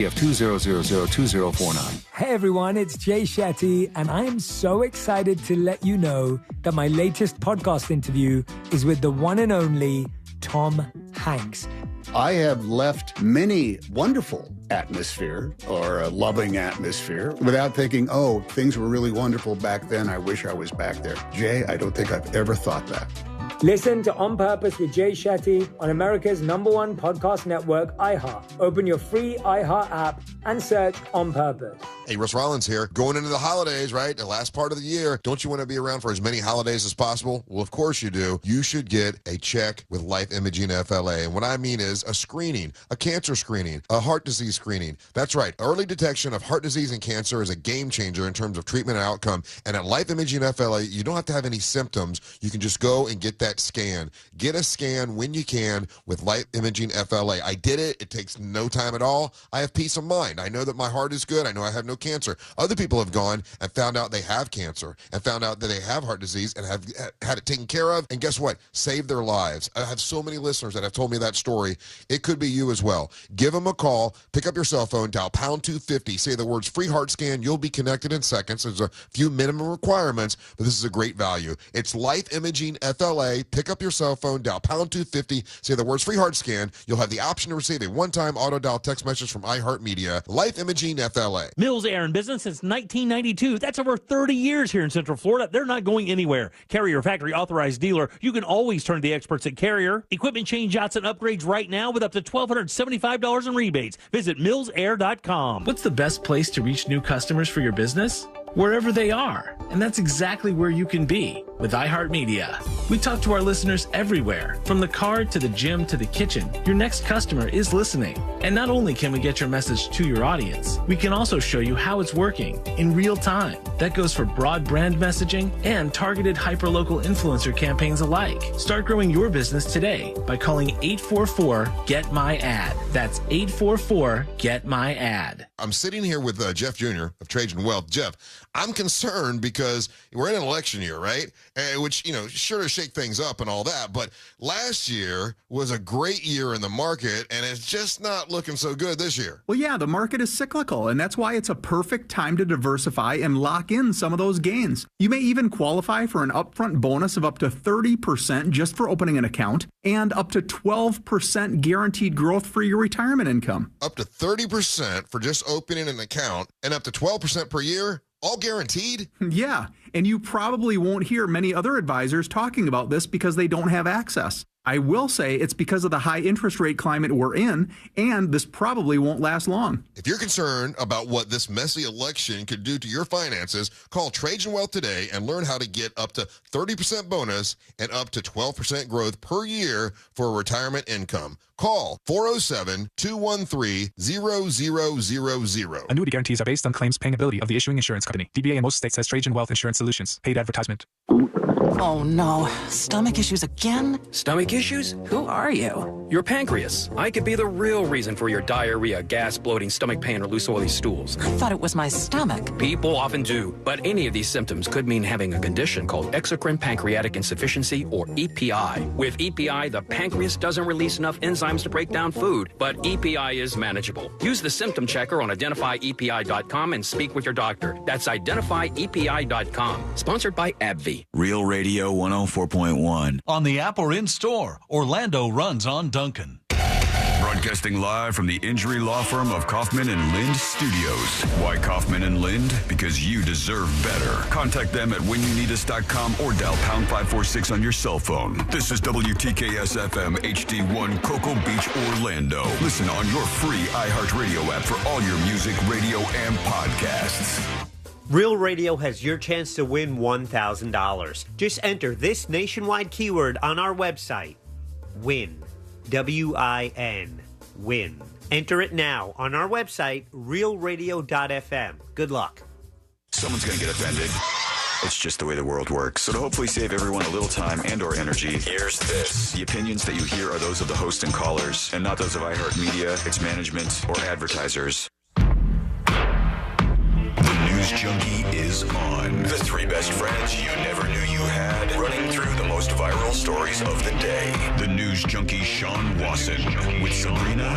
of 20002049. Hey everyone, it's Jay Shetty, and I am so excited to let you know that my latest podcast interview is with the one and only Tom Hanks. I have left many wonderful atmosphere or a loving atmosphere without thinking, oh, things were really wonderful back then. I wish I was back there. Jay, I don't think I've ever thought that. Listen to On Purpose with Jay Shetty on America's #1 podcast network, iHeart. Open your free iHeart app and search On Purpose. Hey, Russ Rollins here. Going into the holidays, right? The last part of the year. Don't you want to be around for as many holidays as possible? Well, of course you do. You should get a check with Life Imaging FLA. And what I mean is a screening, a cancer screening, a heart disease screening. That's right. Early detection of heart disease and cancer is a game changer in terms of treatment and outcome. And at Life Imaging FLA, you don't have to have any symptoms. You can just go and get that scan. Get a scan when you can with Life Imaging FLA. I did it. It takes no time at all. I have peace of mind. I know that my heart is good. I know I have no cancer. Other people have gone and found out they have cancer and found out that they have heart disease and have had it taken care of. And guess what? Saved their lives. I have so many listeners that have told me that story. It could be you as well. Give them a call. Pick up your cell phone. Dial pound 250. Say the words free heart scan. You'll be connected in seconds. There's a few minimum requirements, but this is a great value. It's Life Imaging FLA. Pick up your cell phone. Dial pound 250. Say the words free heart scan. You'll have the option to receive a one-time auto dial text message from iHeartMedia. Life Imaging FLA. Mills Air in business since 1992. That's over 30 years here in Central Florida. They're not going anywhere. Carrier factory authorized dealer. You can always turn to the experts at Carrier. Equipment change-outs and upgrades right now with up to $1,275 in rebates. Visit millsair.com. What's the best place to reach new customers for your business? Wherever they are. And that's exactly where you can be with iHeartMedia. We talk to our listeners everywhere, from the car to the gym to the kitchen. Your next customer is listening. And not only can we get your message to your audience, we can also show you how it's working in real time. That goes for broad brand messaging and targeted hyperlocal influencer campaigns alike. Start growing your business today by calling 844-GET-MY-AD. That's 844-GET-MY-AD. I'm sitting here with Jeff Jr. of Trajan Wealth. Jeff, I'm concerned because we're in an election year, right? Which, sure to shake things up and all that. But last year was a great year in the market, and it's just not looking so good this year. Well, yeah, the market is cyclical, and that's why it's a perfect time to diversify and lock in some of those gains. You may even qualify for an upfront bonus of up to 30% just for opening an account and up to 12% guaranteed growth for your retirement income. Up to 30% for just opening an account and up to 12% per year? All guaranteed? Yeah, and you probably won't hear many other advisors talking about this because they don't have access. I will say it's because of the high interest rate climate we're in, and this probably won't last long. If you're concerned about what this messy election could do to your finances, call Trajan Wealth today and learn how to get up to 30% bonus and up to 12% growth per year for retirement income. Call 407-213-0000. Annuity guarantees are based on claims paying ability of the issuing insurance company. DBA in most states says Trajan Wealth Insurance Solutions. Paid advertisement. Oh no, stomach issues again? Stomach issues? Who are you? Your pancreas. I could be the real reason for your diarrhea, gas, bloating, stomach pain, or loose oily stools. I thought it was my stomach. People often do, but any of these symptoms could mean having a condition called exocrine pancreatic insufficiency, or EPI. With EPI, the pancreas doesn't release enough enzymes to break down food, but EPI is manageable. Use the symptom checker on identifyepi.com and speak with your doctor. That's identifyepi.com. Sponsored by AbbVie. Real Radio 104.1. On the app or in-store, Orlando runs on Duncan. Broadcasting live from the injury law firm of Kaufman and Lind Studios. Why Kaufman and Lind? Because you deserve better. Contact them at whenyouneedus.com or dial pound 546 on your cell phone. This is WTKS-FM HD1 Cocoa Beach, Orlando. Listen on your free iHeartRadio app for all your music, radio, and podcasts. Real Radio has your chance to win $1,000. Just enter this nationwide keyword on our website. WIN. W-I-N. WIN. Enter it now on our website, realradio.fm. Good luck. Someone's going to get offended. It's just the way the world works. So to hopefully save everyone a little time and or energy, here's this. The opinions that you hear are those of the host and callers, and not those of iHeartMedia, its management, or advertisers. News Junkie is on. The three best friends you never knew you had, running through the most viral stories of the day. The News Junkie Sean Wasson with Sabrina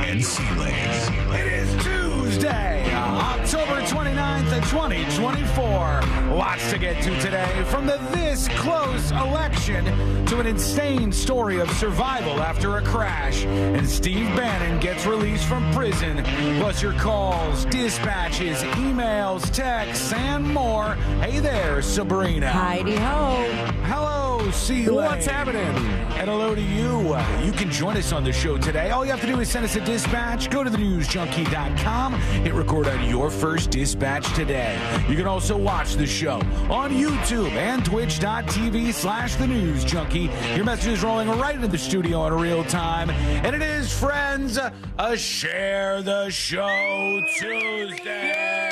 and C-Lane. It is Tuesday, October 29th, 2024. Lots to get to today, from the this close election to an insane story of survival after a crash, and Steve Bannon gets released from prison, plus your calls, dispatches, emails, texts, and more. Hey there, Sabrina. Heidi ho. Hello, C-Lane. What's happening? And hello to you. You can join us on the show today. All you have to do is send us a dispatch. Go to thenewsjunkie.com. Hit record on your first dispatch today. You can also watch the show on YouTube and twitch.tv/thenewsjunkie. Your message is rolling right into the studio in real time. And it is, friends, a Share the Show Tuesday.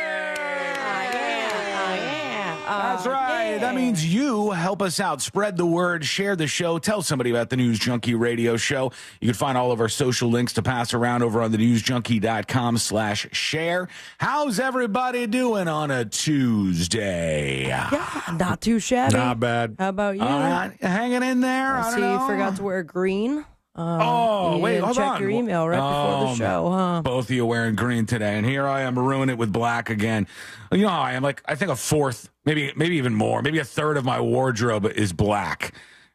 That's right. Yeah. That means you help us out. Spread the word. Share the show. Tell somebody about the News Junkie radio show. You can find all of our social links to pass around over on thenewsjunkie.com/share. How's everybody doing on a Tuesday? Yeah, not too shabby. Not bad. How about you? All right. Hanging in there. I don't know. You forgot to wear green. Wait, hold check on. your email right before the show, huh? Both of you wearing green today, and here I am ruining it with black again. You know how I am. Like, I think a fourth, maybe even more, maybe a third of my wardrobe is black.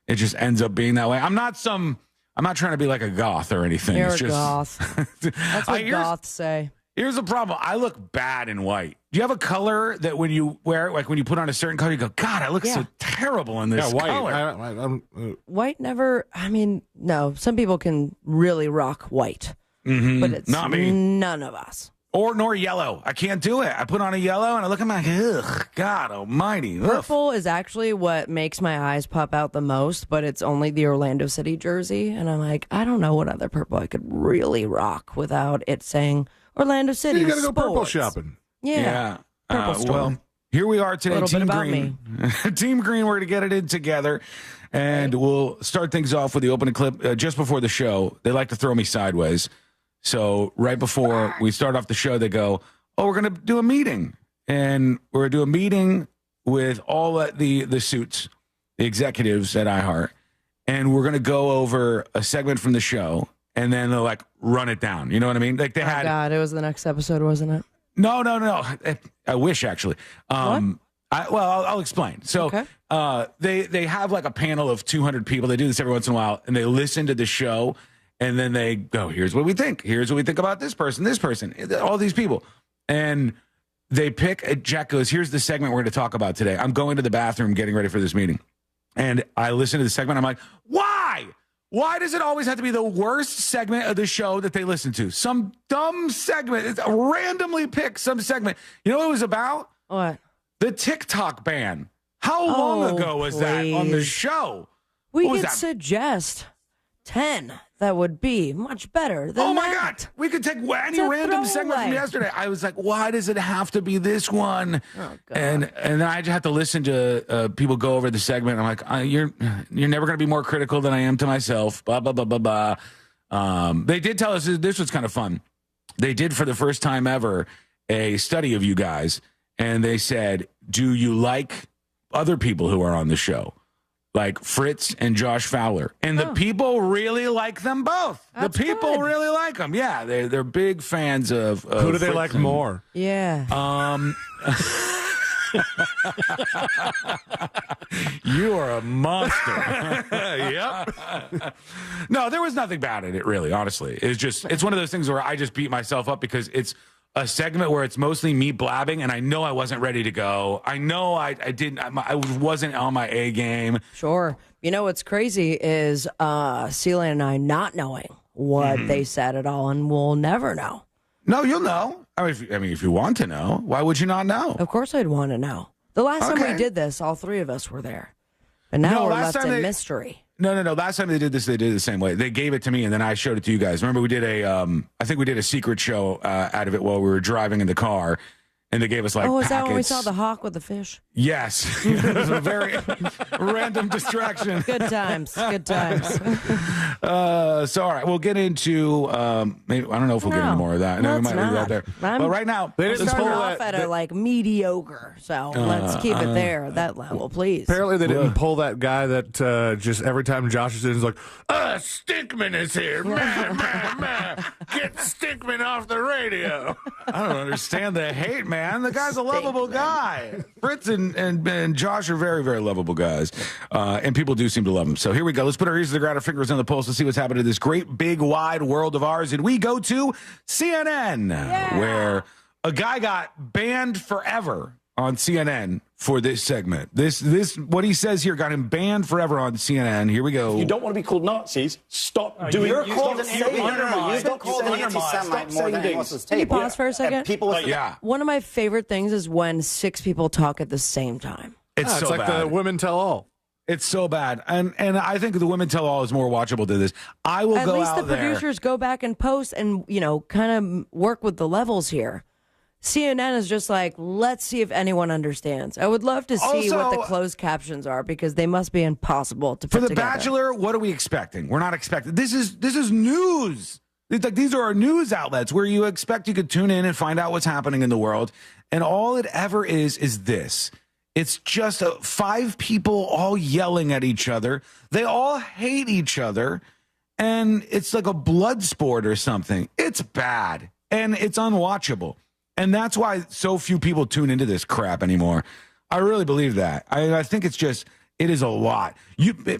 It just ends up being that way. I'm not trying to be like a goth or anything. You're it's just, a goth. That's what goths say. Here's the problem. I look bad in white. Do you have a color that when you wear it, like when you put on a certain color, you go, God, I look so terrible in this white. color. White never, no. Some people can really rock white. Mm-hmm. But it's not me. None of us. Nor yellow. I can't do it. I put on a yellow and I look at my, ugh, God almighty. Ugh. Purple is actually what makes my eyes pop out the most, but it's only the Orlando City jersey. And I'm like, I don't know what other purple I could really rock without it saying Orlando City. You got to go purple sports. shopping. Yeah. Purple store. Well, here we are today, A little Team bit about Green. Team Green, we're going to get it in together. And we'll start things off with the opening clip just before the show. They like to throw me sideways. So right before we start off the show, they go, oh, we're going to do a meeting. And we're going to do a meeting with all the suits, the executives at iHeart. And we're going to go over a segment from the show. And then they'll like run it down. You know what I mean? Like they had. God, it was the next episode, wasn't it? No. I wish actually. I'll explain. So they have like a panel of 200 people. They do this every once in a while, and they listen to the show, and then they go, "Here's what we think. Here's what we think about this person, all these people," and they pick. Jack goes, "Here's the segment we're going to talk about today." I'm going to the bathroom, getting ready for this meeting, and I listen to the segment. I'm like, "Why? Why does it always have to be the worst segment of the show that they listen to? Some dumb segment. It's randomly pick some segment. You know what it was about? What? The TikTok ban. How long ago was that on the show? We could suggest 10 that would be much better than Oh, my God. We could take any random segment from yesterday. I was like, why does it have to be this one? Oh, God. And then I just have to listen to people go over the segment. I'm like, you're never going to be more critical than I am to myself. Blah, blah, blah, blah, blah. They did tell us this was kind of fun. They did, for the first time ever, a study of you guys. And they said, do you like other people who are on the show? Like Fritz and Josh Fowler. And the people really like them both. That's the people good. really like them. Yeah, they're big fans of Who do they Fritz like and- more? Yeah. You are a monster. Yep. No, there was nothing bad in it, really, honestly. It's one of those things where I just beat myself up because it's a segment where it's mostly me blabbing, and I know I wasn't ready to go. I know I wasn't on my A game. Sure. You know what's crazy is Celia and I not knowing what they said at all, and we'll never know. No, you'll know. I mean, if you want to know, why would you not know? Of course I'd want to know. The last time we did this, all three of us were there. And now we're left in mystery. No. Last time they did this, they did it the same way. They gave it to me, and then I showed it to you guys. Remember, we did I think we did a secret show out of it while we were driving in the car. and they gave us like is packets. that when we saw the hawk with the fish? Yes. It was a very random distraction. Good times. Good times. So, all right, we'll get into, maybe, I don't know if we'll get into more of that. No, we might leave that there. But right now, We're starting off at a like mediocre, so let's keep it there at that level, please. Apparently, they didn't pull that guy that just every time Josh is in, is like, Stinkman is here. Get Stinkman off the radio. I don't understand the hate, man. The guy's a lovable guy. Fritz and Josh are very, very lovable guys. And people do seem to love him. So here we go. Let's put our ears to the ground, our fingers on the pulse to see what's happening in this great, big, wide world of ours. And we go to CNN, where a guy got banned forever on CNN for this segment. This what he says here got him banned forever on CNN. Here we go. If you don't want to be called Nazis, stop doing it. You're called an anti-Semite more than anyone else's Can you table. pause for a second? One of my favorite things is when 6 people talk at the same time. It's so like bad. the women tell all. It's so bad. And I think the women tell all is more watchable than this. I will At go least out the there. producers go back and post and, kind of work with the levels here. CNN is just like, let's see if anyone understands. I would love to see what the closed captions are because they must be impossible to put For The together. Bachelor, what are we expecting? We're not expecting. This is news. It's like these are our news outlets where you expect you could tune in and find out what's happening in the world. And all it ever is this. It's just 5 people all yelling at each other. They all hate each other. And it's like a blood sport or something. It's bad. And it's unwatchable. And that's why so few people tune into this crap anymore. I really believe that. I think it is a lot.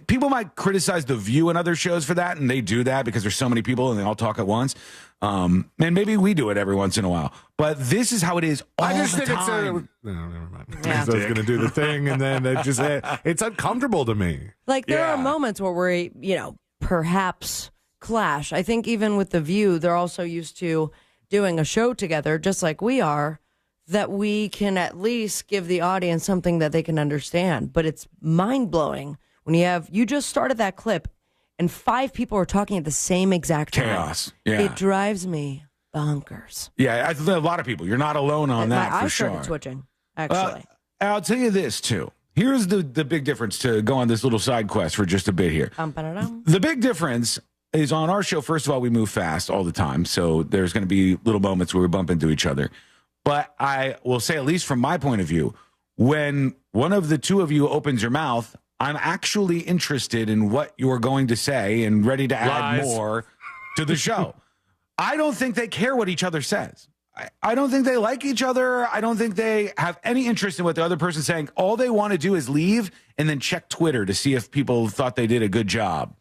People might criticize The View and other shows for that, and they do that because there's so many people and they all talk at once. And maybe we do it every once in a while. But this is how it is all the time. I just think it's no, never mind. I was going to do the thing, and then it's uncomfortable to me. Like, there are moments where we, perhaps clash. I think even with The View, they're also used to doing a show together, just like we are, that we can at least give the audience something that they can understand. But it's mind-blowing when you just started that clip and 5 people are talking at the same exact time. Chaos. Yeah. It drives me bonkers. Yeah, I think a lot of people. You're not alone on that, My for eyes sure. started twitching, actually. I'll tell you this, too. Here's the big difference, to go on this little side quest for just a bit here. The big difference is on our show, first of all, we move fast all the time. So there's going to be little moments where we bump into each other. But I will say, at least from my point of view, when one of the two of you opens your mouth, I'm actually interested in what you're going to say and ready to add more to the show. I don't think they care what each other says. I don't think they like each other. I don't think they have any interest in what the other person's saying. All they want to do is leave and then check Twitter to see if people thought they did a good job.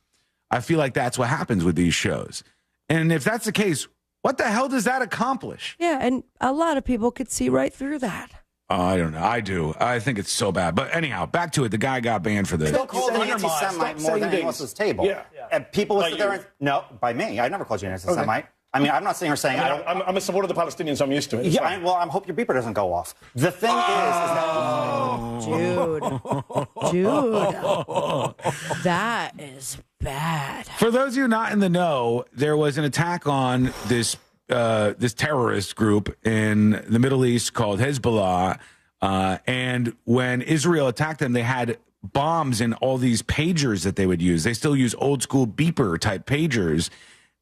I feel like that's what happens with these shows. And if that's the case, what the hell does that accomplish? Yeah, and a lot of people could see right through that. I don't know. I do. I think it's so bad. But anyhow, back to it. The guy got banned for this. You're called an anti-Semite more than anyone else's table. Yeah. And people will sit there and... No, by me. I never called you an anti-Semite. I mean, I'm not sitting here saying I'm a supporter of the Palestinians, so I'm used to it. Yeah, I hope your beeper doesn't go off. The thing Dude, that is bad. For those of you not in the know, there was an attack on this terrorist group in the Middle East called Hezbollah, and when Israel attacked them, they had bombs in all these pagers that they would use. They still use old school beeper type pagers.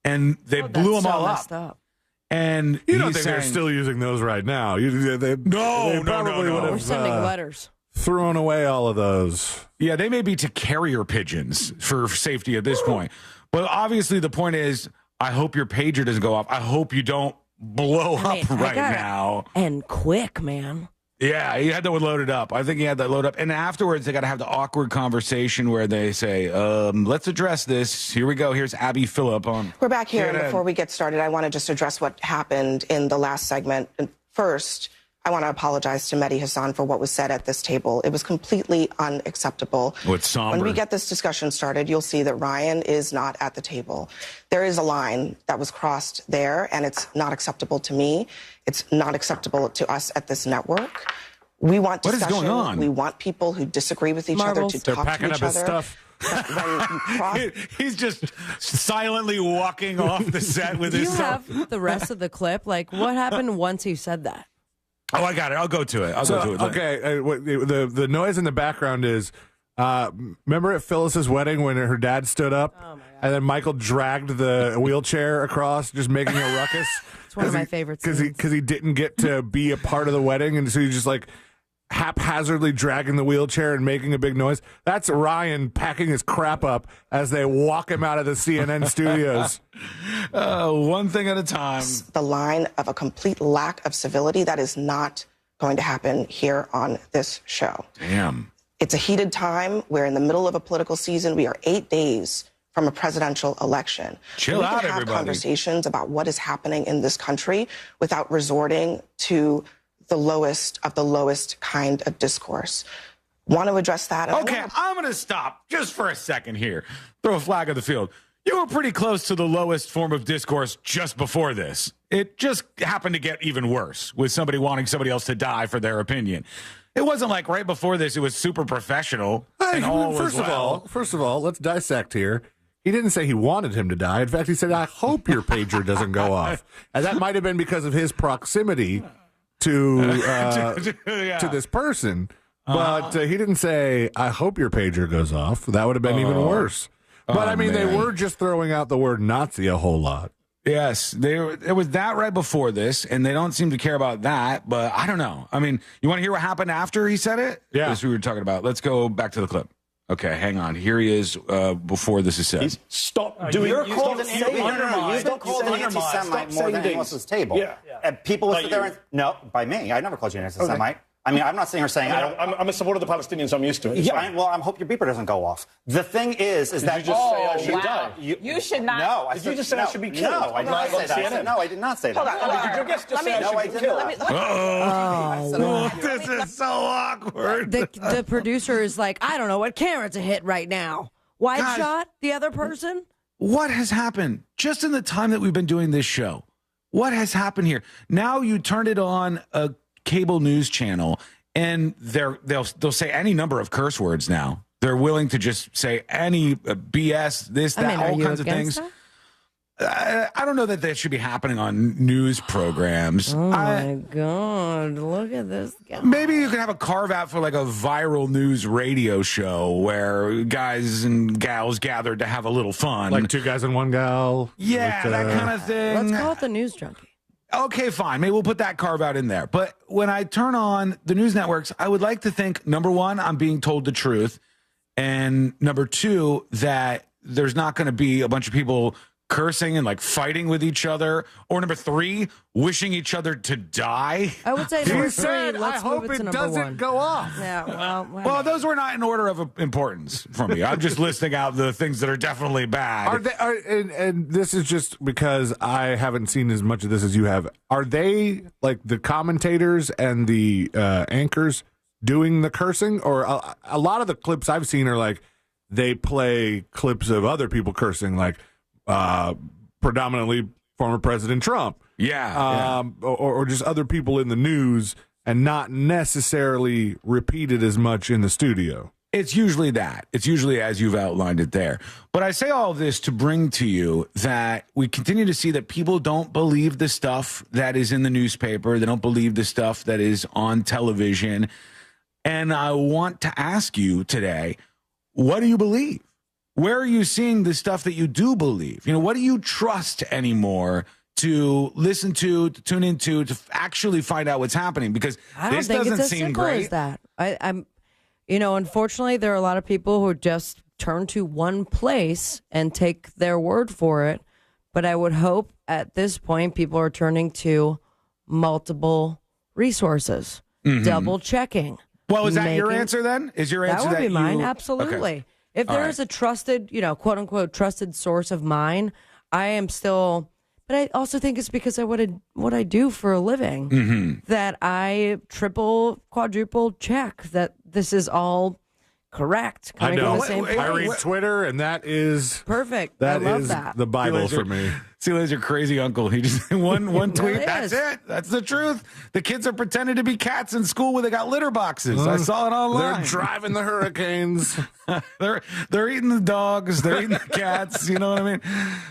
And they blew them all up. And you don't think they're still using those right now? No. We're sending letters. Thrown away all of those. Yeah, they may be to carrier pigeons for safety at this point. But obviously the point is, I hope your pager doesn't go off. I hope you don't blow up right now. And quick, man. Yeah, he had that one loaded up. I think he had that loaded up. And afterwards, they got to have the awkward conversation where they say, let's address this. Here we go. Here's Abby Phillip on. We're back here. And CNN. before we get started, I want to just address what happened in the last segment. And first, I want to apologize to Mehdi Hassan for what was said at this table. It was completely unacceptable. What's somber? When we get this discussion started, you'll see that Ryan is not at the table. There is a line that was crossed there, and it's not acceptable to me. It's not acceptable to us at this network. We want discussion. What is going on? We want people who disagree with each other to talk to each other. He's just silently walking off the set with Do his you stuff. have the rest of the clip? Like, what happened once he said that? Oh, I got it. I'll go to it. Okay, the noise in the background is, remember at Phyllis's wedding when her dad stood up and then Michael dragged the wheelchair across, just making a ruckus? It's one of my favorites. Because he didn't get to be a part of the wedding, and so he just like haphazardly dragging the wheelchair and making a big noise. That's Ryan packing his crap up as they walk him out of the CNN studios. One thing at a time. The line of a complete lack of civility that is not going to happen here on this show. Damn. It's a heated time. We're in the middle of a political season. We are 8 days from a presidential election. Chill out, we can have everybody. conversations about what is happening in this country without resorting to the lowest of the lowest kind of discourse. Want to address that? Okay, I'm going to stop just for a second here. Throw a flag on the field. You were pretty close to the lowest form of discourse just before this. It just happened to get even worse with somebody wanting somebody else to die for their opinion. It wasn't like right before this, it was super professional. Hey, first of all, let's dissect here. He didn't say he wanted him to die. In fact, he said, I hope your pager doesn't go off. And that might have been because of his proximity to this person. But he didn't say, I hope your pager goes off. That would have been even worse. But, I mean, they were just throwing out the word Nazi a whole lot. Yes, it was that right before this, and they don't seem to care about that. But I don't know. I mean, you want to hear what happened after he said it? Yeah. That's what we were talking about. Let's go back to the clip. Okay, hang on. Here he is before this is said. Stop doing. You're called an anti-Semite more than anyone else at this table. Yeah. And people will sit there and no, by me, I never called you an anti-Semite. I mean, I'm not sitting here saying I'm a supporter of the Palestinians. I'm used to it. Yeah, I hope your beeper doesn't go off. The thing is that you just say I should die? You should not. No, Did you just say I should be killed? No, I did not say that. No, I did not say that. Hold on. Did your guest just say I should be killed? This is so awkward. The producer is like, I don't know what camera to hit right now. Wide shot? The other person? What has happened just in the time that we've been doing this show? What has happened here? Now you turned it on a cable news channel, and they'll say any number of curse words now. They're willing to just say any BS, this, that, all kinds of things. I don't know that should be happening on news programs. Oh, my God. Look at this guy. Maybe you could have a carve out for like a viral news radio show where guys and gals gathered to have a little fun. Like two guys and one gal. Yeah, that kind of thing. Let's call it the News Junkie. Okay, fine. Maybe we'll put that carve out in there. But when I turn on the news networks, I would like to think, number one, I'm being told the truth. And number two, that there's not going to be a bunch of people cursing and like fighting with each other. Or number three, wishing each other to die. I would say number three, let's move it to number one. Go off. Yeah, well, those were not in order of importance for me. I'm just listing out the things that are definitely bad. And this is just because I haven't seen as much of this as you have. Are they like the commentators and the anchors doing the cursing? Or a lot of the clips I've seen are like they play clips of other people cursing, like predominantly former President Trump. Or just other people in the news, and not necessarily repeated as much in the studio. It's usually that. It's usually as you've outlined it there. But I say all of this to bring to you that we continue to see that people don't believe the stuff that is in the newspaper. They don't believe the stuff that is on television. And I want to ask you today, what do you believe? Where are you seeing the stuff that you do believe? You know, what do you trust anymore to listen to tune into, to actually find out what's happening? Because I don't think it's as simple as that. I'm, unfortunately, there are a lot of people who just turn to one place and take their word for it. But I would hope at this point people are turning to multiple resources, double checking. Well, is that your answer then? Is your answer that would be mine? you... Absolutely. Okay. If there is a trusted, quote unquote, trusted source of mine, I am still. But I also think it's because of what I do for a living that I triple, quadruple check that this is all correct. I know. From the same place. I read Twitter, and that is perfect. That I love is that. the Bible for me. See, there's your crazy uncle. He just one tweet. That's it. That's the truth. The kids are pretending to be cats in school where they got litter boxes. I saw it online. They're driving the hurricanes. they're eating the dogs. They're eating the cats. You know what I mean?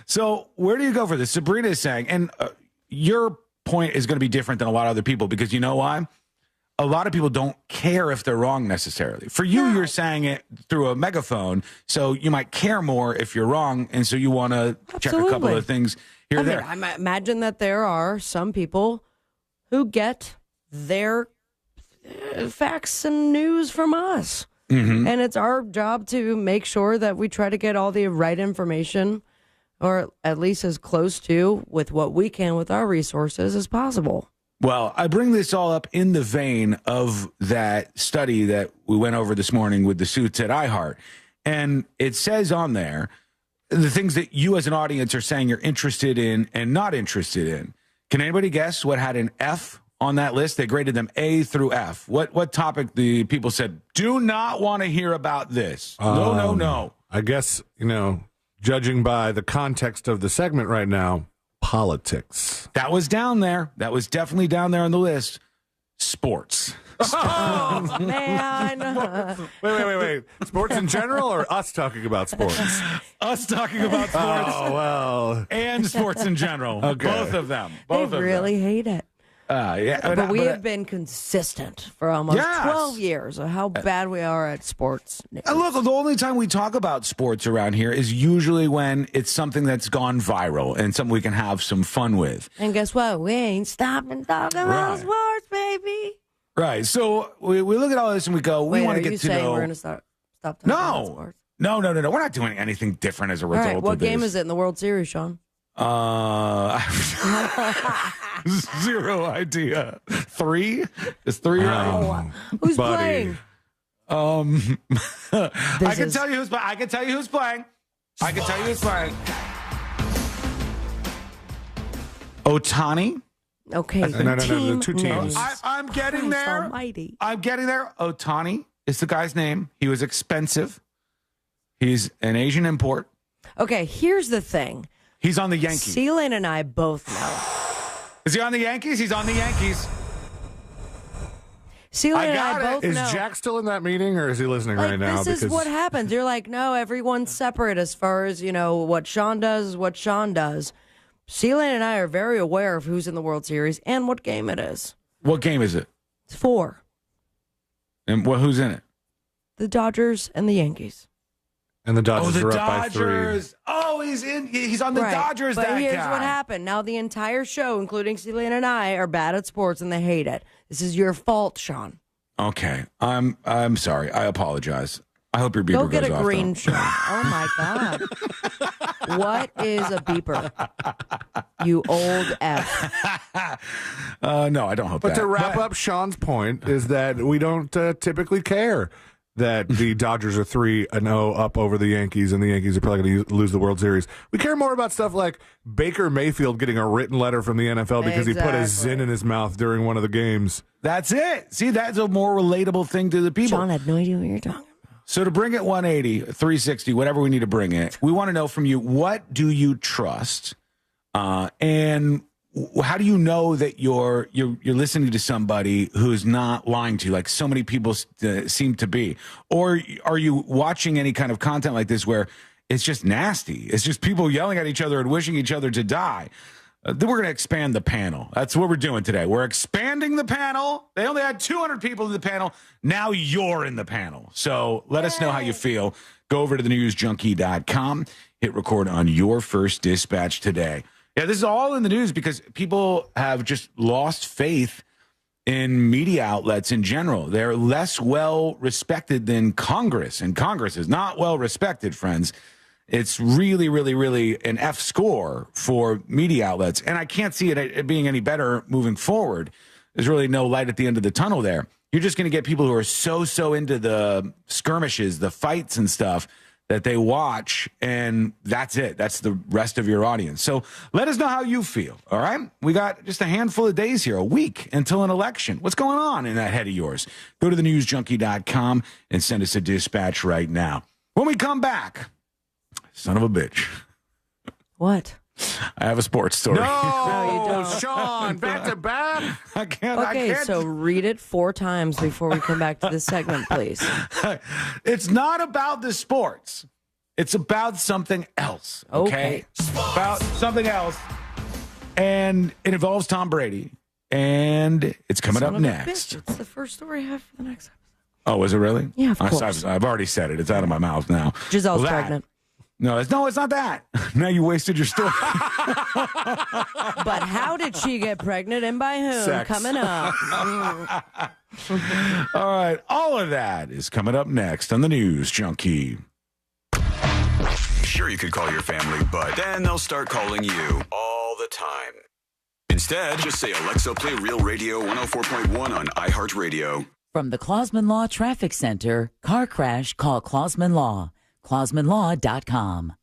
So where do you go for this? Sabrina is saying, and your point is going to be different than a lot of other people because you know why? A lot of people don't care if they're wrong necessarily. For you, you're saying it through a megaphone, so you might care more if you're wrong, and so you want to check a couple of things here or there. I imagine that there are some people who get their facts and news from us. Mm-hmm. And it's our job to make sure that we try to get all the right information, or at least as close to with what we can with our resources as possible. Well, I bring this all up in the vein of that study that we went over this morning with the suits at iHeart. And it says on there the things that you as an audience are saying you're interested in and not interested in. Can anybody guess what had an F on that list? They graded them A through F. What topic the people said, do not want to hear about this? No. I guess, judging by the context of the segment right now, politics. That was down there. That was definitely down there on the list. Sports. Oh, man. Wait. Sports in general or us talking about sports? Us talking about sports. Oh, well. And sports in general. Okay. Both of them. They really hate it. Yeah, but we have been consistent for almost 12 years of how bad we are at sports. And look, the only time we talk about sports around here is usually when it's something that's gone viral and something we can have some fun with. And guess what? We ain't stopping talking about sports, baby. Right. So we look at all this and we go, we want to get to know. Are you saying we're going to stop talking about sports? No. We're not doing anything different as a result all right, of what this. game is it in the World Series, Sean? Zero idea. 3? Is 3 right? Who's playing? I can tell you who's playing. I can tell you who's playing. Otani. Okay. No, the two teams. I'm getting there. Almighty. I'm getting there. Otani is the guy's name. He was expensive. He's an Asian import. Okay, here's the thing. He's on the Yankees. Celine and I both know. Is he on the Yankees? He's on the Yankees. Celine and I both know. Is Jack still in that meeting or is he listening right now? This is what happens. You're like, no, everyone's separate as far as, what Sean does is what Sean does. Celine and I are very aware of who's in the World Series and what game it is. What game is it? It's 4. And who's in it? The Dodgers and the Yankees. And the Dodgers are up by 3. Oh, he's on the Dodgers. But that here's guy. what happened. Now the entire show, including Celine and I, are bad at sports and they hate it. This is your fault, Sean. Okay. I'm sorry. I apologize. I hope your beeper Go get goes a off, green though. shirt. Oh my God. What is a beeper? You old F. No, I don't hope but that. To wrap up Sean's point is that we don't typically care that the Dodgers are 3-0 up over the Yankees, and the Yankees are probably going to lose the World Series. We care more about stuff like Baker Mayfield getting a written letter from the NFL because he put a Zin in his mouth during one of the games. That's it. See, that's a more relatable thing to the people. Sean had no idea what you're talking about. So to bring it 180, 360, whatever we need to bring it, we want to know from you, what do you trust? And how do you know that you're listening to somebody who's not lying to you, like so many people seem to be? Or are you watching any kind of content like this where it's just nasty? It's just people yelling at each other and wishing each other to die. Then we're going to expand the panel. That's what we're doing today. We're expanding the panel. They only had 200 people in the panel. Now you're in the panel. So let us know how you feel. Go over to thenewsjunkie.com. Hit record on your first dispatch today. Yeah, this is all in the news because people have just lost faith in media outlets in general. They're less well respected than Congress, and Congress is not well respected, friends. It's really, really, really an F score for media outlets, and I can't see it being any better moving forward. There's really no light at the end of the tunnel there. You're just going to get people who are so into the skirmishes, the fights and stuff, that they watch, and that's it. That's the rest of your audience. So let us know how you feel, all right? We got just a handful of days here, a week until an election. What's going on in that head of yours? Go to thenewsjunkie.com and send us a dispatch right now. When we come back, son of a bitch. What? I have a sports story. No, you don't. Sean, back to back. I can't. Okay, so read it 4 times before we come back to this segment, please. It's not about the sports. It's about something else. Okay. About something else. And it involves Tom Brady. And it's coming Son up of a next. bitch. It's the first story I have for the next episode. Oh, is it really? Yeah, of course. I've already said it. It's out of my mouth now. Giselle's pregnant. No, it's not that. Now you wasted your story. But how did she get pregnant and by whom? Sex. Coming up. All right. All of that is coming up next on the News Junkie. Sure, you could call your family, but then they'll start calling you all the time. Instead, just say, Alexa, play Real Radio 104.1 on iHeartRadio. From the Clausman Law Traffic Center, car crash, call Clausman Law. ClausmanLaw.com.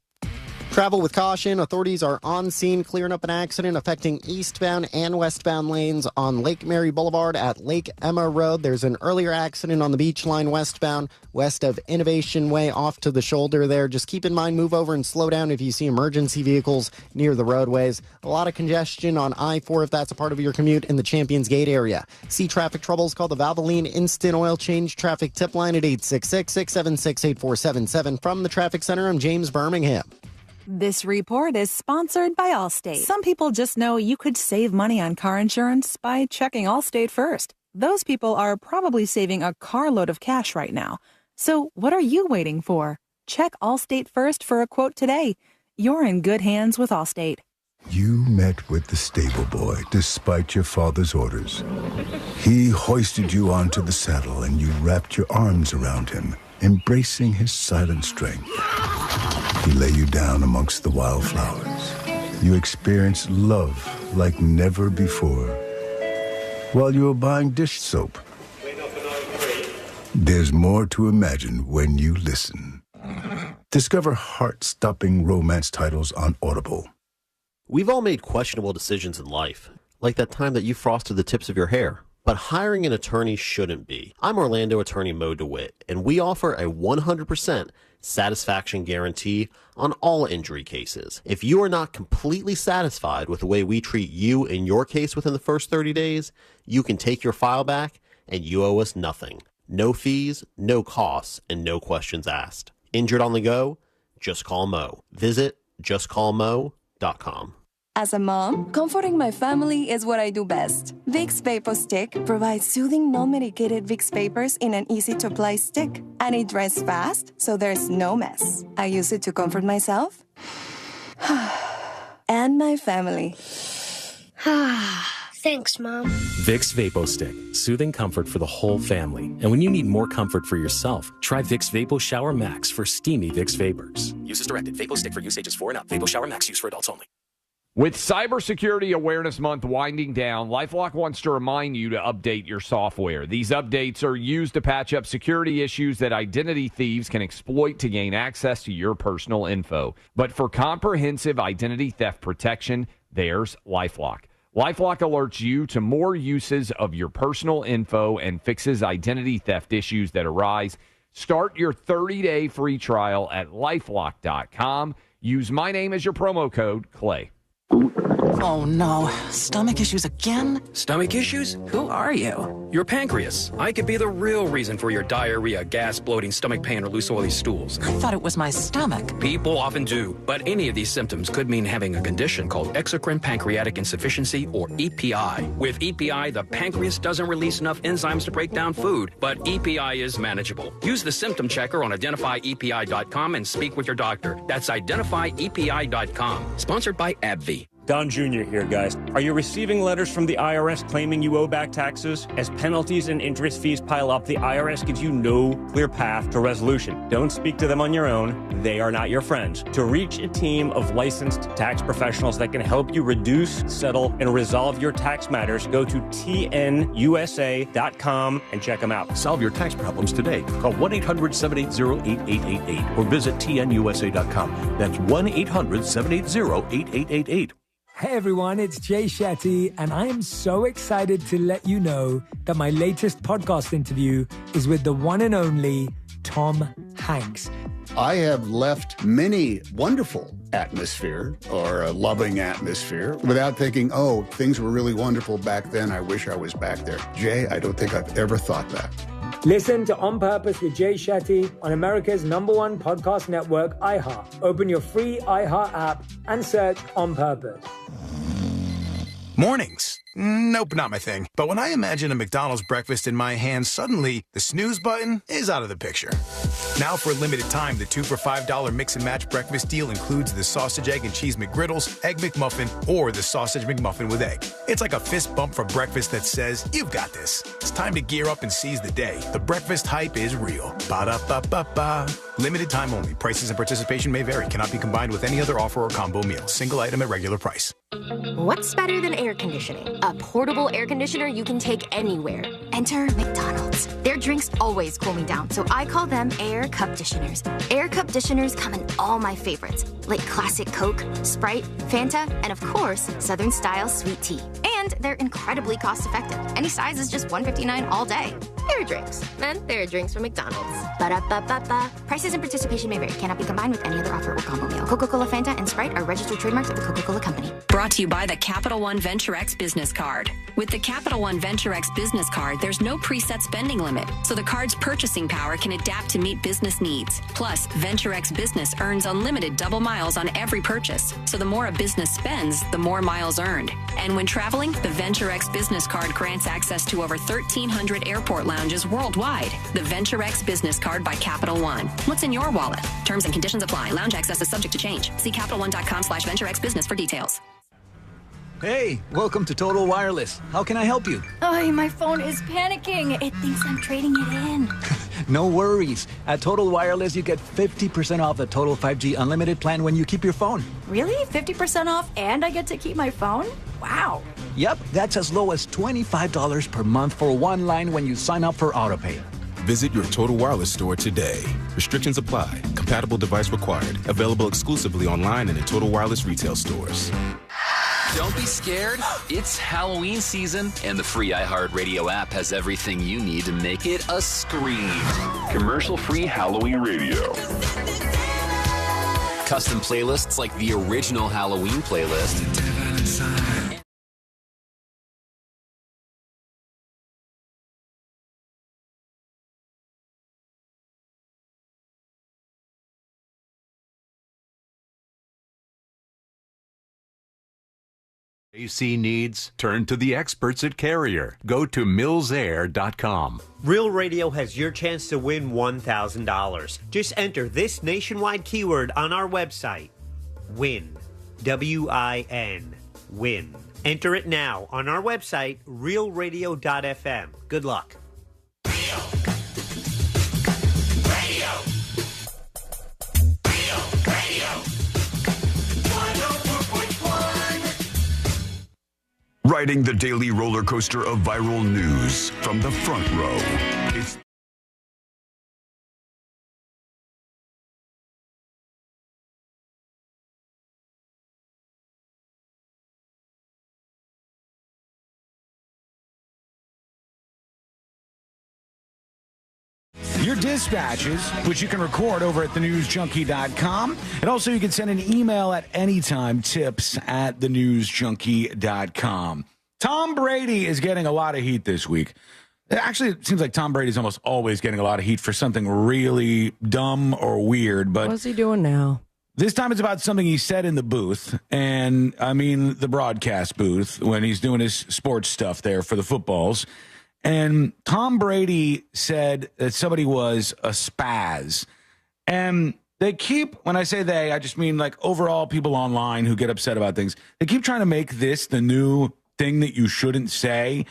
Travel with caution. Authorities are on scene clearing up an accident affecting eastbound and westbound lanes on Lake Mary Boulevard at Lake Emma Road. There's an earlier accident on the beach line westbound, west of Innovation Way off to the shoulder there. Just keep in mind, move over and slow down if you see emergency vehicles near the roadways. A lot of congestion on I-4 if that's a part of your commute in the Champions Gate area. See traffic troubles, call the Valvoline Instant Oil Change Traffic Tip Line at 866-676-8477. From the Traffic Center, I'm James Birmingham. This report is sponsored by Allstate. Some people just know you could save money on car insurance by checking Allstate first. Those people are probably saving a carload of cash right now. So what are you waiting for? Check Allstate first for a quote today. You're in good hands with Allstate. You met with the stable boy despite your father's orders. He hoisted you onto the saddle and you wrapped your arms around him, embracing his silent strength. He lay you down amongst the wildflowers. You experienced love like never before while you were buying dish soap. There's more to imagine when you listen. Discover heart-stopping romance titles on Audible. We've all made questionable decisions in life, like that time that you frosted the tips of your hair. But hiring an attorney shouldn't be. I'm Orlando attorney Mo DeWitt, and we offer a 100% satisfaction guarantee on all injury cases. If you are not completely satisfied with the way we treat you in your case within the first 30 days, you can take your file back and you owe us nothing. No fees, no costs, and no questions asked. Injured on the go? Just call Mo. Visit justcallmo.com. As a mom, comforting my family is what I do best. Vicks VapoStick provides soothing, non-medicated Vicks vapors in an easy-to-apply stick. And it dries fast, so there's no mess. I use it to comfort myself and my family. Thanks, Mom. Vicks VapoStick. Soothing comfort for the whole family. And when you need more comfort for yourself, try Vicks Vapo Shower Max for steamy Vicks vapors. Use as directed. VapoStick for use ages 4 and up. Vapo Shower Max use for adults only. With Cybersecurity Awareness Month winding down, LifeLock wants to remind you to update your software. These updates are used to patch up security issues that identity thieves can exploit to gain access to your personal info. But for comprehensive identity theft protection, there's LifeLock. LifeLock alerts you to more uses of your personal info and fixes identity theft issues that arise. Start your 30-day free trial at LifeLock.com. Use my name as your promo code, Clay. Oh no, stomach issues again? Stomach issues? Who are you? Your pancreas. I could be the real reason for your diarrhea, gas, bloating, stomach pain, or loose oily stools. I thought it was my stomach. People often do, but any of these symptoms could mean having a condition called exocrine pancreatic insufficiency, or EPI. With EPI, the pancreas doesn't release enough enzymes to break down food, but EPI is manageable. Use the symptom checker on identifyepi.com and speak with your doctor. That's identifyepi.com. Sponsored by AbbVie. Don Jr. here, guys. Are you receiving letters from the IRS claiming you owe back taxes? As penalties and interest fees pile up, the IRS gives you no clear path to resolution. Don't speak to them on your own. They are not your friends. To reach a team of licensed tax professionals that can help you reduce, settle, and resolve your tax matters, go to tnusa.com and check them out. Solve your tax problems today. Call 1-800-780-8888 or visit tnusa.com. That's 1-800-780-8888. Hey everyone, it's Jay Shetty, and I am so excited to let you know that my latest podcast interview is with the one and only Tom Hanks. I have left many wonderful atmosphere or a loving atmosphere without thinking, oh, things were really wonderful back then. I wish I was back there. Jay, I don't think I've ever thought that. Listen to On Purpose with Jay Shetty on America's #1 podcast network, iHeart. Open your free iHeart app and search On Purpose. Mornings. Nope, not my thing. But when I imagine a McDonald's breakfast in my hand, suddenly the snooze button is out of the picture. Now for a limited time, the 2 for $5 mix and match breakfast deal includes the sausage, egg, and cheese McGriddles, egg McMuffin, or the sausage McMuffin with egg. It's like a fist bump for breakfast that says, you've got this. It's time to gear up and seize the day. The breakfast hype is real. Ba-da-ba-ba-ba. Limited time only. Prices and participation may vary. Cannot be combined with any other offer or combo meal. Single item at regular price. What's better than air conditioning? A portable air conditioner you can take anywhere. Enter McDonald's. Their drinks always cool me down, so I call them Air Cup Disheners. Air Cup Disheners come in all my favorites, like classic Coke, Sprite, Fanta, and of course, Southern Style Sweet Tea. And they're incredibly cost-effective. Any size is just $1.59 all day. Air drinks. And there are drinks from McDonald's. Ba-da-ba-ba-ba. Prices and participation may vary. Cannot be combined with any other offer or combo meal. Coca-Cola, Fanta, and Sprite are registered trademarks of the Coca-Cola Company. Brought to you by the Capital One Venture X Business Card. With the Capital One Venture X Business Card, there's no preset spending limit, so the card's purchasing power can adapt to meet business needs. Plus, Venture X Business earns unlimited double miles on every purchase, so the more a business spends, the more miles earned. And when traveling, the Venture X Business Card grants access to over 1,300 airport lounges worldwide. The Venture X Business Card by Capital One. What's in your wallet? Terms and conditions apply. Lounge access is subject to change. See CapitalOne.com/VentureXBusiness for details. Hey, welcome to Total Wireless. How can I help you? Oh, my phone is panicking. It thinks I'm trading it in. No worries. At Total Wireless, you get 50% off the Total 5G Unlimited plan when you keep your phone. Really? 50% off and I get to keep my phone? Wow. Yep, that's as low as $25 per month for one line when you sign up for AutoPay. Visit your Total Wireless store today. Restrictions apply. Compatible device required. Available exclusively online and in Total Wireless retail stores. Don't be scared. It's Halloween season, and the free iHeartRadio app has everything you need to make it a scream. Commercial-free Halloween radio. Custom playlists like the original Halloween playlist. AC needs? Turn to the experts at Carrier. Go to millsair.com. Real Radio has your chance to win $1,000. Just enter this nationwide keyword on our website. WIN. W-I-N. WIN. Enter it now on our website, realradio.fm. Good luck. Riding the daily roller coaster of viral news from the front row. It's your dispatches, which you can record over at thenewsjunkie.com. And also you can send an email at any time, tips@thenewsjunkie.com. Tom Brady is getting a lot of heat this week. Actually, it seems like Tom Brady's almost always getting a lot of heat for something really dumb or weird. But what's he doing now? This time it's about something he said in the booth, and I mean the broadcast booth, when he's doing his sports stuff there for the footballs. And Tom Brady said that somebody was a spaz. And they keep, when I say they, I just mean like overall people online who get upset about things. They keep trying to make this the new thing that you shouldn't say.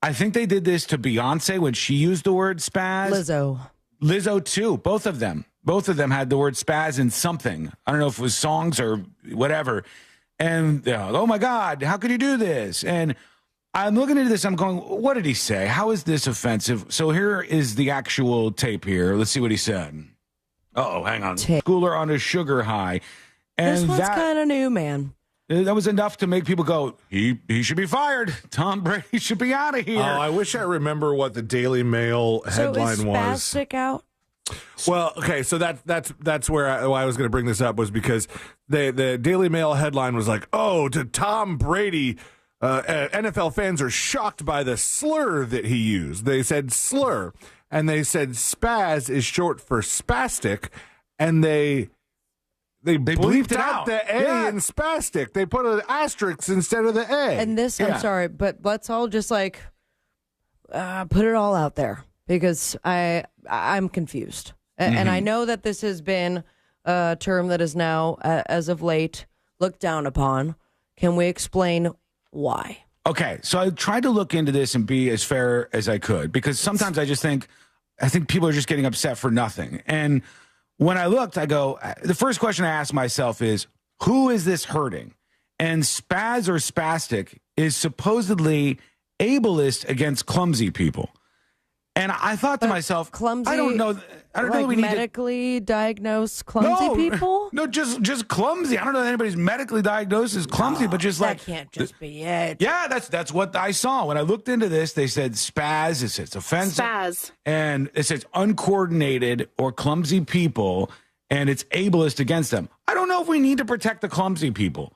I think they did this to Beyonce when she used the word spaz. Lizzo too. Both of them had the word spaz in something. I don't know if it was songs or whatever. And oh my God, how could you do this? And I'm looking at this, I'm going, what did he say? How is this offensive? So here is the actual tape here. Let's see what he said. Uh-oh, hang on. Schooler on a sugar high. And this one's kind of new, man. That was enough to make people go, he should be fired. Tom Brady should be out of here. Oh, I wish I remember what the Daily Mail headline was. So is spastic out? Well, okay, so that's where why I was going to bring this up was because the Daily Mail headline was like, oh, to Tom Brady, NFL fans are shocked by the slur that he used. They said slur, and they said spaz is short for spastic, and they They bleeped it out the A in spastic. They put an asterisk instead of the A. And this, I'm sorry, but let's all just like put it all out there because I'm confused. And I know that this has been a term that is now, as of late, looked down upon. Can we explain why? Okay, so I tried to look into this and be as fair as I could because sometimes I think people are just getting upset for nothing. And when I looked, I go, the first question I asked myself is, who is this hurting? And spaz or spastic is supposedly ableist against clumsy people. And I thought to myself, clumsy, I don't know like we need medically diagnosed clumsy people? No, just clumsy. I don't know that anybody's medically diagnosed as clumsy, but just that can't just be it. Yeah, that's what I saw. When I looked into this, they said spaz, it's offensive. Spaz. And it says uncoordinated or clumsy people, and it's ableist against them. I don't know if we need to protect the clumsy people.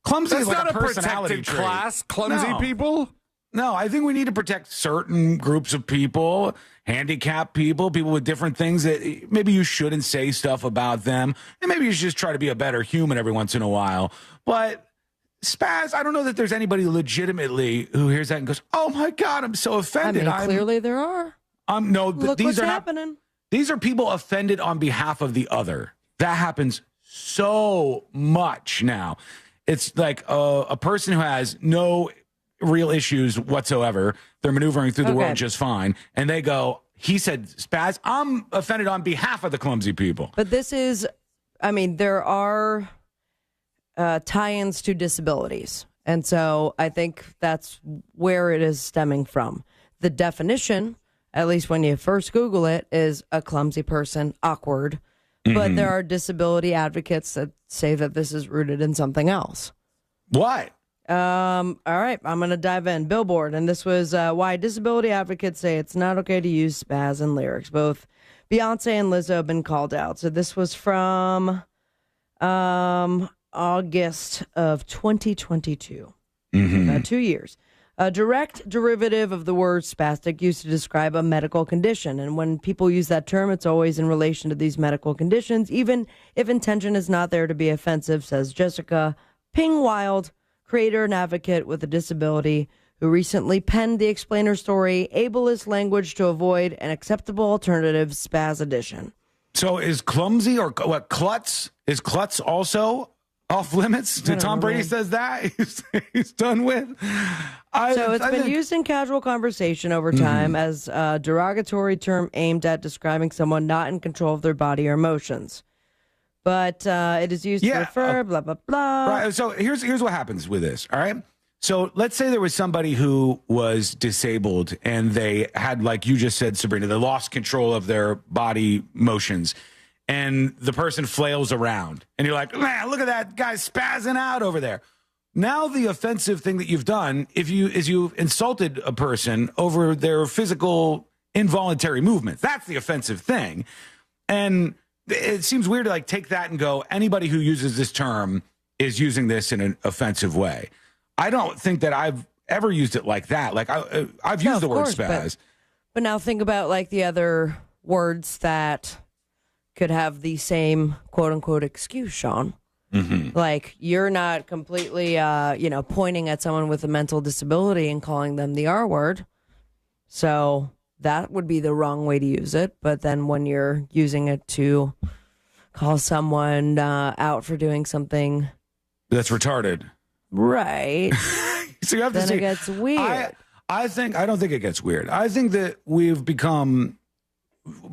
Clumsy is like not a personality protected trait. class, clumsy people? No, I think we need to protect certain groups of people, handicapped people, people with different things that maybe you shouldn't say stuff about them. And maybe you should just try to be a better human every once in a while. But spaz, I don't know that there's anybody legitimately who hears that and goes, oh my God, I'm so offended. I mean, clearly there are. No, Look these what's are happening. not. These are people offended on behalf of the other. That happens so much now. It's like a person who has no real issues whatsoever. They're maneuvering through the world just fine. And they go, he said, spaz, I'm offended on behalf of the clumsy people. But this is, I mean, there are tie-ins to disabilities. And so I think that's where it is stemming from. The definition, at least when you first Google it, is a clumsy person, awkward. But there are disability advocates that say that this is rooted in something else. What? All right, I'm going to dive in. Billboard, and this was why disability advocates say it's not okay to use spaz in lyrics. Both Beyonce and Lizzo have been called out. So this was from August of 2022, about 2 years. A direct derivative of the word spastic used to describe a medical condition. And when people use that term, it's always in relation to these medical conditions, even if intention is not there to be offensive, says Jessica Pingwild, creator and advocate with a disability, who recently penned the explainer story, Ableist Language to Avoid an Acceptable Alternative, Spaz Edition. So is clumsy or what, klutz? Is klutz also off limits? Tom Brady says that he's done with. It's been used in casual conversation over time as a derogatory term aimed at describing someone not in control of their body or emotions. But it is used to refer, blah, blah, blah. Right. So here's what happens with this. All right. So let's say there was somebody who was disabled and they had, like you just said, Sabrina, they lost control of their body motions. And the person flails around and you're like, man, look at that guy spazzing out over there. Now the offensive thing that you've done, is you've insulted a person over their physical involuntary movements. That's the offensive thing. And it seems weird to like take that and go, anybody who uses this term is using this in an offensive way. I don't think that I've ever used it like that. Like I've used the word spaz. But now think about like the other words that could have the same quote unquote excuse, Sean. Like you're not completely, pointing at someone with a mental disability and calling them the R word. So that would be the wrong way to use it. But then when you're using it to call someone out for doing something that's retarded, right? So you have then to see. It gets weird. I don't think it gets weird. I think that we've become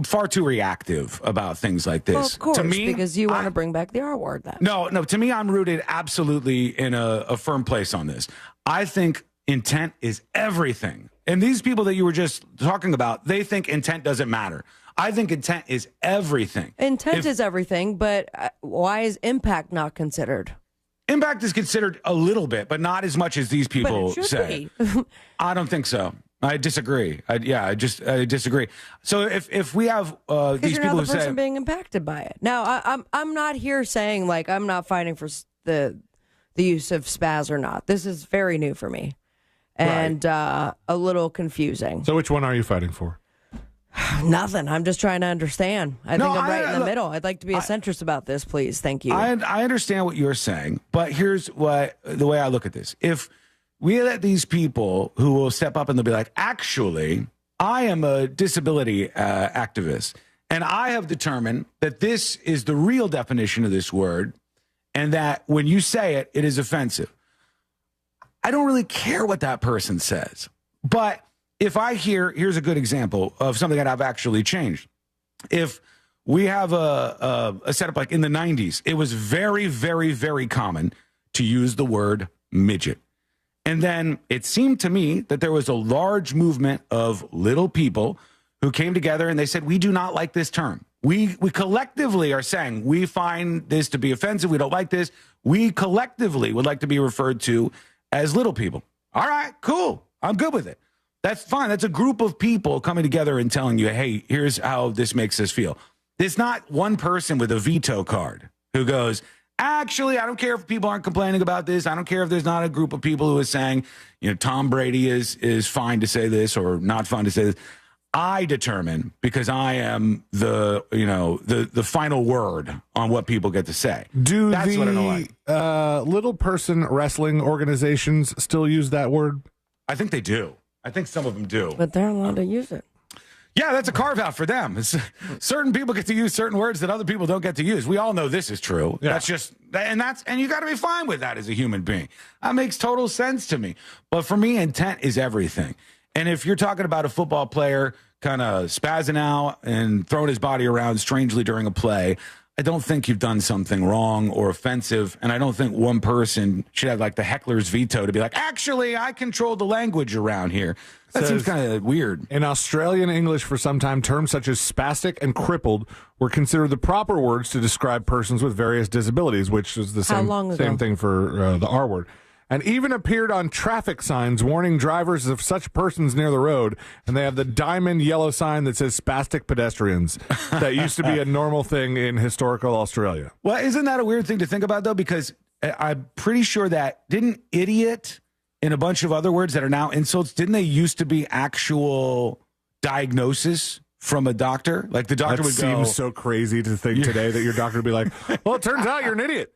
far too reactive about things like this. Well, of course, to me, because you want to bring back the R word. Then no. To me, I'm rooted absolutely in a firm place on this. I think intent is everything. And these people that you were just talking about, they think intent doesn't matter. I think intent is everything. Intent is everything, but why is impact not considered? Impact is considered a little bit, but not as much as these people say. I don't think so. I disagree. I disagree. So if we have these people who say, person being impacted by it. Now, I'm not here saying like I'm not fighting for the use of spaz or not. This is very new for me and a little confusing. So which one are you fighting for? Nothing. I'm just trying to understand. I think I'm right in the middle. I'd like to be a centrist about this, please. Thank you. I understand what you're saying, but here's the way I look at this. If we let these people who will step up and they'll be like, actually, I am a disability activist, and I have determined that this is the real definition of this word, and that when you say it, it is offensive. I don't really care what that person says. But if I here's a good example of something that I've actually changed. If we have a setup like in the 90s, it was very, very, very common to use the word midget. And then it seemed to me that there was a large movement of little people who came together and they said, we do not like this term. We collectively are saying we find this to be offensive. We don't like this. We collectively would like to be referred to as little people. All right, cool. I'm good with it. That's fine. That's a group of people coming together and telling you, hey, here's how this makes us feel. There's not one person with a veto card who goes, actually, I don't care if people aren't complaining about this. I don't care if there's not a group of people who is saying, Tom Brady is fine to say this or not fine to say this. I determine, because I am the final word on what people get to say. That's what I don't like. Little person wrestling organizations still use that word? I think they do. I think some of them do. But they're allowed to use it. Yeah, that's a carve-out for them. Certain people get to use certain words that other people don't get to use. We all know this is true. Yeah. And you got to be fine with that as a human being. That makes total sense to me. But for me, intent is everything. And if you're talking about a football player kind of spazzing out and throwing his body around strangely during a play, I don't think you've done something wrong or offensive, and I don't think one person should have like the heckler's veto to be like, actually, I control the language around here. That seems kind of weird. In Australian English for some time, terms such as spastic and crippled were considered the proper words to describe persons with various disabilities, which is the same thing for the R word. And even appeared on traffic signs warning drivers of such persons near the road. And they have the diamond yellow sign that says spastic pedestrians. That used to be a normal thing in historical Australia. Well, isn't that a weird thing to think about, though? Because I'm pretty sure that didn't idiot and a bunch of other words that are now insults, didn't they used to be actual diagnosis from a doctor? Like the doctor would go. That seems so crazy to think today that your doctor would be like, well, it turns out you're an idiot.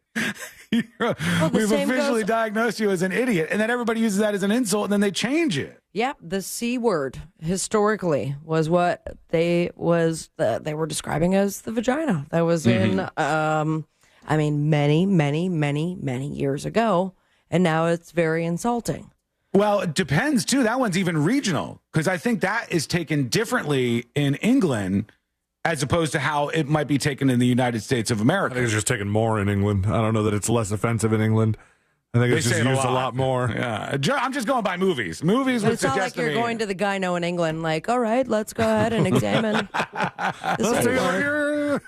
We've officially diagnosed you as an idiot, and then everybody uses that as an insult, and then they change it. Yep, the C word historically was what they were describing as the vagina. That was in, many years ago, and now it's very insulting. Well, it depends too. That one's even regional, because I think that is taken differently in England as opposed to how it might be taken in the United States of America. I think it's just taken more in England. I don't know that it's less offensive in England. I think it's just used a lot more. Yeah, I'm just going by movies. Movies but would it's not like you're going to the gyno in England like, all right, let's go ahead and examine this.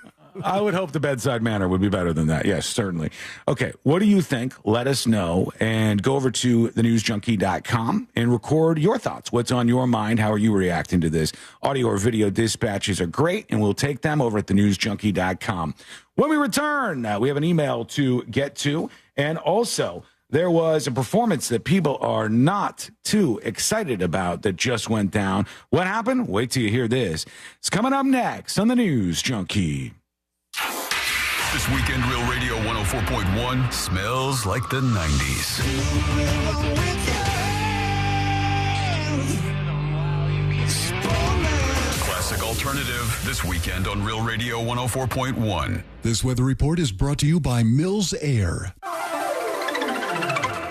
I would hope the bedside manner would be better than that. Yes, certainly. Okay, what do you think? Let us know and go over to thenewsjunkie.com and record your thoughts. What's on your mind? How are you reacting to this? Audio or video dispatches are great, and we'll take them over at thenewsjunkie.com. When we return, we have an email to get to, and also there was a performance that people are not too excited about that just went down. What happened? Wait till you hear this. It's coming up next on the News Junkie. This weekend, Real Radio 104.1 smells like the 90s. Classic alternative this weekend on Real Radio 104.1. This weather report is brought to you by Mills Air.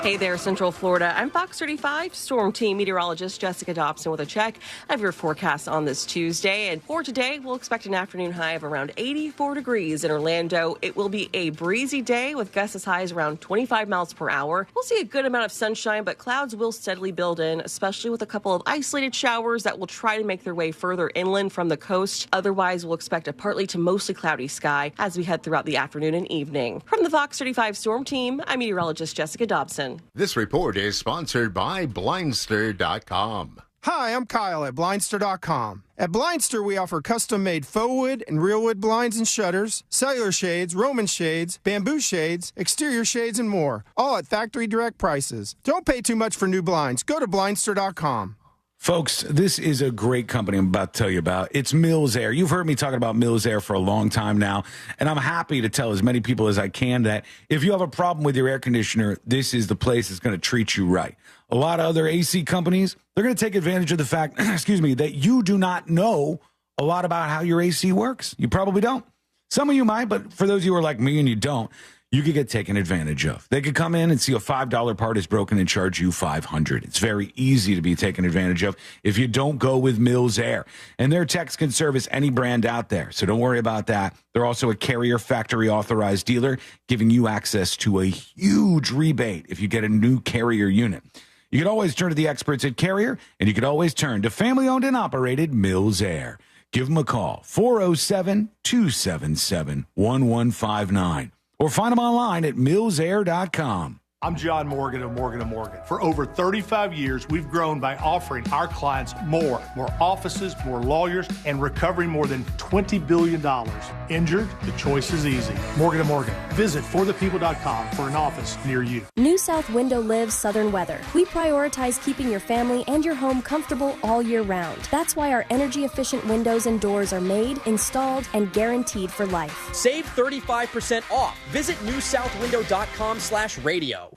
Hey there, Central Florida. I'm Fox 35 Storm Team meteorologist Jessica Dobson with a check of your forecast on this Tuesday. And for today, we'll expect an afternoon high of around 84 degrees in Orlando. It will be a breezy day with gusts as high as around 25 miles per hour. We'll see a good amount of sunshine, but clouds will steadily build in, especially with a couple of isolated showers that will try to make their way further inland from the coast. Otherwise, we'll expect a partly to mostly cloudy sky as we head throughout the afternoon and evening. From the Fox 35 Storm Team, I'm meteorologist Jessica Dobson. This report is sponsored by Blindster.com. Hi, I'm Kyle at Blindster.com. At Blindster, we offer custom-made faux wood and real wood blinds and shutters, cellular shades, Roman shades, bamboo shades, exterior shades, and more, all at factory direct prices. Don't pay too much for new blinds. Go to Blindster.com. Folks, this is a great company I'm about to tell you about. It's Mills Air. You've heard me talking about Mills Air for a long time now, and I'm happy to tell as many people as I can that if you have a problem with your air conditioner, this is the place that's going to treat you right. A lot of other AC companies, they're going to take advantage of the fact, that you do not know a lot about how your AC works. You probably don't. Some of you might, but for those of you who are like me and you don't, you could get taken advantage of. They could come in and see a $5 part is broken and charge you $500. It's very easy to be taken advantage of if you don't go with Mills Air. And their techs can service any brand out there, so don't worry about that. They're also a Carrier factory authorized dealer, giving you access to a huge rebate if you get a new Carrier unit. You can always turn to the experts at Carrier, and you can always turn to family-owned and operated Mills Air. Give them a call, 407-277-1159. Or find them online at millsair.com. I'm John Morgan of Morgan & Morgan. For over 35 years, we've grown by offering our clients more offices, more lawyers, and recovering more than $20 billion. Injured? The choice is easy. Morgan & Morgan. Visit forthepeople.com for an office near you. New South Window lives southern weather. We prioritize keeping your family and your home comfortable all year round. That's why our energy-efficient windows and doors are made, installed, and guaranteed for life. Save 35% off. Visit newsouthwindow.com/radio.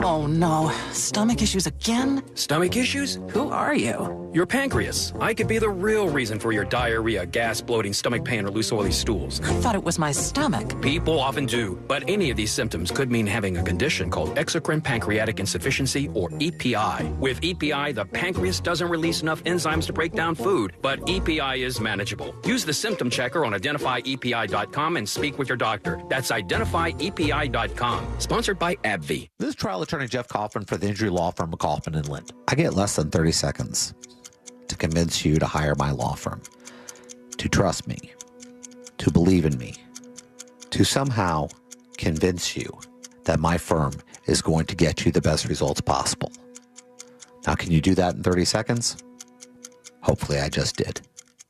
Oh no, stomach issues again? Stomach issues? Who are you? Your pancreas. I could be the real reason for your diarrhea, gas, bloating, stomach pain, or loose oily stools. I thought it was my stomach. People often do, but any of these symptoms could mean having a condition called exocrine pancreatic insufficiency, or EPI. With EPI, the pancreas doesn't release enough enzymes to break down food, but EPI is manageable. Use the symptom checker on identifyepi.com and speak with your doctor. That's identifyepi.com. Sponsored by AbbVie. This is trial attorney Jeff Kaufman for the injury law firm of Kaufman and Lind. I get less than 30 seconds to convince you to hire my law firm, to trust me, to believe in me, to somehow convince you that my firm is going to get you the best results possible. Now, can you do that in 30 seconds? Hopefully I just did.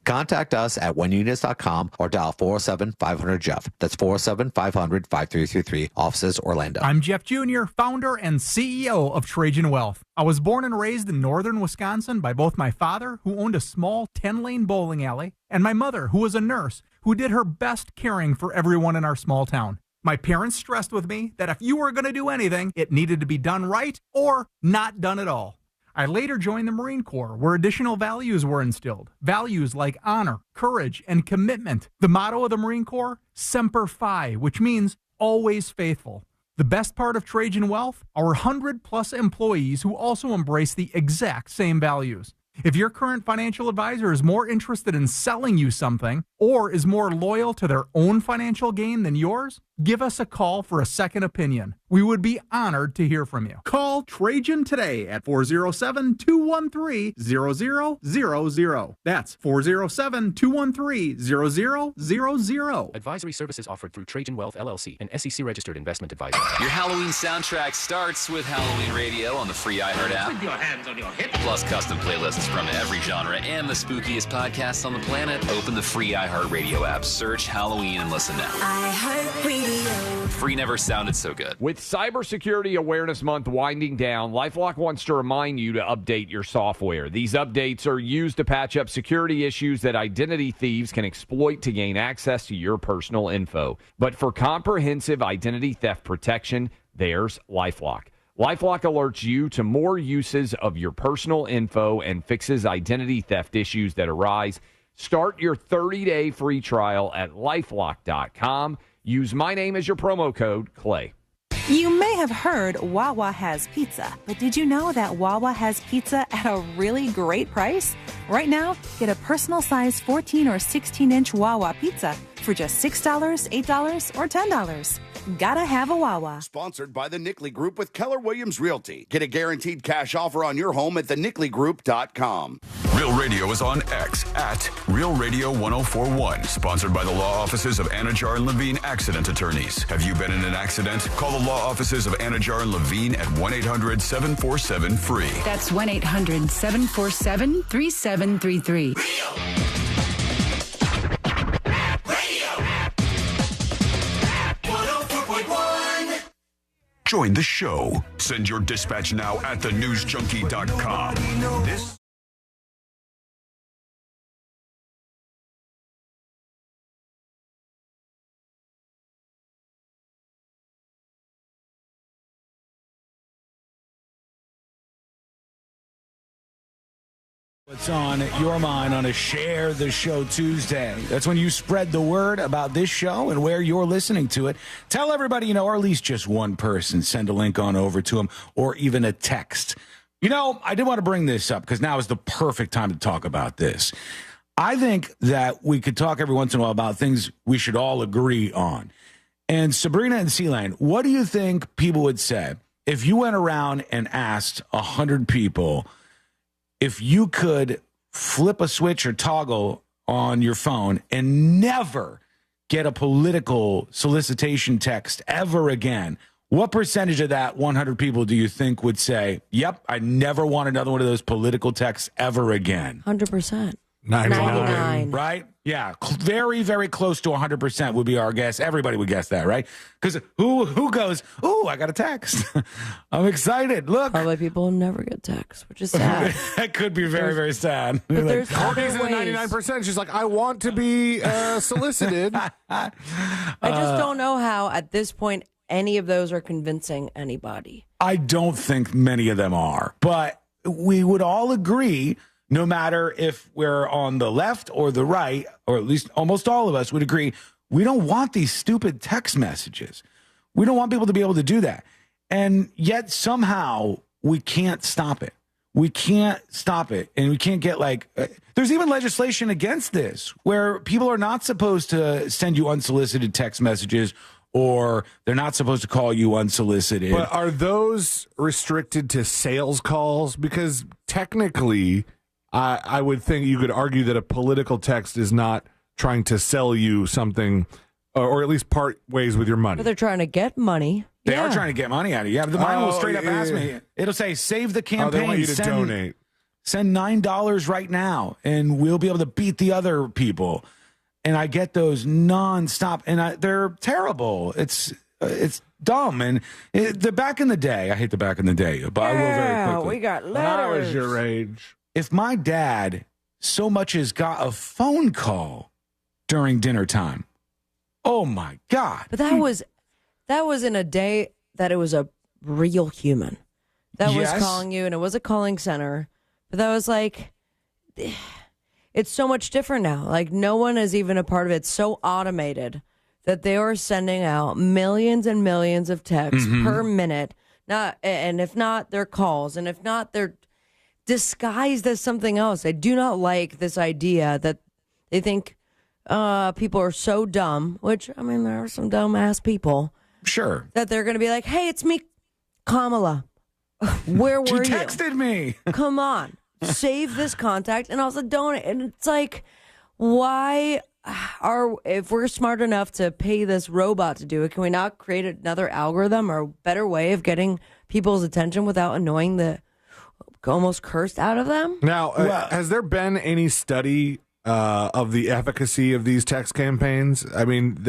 Contact us at whenunits.com or dial 407-500-JEFF. That's 407-500-5333, offices Orlando. I'm Jeff Jr., founder and CEO of Trajan Wealth. I was born and raised in northern Wisconsin by both my father, who owned a small 10-lane bowling alley, and my mother, who was a nurse, who did her best caring for everyone in our small town. My parents stressed with me that if you were going to do anything, it needed to be done right or not done at all. I later joined the Marine Corps, where additional values were instilled. Values like honor, courage, and commitment. The motto of the Marine Corps, Semper Fi, which means always faithful. The best part of Trajan Wealth, our 100-plus employees who also embrace the exact same values. If your current financial advisor is more interested in selling you something or is more loyal to their own financial gain than yours, give us a call for a second opinion. We would be honored to hear from you. Call Trajan today at 407-213-0000. That's 407-213-0000. Advisory services offered through Trajan Wealth, LLC, an SEC-registered investment advisor. Your Halloween soundtrack starts with Halloween Radio on the free iHeart app. With your hands on your hips. Plus custom playlists from every genre and the spookiest podcasts on the planet. Open the free iHeart Radio app, search Halloween, and listen now. iHeart Radio. Free never sounded so good. With Cybersecurity Awareness Month winding down, LifeLock wants to remind you to update your software. These updates are used to patch up security issues that identity thieves can exploit to gain access to your personal info. But for comprehensive identity theft protection, there's LifeLock. LifeLock alerts you to more uses of your personal info and fixes identity theft issues that arise. Start your 30-day free trial at LifeLock.com. Use my name as your promo code, Clay. You may have heard Wawa has pizza, but did you know that Wawa has pizza at a really great price? Right now, get a personal-sized 14 or 16-inch Wawa pizza for just $6, $8, or $10. Gotta have a Wawa. Sponsored by the Nickley Group with Keller Williams Realty. Get a guaranteed cash offer on your home at thenickley.com. Real Radio is on X at Real Radio 1041. Sponsored by the law offices of Anajar and Levine Accident Attorneys. Have you been in an accident? Call the law offices of Anajar and Levine at 1-800-747-FREE. That's 1-800-747-3733. Join the show. Send your dispatch now at thenewsjunkie.com. This What's on your mind on a Share the Show Tuesday? That's when you spread the word about this show and where you're listening to it. Tell everybody you know, or at least just one person. Send a link on over to them or even a text. You know, I did want to bring this up because now is the perfect time to talk about this. I think that we could talk every once in a while about things we should all agree on. And Sabrina and C-Lane, what do you think people would say if you went around and asked 100 people if you could flip a switch or toggle on your phone and never get a political solicitation text ever again? What percentage of that 100 people do you think would say, yep, I never want another one of those political texts ever again? 100%. 99. Right? Yeah. Very, very close to 100% would be our guess. Everybody would guess that, right? Because who goes, ooh, I got a text. I'm excited. Look. Probably people who never get texts, which is sad. That could be very, very sad. But there's Courtney's in the ways. 99%. She's like, I want to be solicited. I just don't know how, at this point, any of those are convincing anybody. I don't think many of them are. But we would all agree, no matter if we're on the left or the right, or at least almost all of us would agree, we don't want these stupid text messages. We don't want people to be able to do that. And yet somehow we can't stop it. We can't stop it. And we can't get there's even legislation against this where people are not supposed to send you unsolicited text messages, or they're not supposed to call you unsolicited. But are those restricted to sales calls? Because technically, I would think you could argue that a political text is not trying to sell you something, or at least part ways with your money. But they're trying to get money. They are trying to get money out of you. Yeah, the mine will straight up ask me. It'll say, save the campaign. They want you to donate. Send $9 right now, and we'll be able to beat the other people. And I get those nonstop, and they're terrible. It's dumb, and the back in the day. I hate the back in the day, but I will very quickly. We got letters. When I was your age. If my dad so much as got a phone call during dinner time, oh my God! But that was in a day that it was a real human that was calling you, and it was a calling center. But that was like, it's so much different now. Like, no one is even a part of it. It's so automated that they are sending out millions and millions of texts per minute. And if not, they're calls, and if not, they're disguised as something else. I do not like this idea that they think people are so dumb, which, I mean, there are some dumb-ass people. Sure. That they're going to be like, hey, it's me, Kamala. Where were you? You texted me. Come on. Save this contact and also donate. And it's like, why if we're smart enough to pay this robot to do it, can we not create another algorithm or a better way of getting people's attention without annoying the almost cursed out of them? Now, has there been any study of the efficacy of these text campaigns? I mean,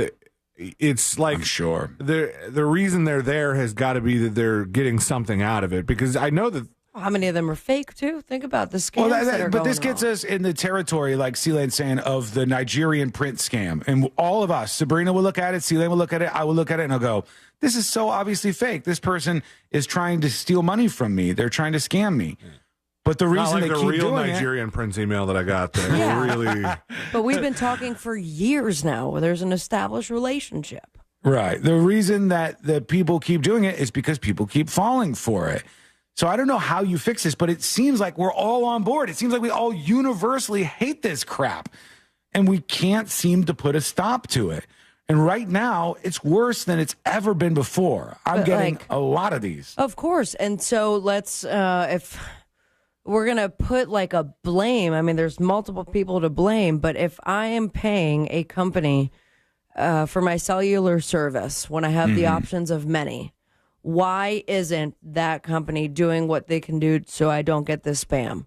it's like, I'm sure the reason they're there has got to be that they're getting something out of it, because I know that. How many of them are fake, too? Think about the scams that are but going this gets on. us in the territory, like C-Lane's saying, of the Nigerian print scam. And all of us, Sabrina will look at it, C-Lane will look at it, I will look at it, and I'll go, this is so obviously fake. This person is trying to steal money from me. They're trying to scam me. But the reason not like they the keep real doing Nigerian Prince email that I got there. Yeah. Really. But we've been talking for years now where there's an established relationship. Right. The reason that the people keep doing it is because people keep falling for it. So I don't know how you fix this, but it seems like we're all on board. It seems like we all universally hate this crap, and we can't seem to put a stop to it. And right now, it's worse than it's ever been before. I'm getting a lot of these. Of course. And so let's, if we're going to put like a blame, I mean, there's multiple people to blame, but if I am paying a company for my cellular service when I have the options of many, why isn't that company doing what they can do so I don't get this spam?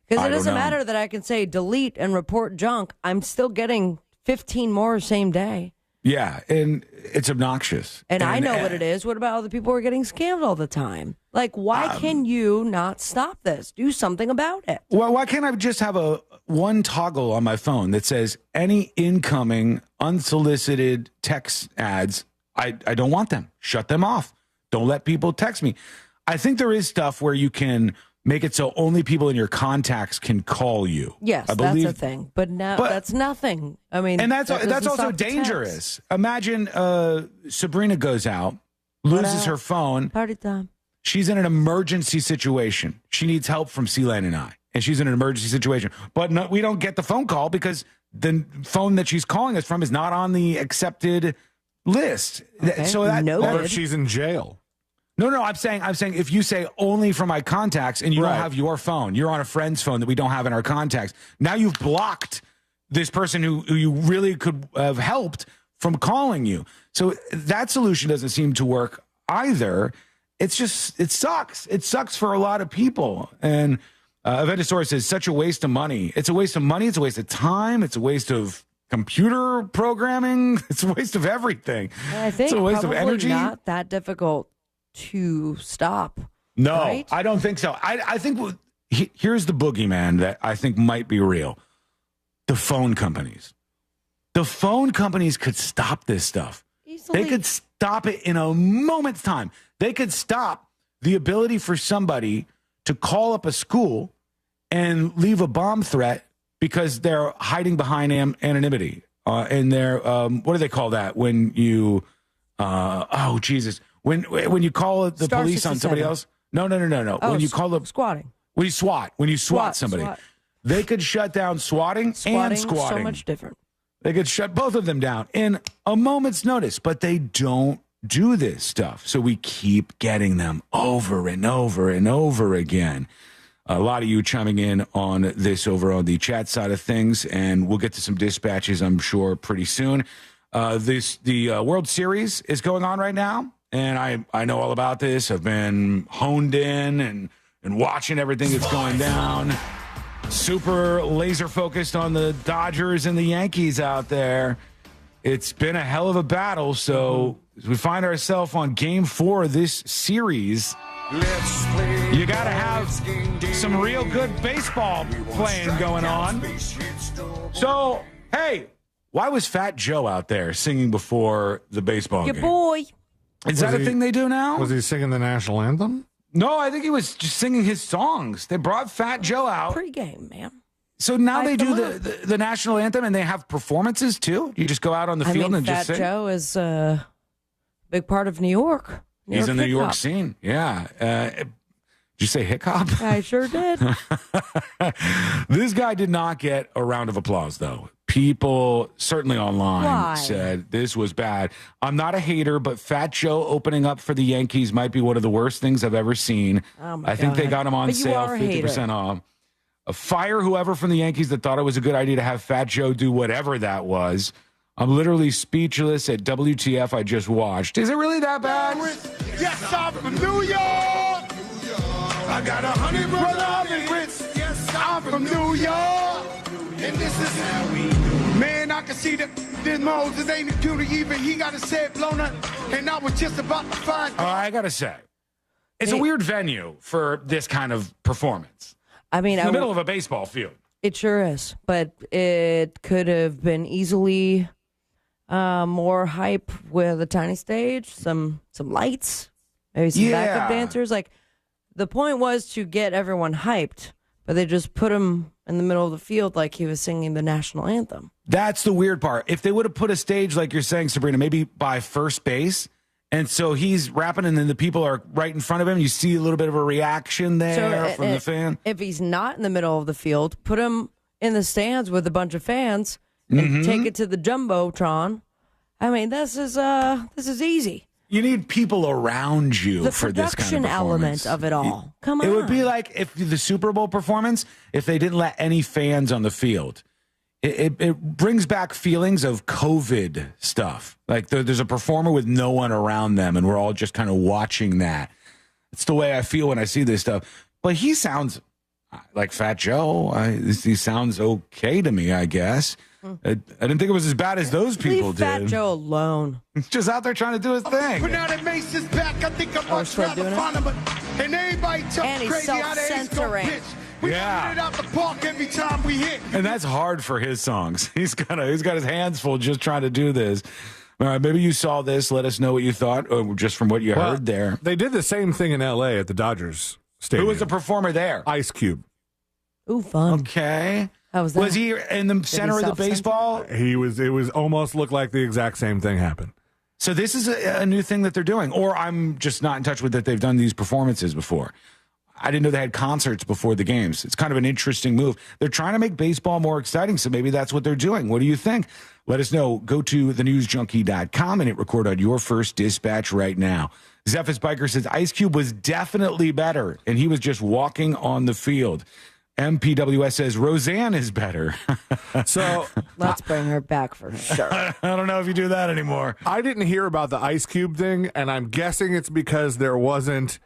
Because it doesn't matter that I can say delete and report junk. I'm still getting 15 more same day. Yeah, and it's obnoxious. And I know what it is. What about all the people who are getting scammed all the time? Like, why can you not stop this? Do something about it. Well, why can't I just have one toggle on my phone that says any incoming unsolicited text ads, I don't want them. Shut them off. Don't let people text me. I think there is stuff where you can make it so only people in your contacts can call you. Yes, I believe, that's a thing. But now that's nothing. I mean, and that's also dangerous. Imagine Sabrina goes out, loses her phone. Party time. She's in an emergency situation. She needs help from Sealand and I, and she's in an emergency situation. But no, we don't get the phone call because the phone that she's calling us from is not on the accepted list. Okay. So that, or if she's in jail. No, I'm saying if you say only from my contacts and you don't have your phone, you're on a friend's phone that we don't have in our contacts. Now you've blocked this person who you really could have helped from calling you. So that solution doesn't seem to work either. It sucks. It sucks for a lot of people. And Aventosaurus says, such a waste of money. It's a waste of money. It's a waste of time. It's a waste of computer programming. It's a waste of everything. I think it's a waste of probably energy. not that difficult to stop. No, right? I don't think so. I think here's the boogeyman that I think might be real. The phone companies. The phone companies could stop this stuff. Easily. They could stop it in a moment's time. They could stop the ability for somebody to call up a school and leave a bomb threat because they're hiding behind anonymity. And they're, what do they call that? When you, oh, Jesus. When you call the Star police on 67. somebody else? No. Oh, When you call the squatting. When you SWAT somebody. SWAT. They could shut down swatting and squatting. So much different. They could shut both of them down in a moment's notice, but they don't do this stuff. So we keep getting them over and over and over again. A lot of you chiming in on this over on the chat side of things, and we'll get to some dispatches, I'm sure, pretty soon. The World Series is going on right now, and I know all about this. I've been honed in and watching everything that's going down. Super laser focused on the Dodgers and the Yankees out there. It's been a hell of a battle. So as we find ourselves on game 4 of this series, you got to have some real good baseball playing going on. So, hey, why was Fat Joe out there singing before the baseball Your game? boy. Is that a thing they do now? Was he singing the national anthem? No, I think he was just singing his songs. They brought Fat Joe out. Pre-game, man. So now they do the national anthem, and they have performances too. You just go out on the field and Fat just sing. Joe is a big part of New York. He's in the New York scene. Yeah. Did you say hip hop? I sure did. This guy did not get a round of applause, though. People, certainly online, said this was bad. I'm not a hater, but Fat Joe opening up for the Yankees might be one of the worst things I've ever seen. I think they got him on sale, 50% off. Fire whoever from the Yankees that thought it was a good idea to have Fat Joe do whatever that was. I'm literally speechless at WTF I just watched. Is it really that bad? Yes, I'm from New York. I got 100 brothers. Yes, I'm from New York. And this is how we do. Man, I can see that this Moses ain't a cutie even. He got his head blown up. And I was just about to find I got to say, it's a weird venue for this kind of performance. I mean, in the middle of a baseball field. It sure is, but it could have been easily more hype with a tiny stage, some lights, maybe some backup dancers. Like the point was to get everyone hyped, but they just put him in the middle of the field like he was singing the national anthem. That's the weird part. If they would have put a stage like you're saying, Sabrina, maybe by first base. And so he's rapping, and then the people are right in front of him. You see a little bit of a reaction there from the fan. If he's not in the middle of the field, put him in the stands with a bunch of fans and take it to the Jumbotron. I mean, this is easy. You need people around you the for this kind of production element of it all. Come on. It would be like if the Super Bowl performance, if they didn't let any fans on the field. It brings back feelings of COVID stuff. Like there's a performer with no one around them, and we're all just kind of watching that. It's the way I feel when I see this stuff. But he sounds like Fat Joe. He sounds okay to me, I guess. I didn't think it was as bad as those people did. Leave Fat Joe alone. He's just out there trying to do his thing. But now that Mace is back, I think I'm much rather find him. And everybody talks crazy how they ain't so bitch. We hit it out the park every time we hit. And that's hard for his songs. He's got his hands full just trying to do this. All right, maybe you saw this. Let us know what you thought, or just from what you heard there. They did the same thing in L.A. at the Dodgers Stadium. Who was the performer there? Ice Cube. Ooh, fun. Okay. How was that? Was he in the center of the baseball? He was. It was almost looked like the exact same thing happened. So this is a new thing that they're doing, or I'm just not in touch with that they've done these performances before. I didn't know they had concerts before the games. It's kind of an interesting move. They're trying to make baseball more exciting, so maybe that's what they're doing. What do you think? Let us know. Go to thenewsjunkie.com and hit record on your first dispatch right now. Zephys Biker says Ice Cube was definitely better, and he was just walking on the field. MPWS says Roseanne is better. So let's bring her back for sure. I don't know if you do that anymore. I didn't hear about the Ice Cube thing, and I'm guessing it's because there wasn't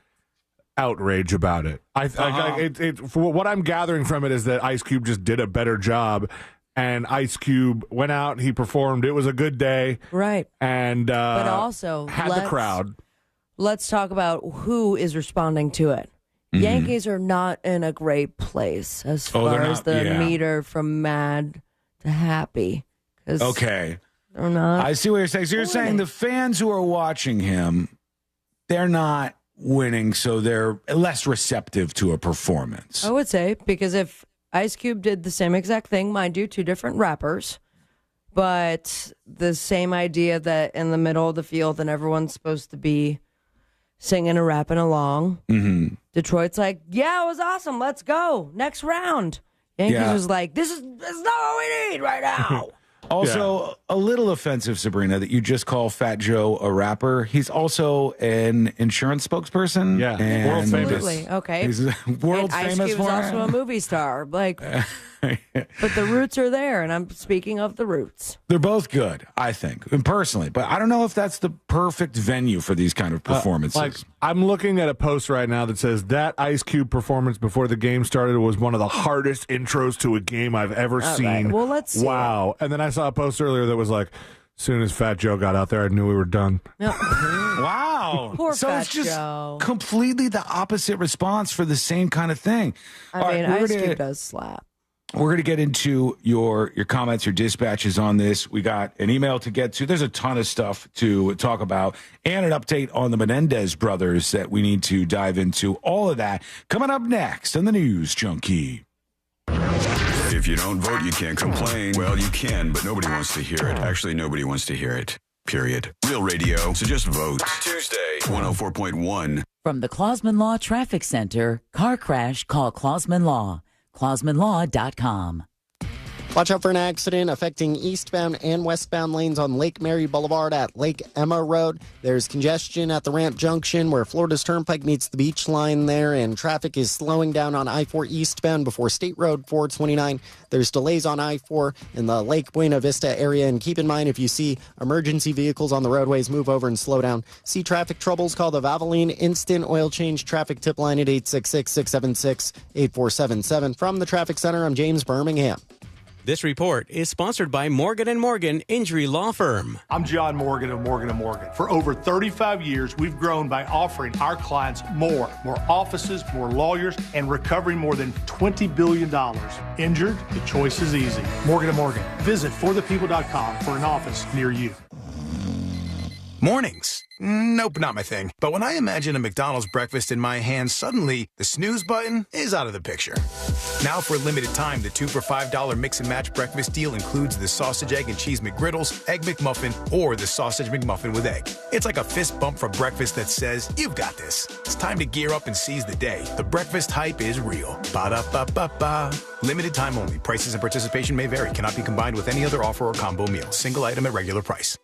outrage about it. For what I'm gathering from it is that Ice Cube just did a better job, and Ice Cube went out, he performed, it was a good day, right? And but also had the crowd. Let's talk about who is responding to it. Mm-hmm. Yankees are not in a great place as far as the meter from mad to happy. Okay, they're not. I see what you're saying. So you're saying the fans who are watching him, they're not winning, so they're less receptive to a performance. I would say, because if Ice Cube did the same exact thing, mind you, two different rappers, but the same idea that in the middle of the field and everyone's supposed to be singing and rapping along. Mm-hmm. Detroit's like, yeah, it was awesome. Let's go. Next round. Yankees was like, this is not what we need right now. Also, a little offensive, Sabrina, that you just call Fat Joe a rapper. He's also an insurance spokesperson. Yeah, and world famous. Absolutely. Okay. He's world and famous Ice Cube is also a movie star. Like, but the roots are there, and I'm speaking of the roots. They're both good, I think, and personally. But I don't know if that's the perfect venue for these kind of performances. I'm looking at a post right now that says that Ice Cube performance before the game started was one of the hardest intros to a game I've ever seen. Right. Well, let's see. Wow. And then I saw a post earlier that was like, as soon as Fat Joe got out there, I knew we were done. Wow. Poor so Fat it's just Joe. completely the opposite response for the same kind of thing. I mean, Ice Cube does slap. We're going to get into your comments, your dispatches on this. We got an email to get to. There's a ton of stuff to talk about and an update on the Menendez brothers that we need to dive into. All of that coming up next on the News Junkie. If you don't vote, you can't complain. Well, you can, but nobody wants to hear it. Actually, nobody wants to hear it. Period. Real radio, so just vote. Tuesday, 104.1. From the Clausman Law Traffic Center, car crash, call Clausman Law. ClausmanLaw.com. Watch out for an accident affecting eastbound and westbound lanes on Lake Mary Boulevard at Lake Emma Road. There's congestion at the ramp junction where Florida's Turnpike meets the beach line there, and traffic is slowing down on I-4 eastbound before State Road 429. There's delays on I-4 in the Lake Buena Vista area, and keep in mind if you see emergency vehicles on the roadways, move over and slow down. See traffic troubles, call the Valvoline Instant Oil Change Traffic Tip Line at 866-676-8477. From the Traffic Center, I'm James Birmingham. This report is sponsored by Morgan & Morgan Injury Law Firm. I'm John Morgan of Morgan & Morgan. For over 35 years, we've grown by offering our clients more offices, more lawyers, and recovering more than $20 billion. Injured? The choice is easy. Morgan & Morgan. Visit forthepeople.com for an office near you. Mornings. Nope, not my thing. But when I imagine a McDonald's breakfast in my hand, suddenly the snooze button is out of the picture. Now for a limited time, the 2 for $5 mix and match breakfast deal includes the sausage, egg, and cheese McGriddles, egg McMuffin, or the sausage McMuffin with egg. It's like a fist bump for breakfast that says, you've got this. It's time to gear up and seize the day. The breakfast hype is real. Ba-da-ba-ba-ba. Limited time only. Prices and participation may vary. Cannot be combined with any other offer or combo meal. Single item at regular price.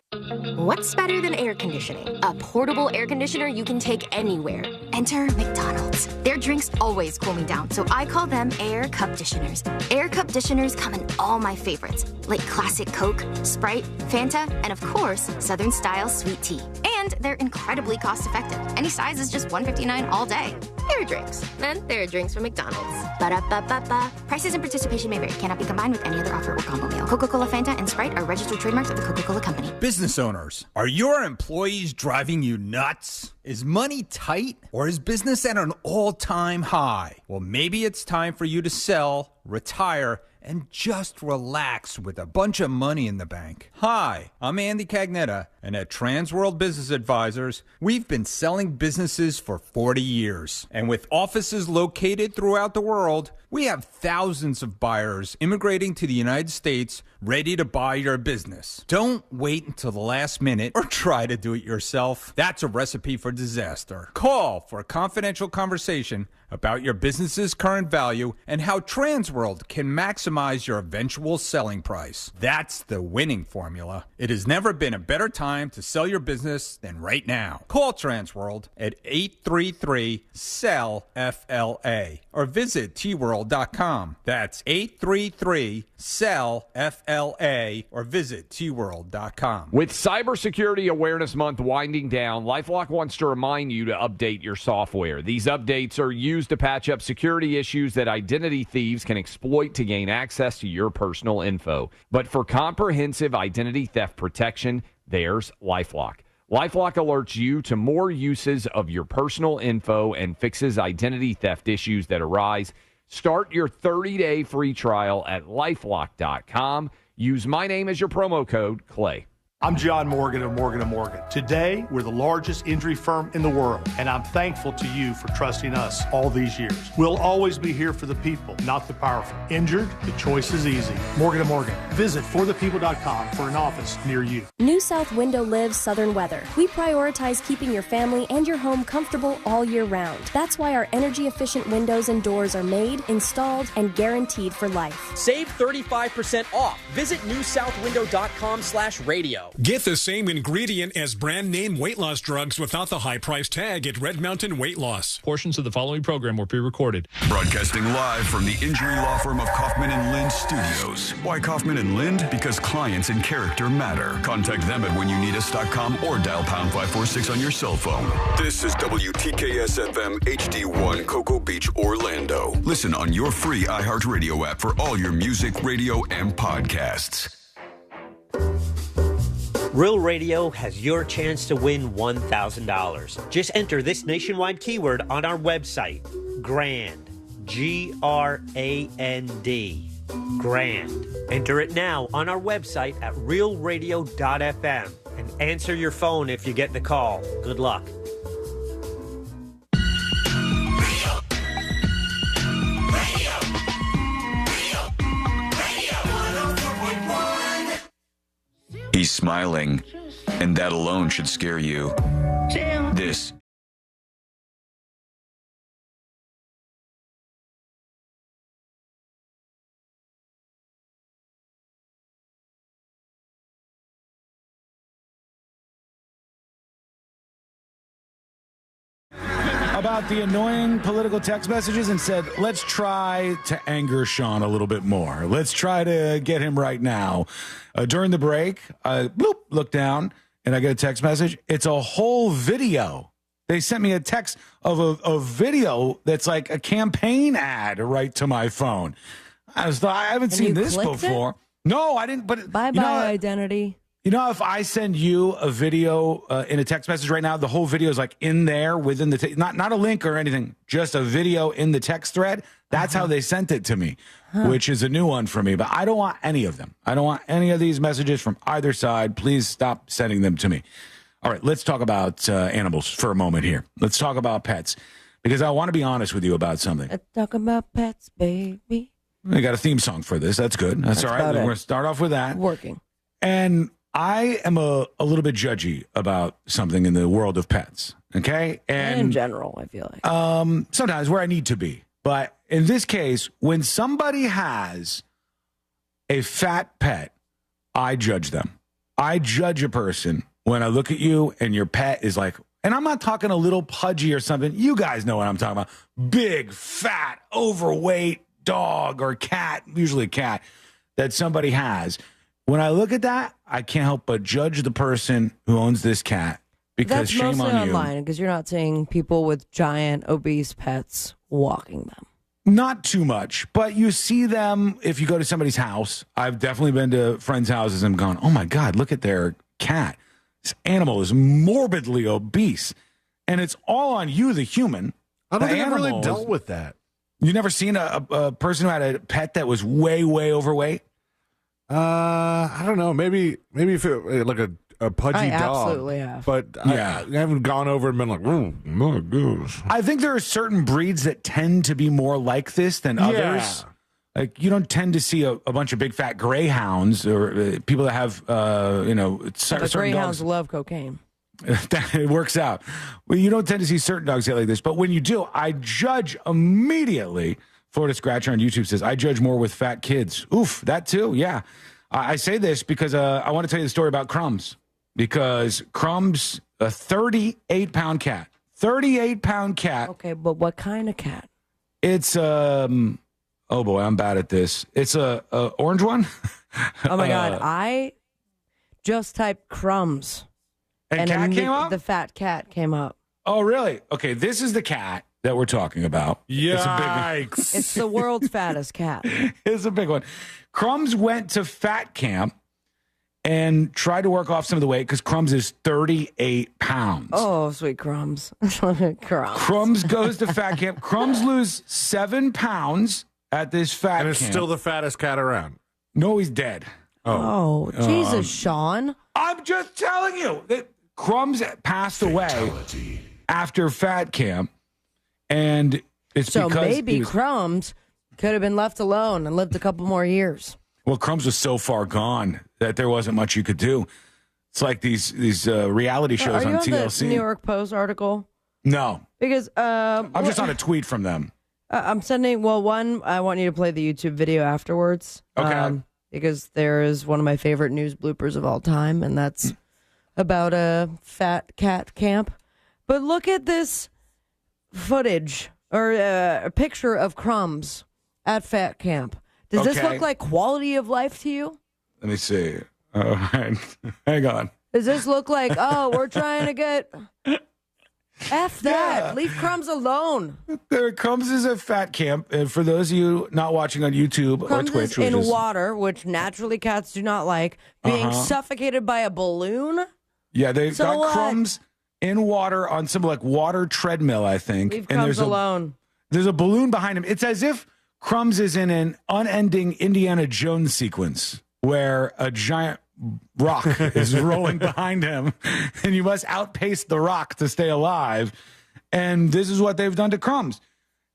What's better than air conditioning? A portable air conditioner you can take anywhere. Enter McDonald's. Their drinks always cool me down, so I call them Air Cup Disheners. Air Cup Disheners come in all my favorites, like classic Coke, Sprite, Fanta, and of course, Southern Style Sweet Tea. And they're incredibly cost-effective. Any size is just $1.59 all day. Air drinks. And they're drinks from McDonald's. Ba-da-ba-ba-ba. Prices and participation may vary. Cannot be combined with any other offer or combo meal. Coca-Cola, Fanta, and Sprite are registered trademarks of the Coca-Cola Company. Business owners, are your employees driving you nuts? Is money tight, or is business at an all-time high? Well, maybe it's time for you to sell, retire, and just relax with a bunch of money in the bank. Hi, I'm Andy Cagnetta, and at Transworld Business Advisors, we've been selling businesses for 40 years. And with offices located throughout the world, we have thousands of buyers immigrating to the United States ready to buy your business. Don't wait until the last minute or try to do it yourself. That's a recipe for disaster. Call for a confidential conversation about your business's current value and how Transworld can maximize your eventual selling price. That's the winning formula. It has never been a better time to sell your business than right now. Call Transworld at 833-SELL-FLA or visit tworld.com. That's 833-SELL-FLA or visit tworld.com. With Cybersecurity Awareness Month winding down, LifeLock wants to remind you to update your software. These updates are used to patch up security issues that identity thieves can exploit to gain access to your personal info. But for comprehensive identity theft protection, there's LifeLock. LifeLock alerts you to more uses of your personal info and fixes identity theft issues that arise. Start your 30-day free trial at LifeLock.com. Use my name as your promo code, Clay. I'm John Morgan of Morgan & Morgan. Today, we're the largest injury firm in the world, and I'm thankful to you for trusting us all these years. We'll always be here for the people, not the powerful. Injured? The choice is easy. Morgan & Morgan. Visit forthepeople.com for an office near you. New South Window lives southern weather. We prioritize keeping your family and your home comfortable all year round. That's why our energy-efficient windows and doors are made, installed, and guaranteed for life. Save 35% off. Visit newsouthwindow.com/radio. Get the same ingredient as brand name weight loss drugs without the high price tag at Red Mountain Weight Loss. Portions of the following program were pre-recorded. Broadcasting live from the injury law firm of Kaufman and Lind Studios. Why Kaufman and Lind? Because clients and character matter. Contact them at whenyounneedus.com or dial pound 546 on your cell phone. This is WTKS FM HD1 Cocoa Beach, Orlando. Listen on your free iHeartRadio app for all your music, radio, and podcasts. Real Radio has your chance to win $1,000. Just enter this nationwide keyword on our website, GRAND, G-R-A-N-D, GRAND. Enter it now on our website at realradio.fm and answer your phone if you get the call. Good luck. He's smiling, and that alone should scare you. This about the annoying political text messages and said, let's try to anger Sean a little bit more. Let's try to get him right now. During the break, I look down and I get a text message. It's a whole video. They sent me a text of a video that's like a campaign ad right to my phone. I haven't seen this before. No, I didn't. But bye-bye identity. You know, if I send you a video in a text message right now, the whole video is like in there within the not a link or anything, just a video in the text thread. That's how they sent it to me, which is a new one for me. But I don't want any of them. I don't want any of these messages from either side. Please stop sending them to me. All right, let's talk about animals for a moment here. Let's talk about pets, because I want to be honest with you about something. Let's talk about pets, baby. We got a theme song for this. That's good. That's all right. We're going to start off with that. Working. And I am a little bit judgy about something in the world of pets, okay? And in general, I feel like. Sometimes where I need to be. But in this case, when somebody has a fat pet, I judge them. I judge a person when I look at you and your pet is like, and I'm not talking a little pudgy or something. You guys know what I'm talking about. Big, fat, overweight dog or cat, usually a cat, that somebody has. When I look at that, I can't help but judge the person who owns this cat, because that's shame mostly on you. online, because you're not seeing people with giant, obese pets walking them. Not too much, but you see them if you go to somebody's house. I've definitely been to friends' houses and gone, oh my God, look at their cat. This animal is morbidly obese. And it's all on you, the human. I don't think I've really dealt with that. You never seen a person who had a pet that was way, way overweight? I don't know. Maybe if it like a pudgy I dog. absolutely have. But Yeah. I haven't gone over and been like, oh my goose. I think there are certain breeds that tend to be more like this than others. Yeah. Like you don't tend to see a bunch of big fat greyhounds or people that have, The certain greyhounds dogs. love cocaine. It works out. Well, you don't tend to see certain dogs get like this, but when you do, I judge immediately. Florida Scratcher on YouTube says, I judge more with fat kids. Oof, that too, yeah. I say this because I want to tell you the story about Crumbs. Because Crumbs, a 38-pound cat. 38-pound cat. Okay, but what kind of cat? It's, oh boy, I'm bad at this. It's a orange one. Oh my God, I just typed Crumbs. And cat came up? The fat cat came up. Oh, really? Okay, this is the cat that we're talking about. Yikes. It's the world's fattest cat. It's a big one. Crumbs went to fat camp and tried to work off some of the weight because Crumbs is 38 pounds. Oh, sweet Crumbs. Crumbs. Crumbs goes to fat camp. Crumbs lose 7 pounds at this fat And camp. it's still the fattest cat around. No, he's dead. Oh, Jesus, Sean. I'm just telling you that Crumbs passed away after fat camp. And it's So because maybe Crumbs could have been left alone and lived a couple more years. Well, Crumbs was so far gone that there wasn't much you could do. It's like these reality shows Are you on on TLC. the New York Post article? No, Because I'm just on a tweet from them. I'm sending. Well, one, I want you to play the YouTube video afterwards. Okay. Because there is one of my favorite news bloopers of all time, and that's about a fat cat camp. But look at this footage or a picture of Crumbs at fat camp. Does this Okay. look like quality of life to you? Let me see. All right. Hang on. Does this look like, oh, we're trying to get F that. Yeah. Leave Crumbs alone. There Crumbs is a fat camp. And for those of you not watching on YouTube Crumbs or Twitch, is which in is, water, which naturally cats do not like, being suffocated by a balloon. yeah, they've So got what? Crumbs in water on some like water treadmill, I think. Leave and Crumbs alone. There's a balloon behind him. It's as if Crumbs is in an unending Indiana Jones sequence where a giant rock is rolling behind him, and you must outpace the rock to stay alive. And this is what they've done to Crumbs.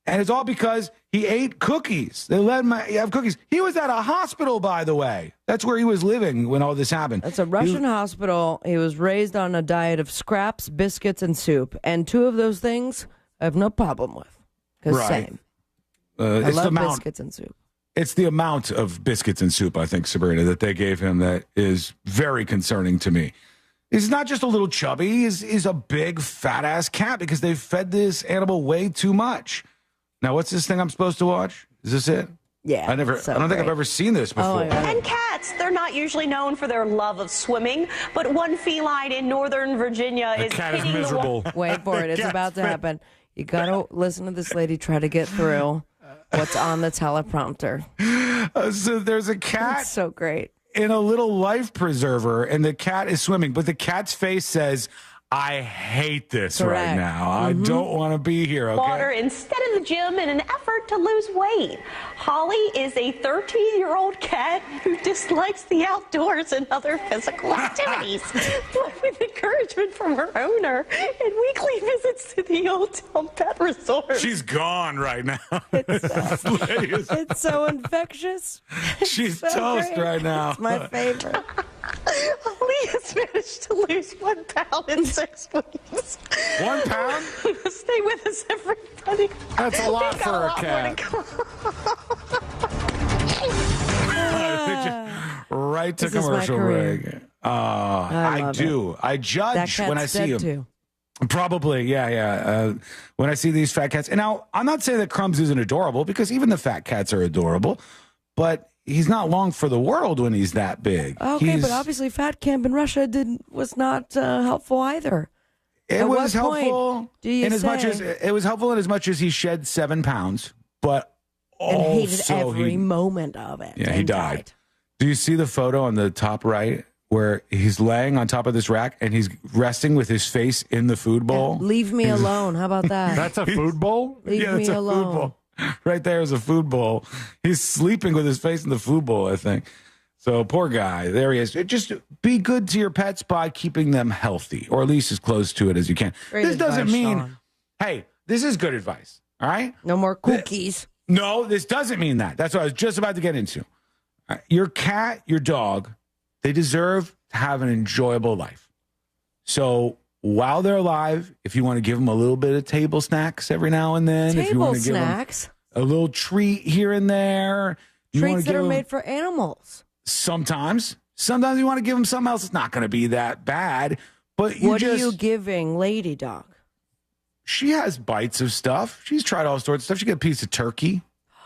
And it's all because he ate cookies. They let him have cookies. He was at a hospital, by the way. That's where he was living when all this happened. It's a Russian hospital. He was raised on a diet of scraps, biscuits, and soup. And two of those things I have no problem with. Because Right. same. I I it's love the amount. biscuits and soup. It's the amount of biscuits and soup, I think, Sabrina, that they gave him that is very concerning to me. He's not just a little chubby. He's a big, fat-ass cat because they've fed this animal way too much. Now, what's this thing I'm supposed to watch? Is this it? Yeah. I don't think I've ever seen this before. And cats, they're not usually known for their love of swimming, but one feline in Northern Virginia is hitting the wall. Wait for it. It's about to happen. You got to listen to this lady try to get through what's on the teleprompter. So there's a cat. That's so great. In a little life preserver, and the cat is swimming, but the cat's face says, I hate this Correct. right now. I don't want to be here, okay? Water instead of the gym in an effort to lose weight. Holly is a 13-year-old cat who dislikes the outdoors and other physical activities. But with encouragement from her owner and weekly visits to the Old Town Pet Resort. She's gone right now. It's so infectious. She's so toast great. right now. It's my favorite. Holly has managed to lose 1 pound in 6 weeks. 1 pound? Stay with us, everybody. That's a lot We've got for a lot more to cat. Right to This is my commercial career. break. I I love do. I That judge cat's when I see dead him. too. Probably, yeah. When I see these fat cats. And now, I'm not saying that Crumbs isn't adorable, because even the fat cats are adorable, but he's not long for the world when he's that big. Okay, but obviously Fat Camp in Russia was not helpful either. It At was what point helpful do you in as much say- as it was helpful in as much as he shed 7 pounds, but and hated also every moment of it. Yeah, he and died. Do you see the photo on the top right where he's laying on top of this rack and he's resting with his face in the food bowl? Leave me alone. How about that? That's a food bowl? Leave Yeah, me it's a food alone. bowl. Right there is a food bowl. He's sleeping with his face in the food bowl, I think. So poor guy. There he is. Just be good to your pets by keeping them healthy, or at least as close to it as you can. Great This doesn't advice, mean, Sean. hey, this is good advice. All right? No more cookies. No, this doesn't mean that. That's what I was just about to get into. Your cat, your dog, they deserve to have an enjoyable life. So while they're alive, if you want to give them a little bit of table snacks every now and then, if you want to give snacks. them a little treat here and there, you want Treats to that are give them, made for animals. sometimes you want to give them something else. It's not going to be that bad, but What are you giving Lady Dog? she has bites of stuff. She's tried all sorts of stuff. She get a piece of turkey.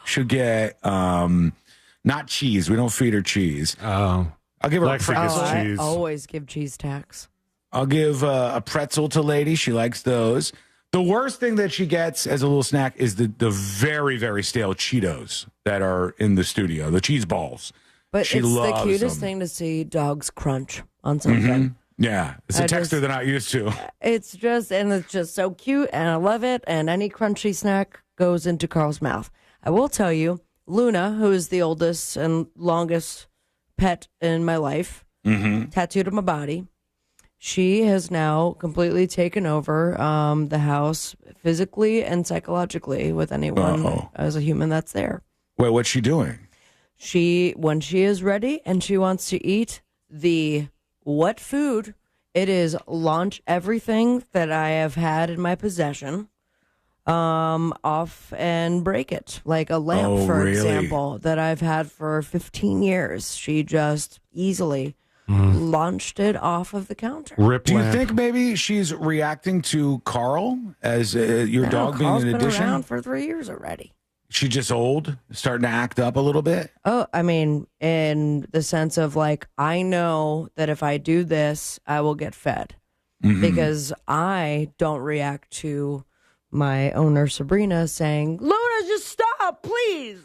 She'll get not cheese. We don't feed her cheese. Oh, I'll give her a Lexi gets pretzel. cheese. I always give cheese tax. I'll give a pretzel to Lady. She likes those. The worst thing that she gets as a little snack is the very, very stale Cheetos that are in the studio, the cheese balls. But she it's the loves cutest them. thing to see dogs crunch on something. Yeah, it's a texture they're not used to. It's just so cute, and I love it. And any crunchy snack goes into Carl's mouth. I will tell you, Luna, who is the oldest and longest pet in my life, tattooed on my body, she has now completely taken over the house physically and psychologically with anyone as a human that's there. Wait, what's she doing? When she is ready and she wants to eat the what food, it is launch everything that I have had in my possession off and break it. Like a lamp, for example, that I've had for 15 years. She just easily launched it off of the counter. Do you think maybe she's reacting to Carl as your dog Carl's being an been addition? around for 3 years already. She's just old, starting to act up a little bit? Oh, I mean, in the sense of like, I know that if I do this, I will get fed. Because I don't react to my owner, Sabrina, saying, Luna, just stop, please.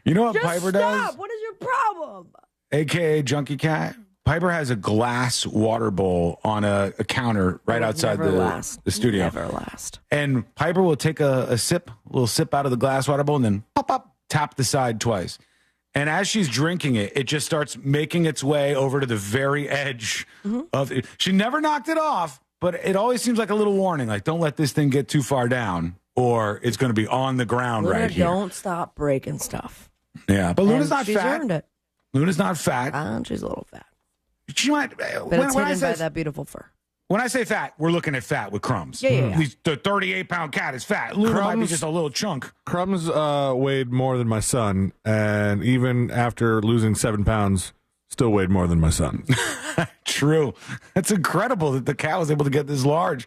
You know what Just Piper stop. does? What is your problem? AKA Junkie Cat. Piper has a glass water bowl on a counter right outside the studio. Never last. And Piper will take a little sip out of the glass water bowl and then pop, tap the side twice. And as she's drinking it, it just starts making its way over to the very edge of it. She never knocked it off, but it always seems like a little warning, like don't let this thing get too far down or it's going to be on the ground Luna, right here. don't stop breaking stuff. Yeah, but Luna's not she's fat. earned it. Luna's not fat. She's a little fat. She might. But it's hidden by that beautiful fur. When I say fat, we're looking at fat with Crumbs. Yeah. The 38-pound cat is fat. Luna might be just a little chunk. Crumbs weighed more than my son, and even after losing 7 pounds, still weighed more than my son. True. That's incredible that the cat was able to get this large.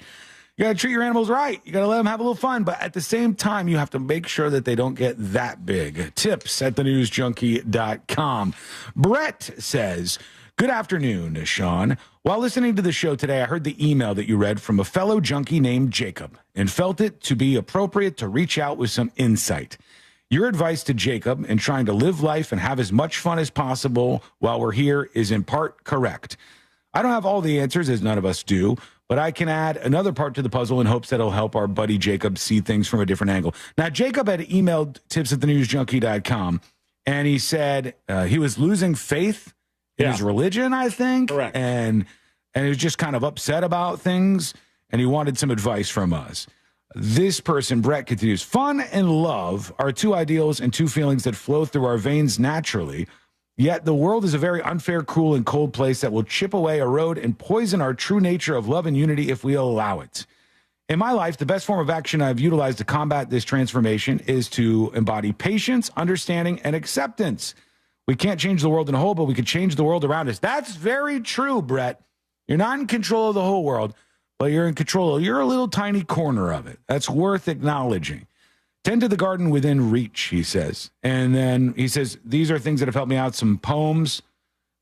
You got to treat your animals right. You got to let them have a little fun. But at the same time, you have to make sure that they don't get that big. Tips at thenewsjunkie.com. Brett says, good afternoon, Sean. While listening to the show today, I heard the email that you read from a fellow junkie named Jacob and felt it to be appropriate to reach out with some insight. Your advice to Jacob in trying to live life and have as much fun as possible while we're here is in part correct. I don't have all the answers, as none of us do, but I can add another part to the puzzle in hopes that it'll help our buddy Jacob see things from a different angle. Now, Jacob had emailed tips@thenewsjunkie.com, and he said he was losing faith in his religion, I think. Correct. And he was just kind of upset about things, and he wanted some advice from us. This person, Brett, continues, fun and love are two ideals and two feelings that flow through our veins naturally. Yet the world is a very unfair, cruel, and cold place that will chip away, erode, and poison our true nature of love and unity if we allow it. In my life, the best form of action I've utilized to combat this transformation is to embody patience, understanding, and acceptance. We can't change the world in a whole, but we can change the world around us. That's very true, Brett. You're not in control of the whole world, but you're in control. You're a little tiny corner of it. That's worth acknowledging. Tend to the garden within reach, he says. And then he says, these are things that have helped me out. Some poems.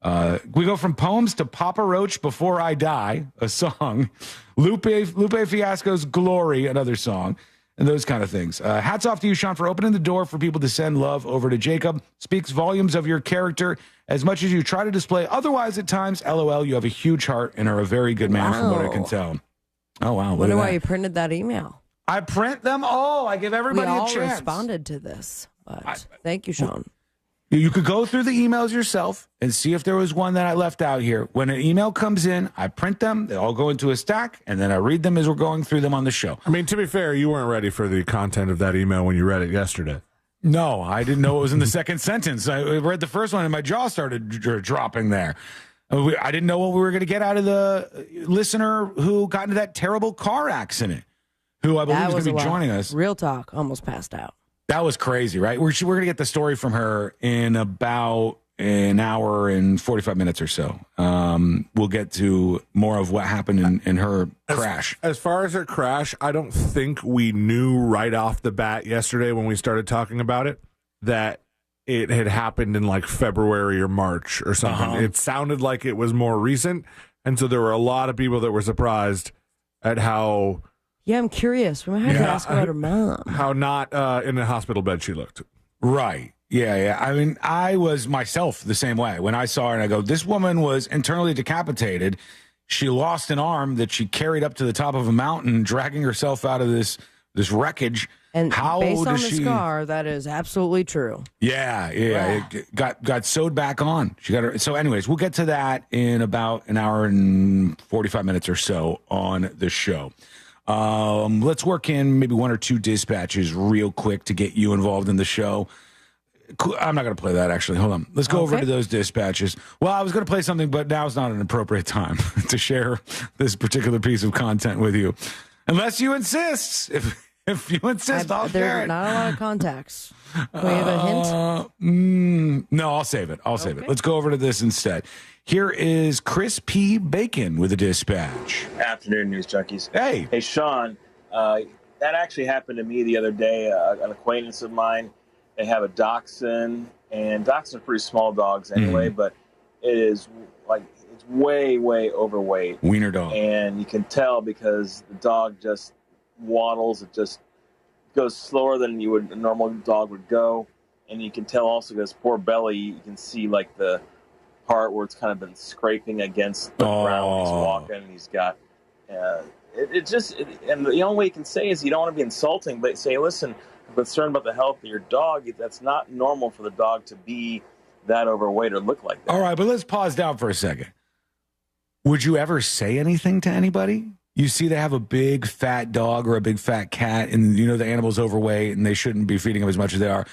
We go from poems to Papa Roach Before I Die, a song. Lupe Fiasco's Glory, another song. And those kind of things. Hats off to you, Sean, for opening the door for people to send love over to Jacob. Speaks volumes of your character as much as you try to display. Otherwise, at times, LOL, you have a huge heart and are a very good man from what I can tell. Oh, wow. Wonder why you printed that email. I print them all. I give everybody we all a chance. responded to this, but thank you, Sean. You could go through the emails yourself and see if there was one that I left out here. When an email comes in, I print them. They all go into a stack, and then I read them as we're going through them on the show. I mean, to be fair, you weren't ready for the content of that email when you read it yesterday. No, I didn't know it was in the second sentence. I read the first one, and my jaw started dropping there. I didn't know what we were going to get out of the listener who got into that terrible car accident, who I believe is going to be joining us. Real talk, almost passed out. That was crazy, right? We're going to get the story from her in about an hour and 45 minutes or so. We'll get to more of what happened in her crash. As far as her crash, I don't think we knew right off the bat yesterday when we started talking about it that it had happened in like February or March or something. It sounded like it was more recent. And so there were a lot of people that were surprised at how... Yeah, I'm curious. We might have to ask about her mom. How not in a hospital bed she looked. Right. Yeah. I mean, I was myself the same way. When I saw her and I go, this woman was internally decapitated. She lost an arm that she carried up to the top of a mountain, dragging herself out of this wreckage. And how based on the she... scar, that is absolutely true. Yeah. It got sewed back on. She got her. So anyways, we'll get to that in about an hour and 45 minutes or so on the show. Let's work in maybe one or two dispatches real quick to get you involved in the show. I'm not going to play that, actually. Hold on. Let's go over to those dispatches. Well, I was going to play something, but now's not an appropriate time to share this particular piece of content with you. Unless you insist. If you insist, I'll share There's it. not a lot of contacts. Do we have a hint? No, I'll save it. Save it. Let's go over to this instead. Here is Chris P. Bacon with a dispatch. Afternoon, News Junkies. Hey, Sean. That actually happened to me the other day. An acquaintance of mine, they have a dachshund, and dachshunds are pretty small dogs anyway, but it is like it's way, way overweight. Wiener dog. And you can tell because the dog just waddles. It just goes slower than a normal dog would go. And you can tell also because poor belly, you can see like the part where it's kind of been scraping against the ground when he's walking, and he's got and the only way you can say is you don't want to be insulting, but say, listen, I'm concerned about the health of your dog. That's not normal for the dog to be that overweight or look like that. All right, but let's pause down for a second. Would you ever say anything to anybody? You see they have a big fat dog or a big fat cat, and you know the animal's overweight and they shouldn't be feeding them as much as they are.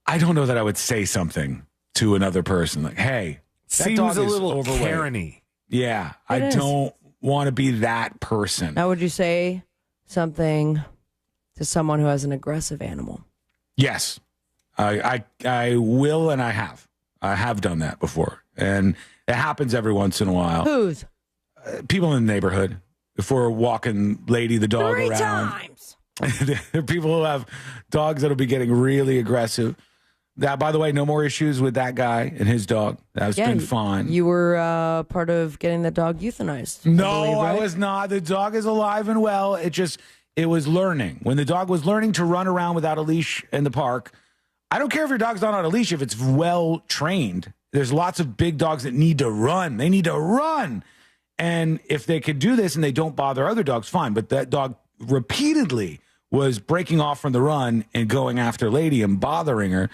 I don't know that I would say something to another person like, hey, that seems dog a is little overweight. Karen-y. Yeah, I don't want to be that person. Now, would you say something to someone who has an aggressive animal? Yes, I will, and I have done that before, and it happens every once in a while. Who's? People in the neighborhood. If we're walking Lady the dog 3 around. times. There are people who have dogs that'll be getting really aggressive. That, by the way, no more issues with that guy and his dog. That's been fine. You were part of getting the dog euthanized. No, I was not. The dog is alive and well. It was learning. When the dog was learning to run around without a leash in the park, I don't care if your dog's not on a leash, if it's well trained. There's lots of big dogs that need to run. They need to run. And if they could do this and they don't bother other dogs, fine. But that dog repeatedly was breaking off from the run and going after Lady and bothering her.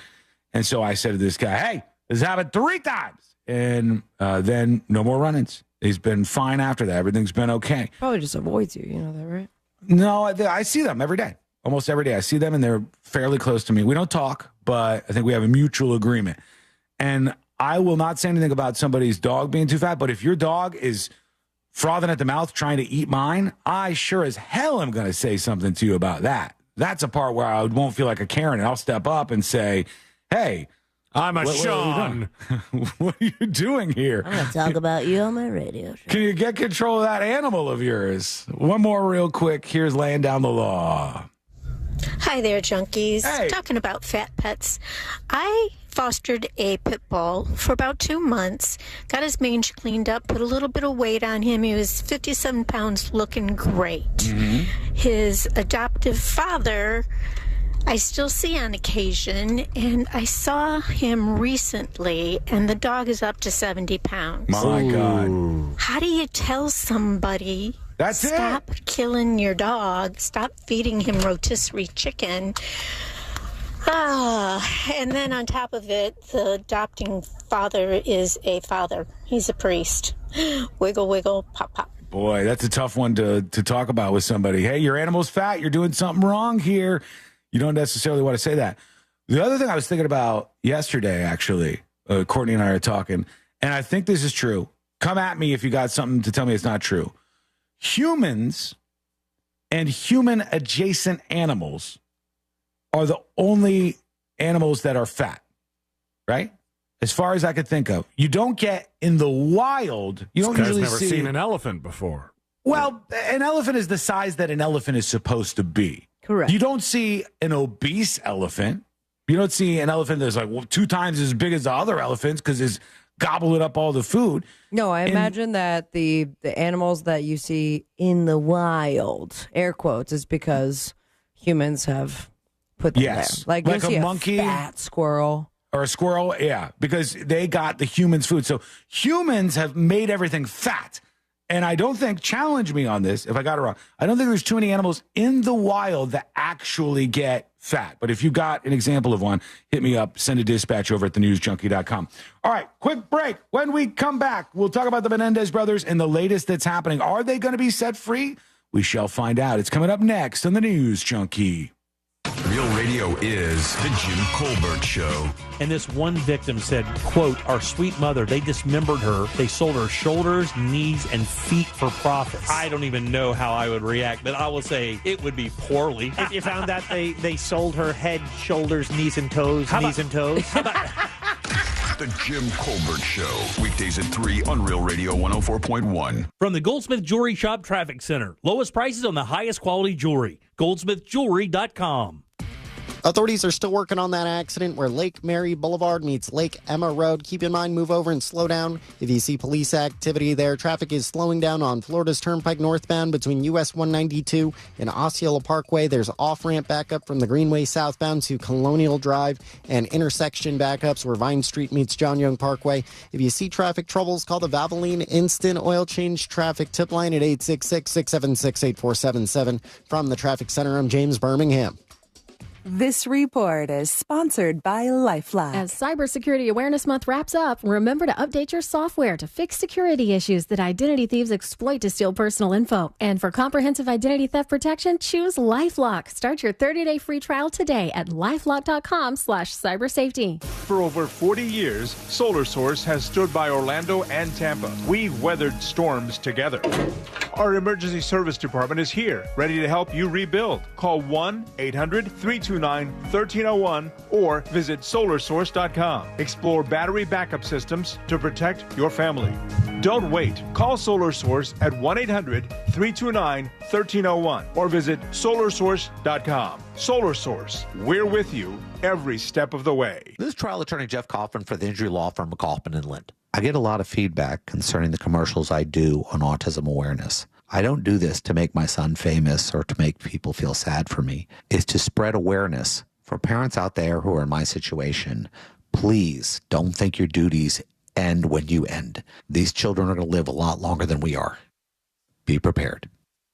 And so I said to this guy, hey, this happened 3 times. And then no more run-ins. He's been fine after that. Everything's been okay. Probably just avoids you. You know that, right? No, I see them every day. Almost every day. I see them, and they're fairly close to me. We don't talk, but I think we have a mutual agreement. And I will not say anything about somebody's dog being too fat, but if your dog is frothing at the mouth trying to eat mine, I sure as hell am going to say something to you about that. That's a part where I won't feel like a Karen, and I'll step up and say, hey, I'm a Sean. What are you doing here? I'm going to talk about you on my radio show. Can you get control of that animal of yours? One more real quick. Here's laying down the law. Hi there, junkies. Hey. Talking about fat pets. I fostered a pit bull for about 2 months, got his mange cleaned up, put a little bit of weight on him. He was 57 pounds, looking great. His adoptive father, I still see on occasion, and I saw him recently, and the dog is up to 70 pounds. My God. How do you tell somebody That's Stop killing your dog. Stop feeding him rotisserie chicken. And then on top of it, the adopting father is a father. He's a priest. Wiggle, wiggle, pop, pop. Boy, that's a tough one to talk about with somebody. Hey, your animal's fat. You're doing something wrong here. You don't necessarily want to say that. The other thing I was thinking about yesterday, actually, Courtney and I are talking, and I think this is true. Come at me if you got something to tell me it's not true. Humans and human-adjacent animals are the only animals that are fat, right? As far as I could think of. You don't get in the wild. You don't usually never see seen an elephant before. Well, an elephant is the size that an elephant is supposed to be. Correct. You don't see an obese elephant. You don't see an elephant that's like 2 times as big as the other elephants because it's gobbling up all the food. No, I imagine that the animals that you see in the wild, air quotes, is because humans have put them there. Like you see a monkey, fat squirrel. Or a squirrel, yeah, because they got the humans' food. So humans have made everything fat. And I don't think, challenge me on this if I got it wrong, I don't think there's too many animals in the wild that actually get fat. But if you got an example of one, hit me up, send a dispatch over at thenewsjunkie.com. All right, quick break. When we come back, we'll talk about the Menendez brothers and the latest that's happening. Are they going to be set free? We shall find out. It's coming up next on the News Junkie. Real Radio is the Jim Colbert Show. And this one victim said, quote, "Our sweet mother, they dismembered her. They sold her shoulders, knees, and feet for profits." I don't even know how I would react, but I will say it would be poorly. If you found that they sold her head, shoulders, knees, and toes, The Jim Colbert Show. Weekdays at 3 on Real Radio 104.1. From the Goldsmith Jewelry Shop Traffic Center. Lowest prices on the highest quality jewelry. GoldsmithJewelry.com. Authorities are still working on that accident where Lake Mary Boulevard meets Lake Emma Road. Keep in mind, move over and slow down. If you see police activity there, traffic is slowing down on Florida's Turnpike northbound between US 192 and Osceola Parkway. There's off-ramp backup from the Greenway southbound to Colonial Drive and intersection backups where Vine Street meets John Young Parkway. If you see traffic troubles, call the Valvoline Instant Oil Change Traffic Tip Line at 866-676-8477. From the Traffic Center, I'm James Birmingham. This report is sponsored by LifeLock. As Cybersecurity Awareness Month wraps up, remember to update your software to fix security issues that identity thieves exploit to steal personal info. And for comprehensive identity theft protection, choose LifeLock. Start your 30-day free trial today at lifelock.com/cybersafety. For over 40 years, Solar Source has stood by Orlando and Tampa. We've weathered storms together. Our emergency service department is here, ready to help you rebuild. Call 1-800-329-1301 or visit solarsource.com. Explore battery backup systems to protect your family. Don't wait. Call Solar Source at 1-800-329-1301 or visit solarsource.com. Solar Source, we're with you every step of the way. This is trial attorney Jeff Kaufman for the injury law firm of Kaufman and Lind. I get a lot of feedback concerning the commercials I do on autism awareness. I don't do this to make my son famous or to make people feel sad for me. It's to spread awareness for parents out there who are in my situation. Please don't think your duties end when you end. These children are going to live a lot longer than we are. Be prepared.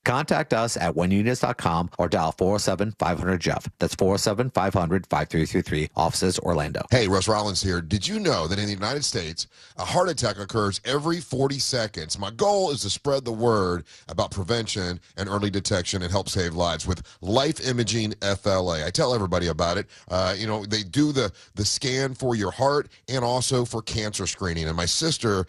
Contact us at whenyouneedus.com or dial 407-500-JEFF. That's 407-500-5333. Offices, Orlando. Hey, Russ Rollins here. Did you know that in the United States, a heart attack occurs every 40 seconds? My goal is to spread the word about prevention and early detection and help save lives with Life Imaging FLA. I tell everybody about it. They do the scan for your heart and also for cancer screening. And my sister,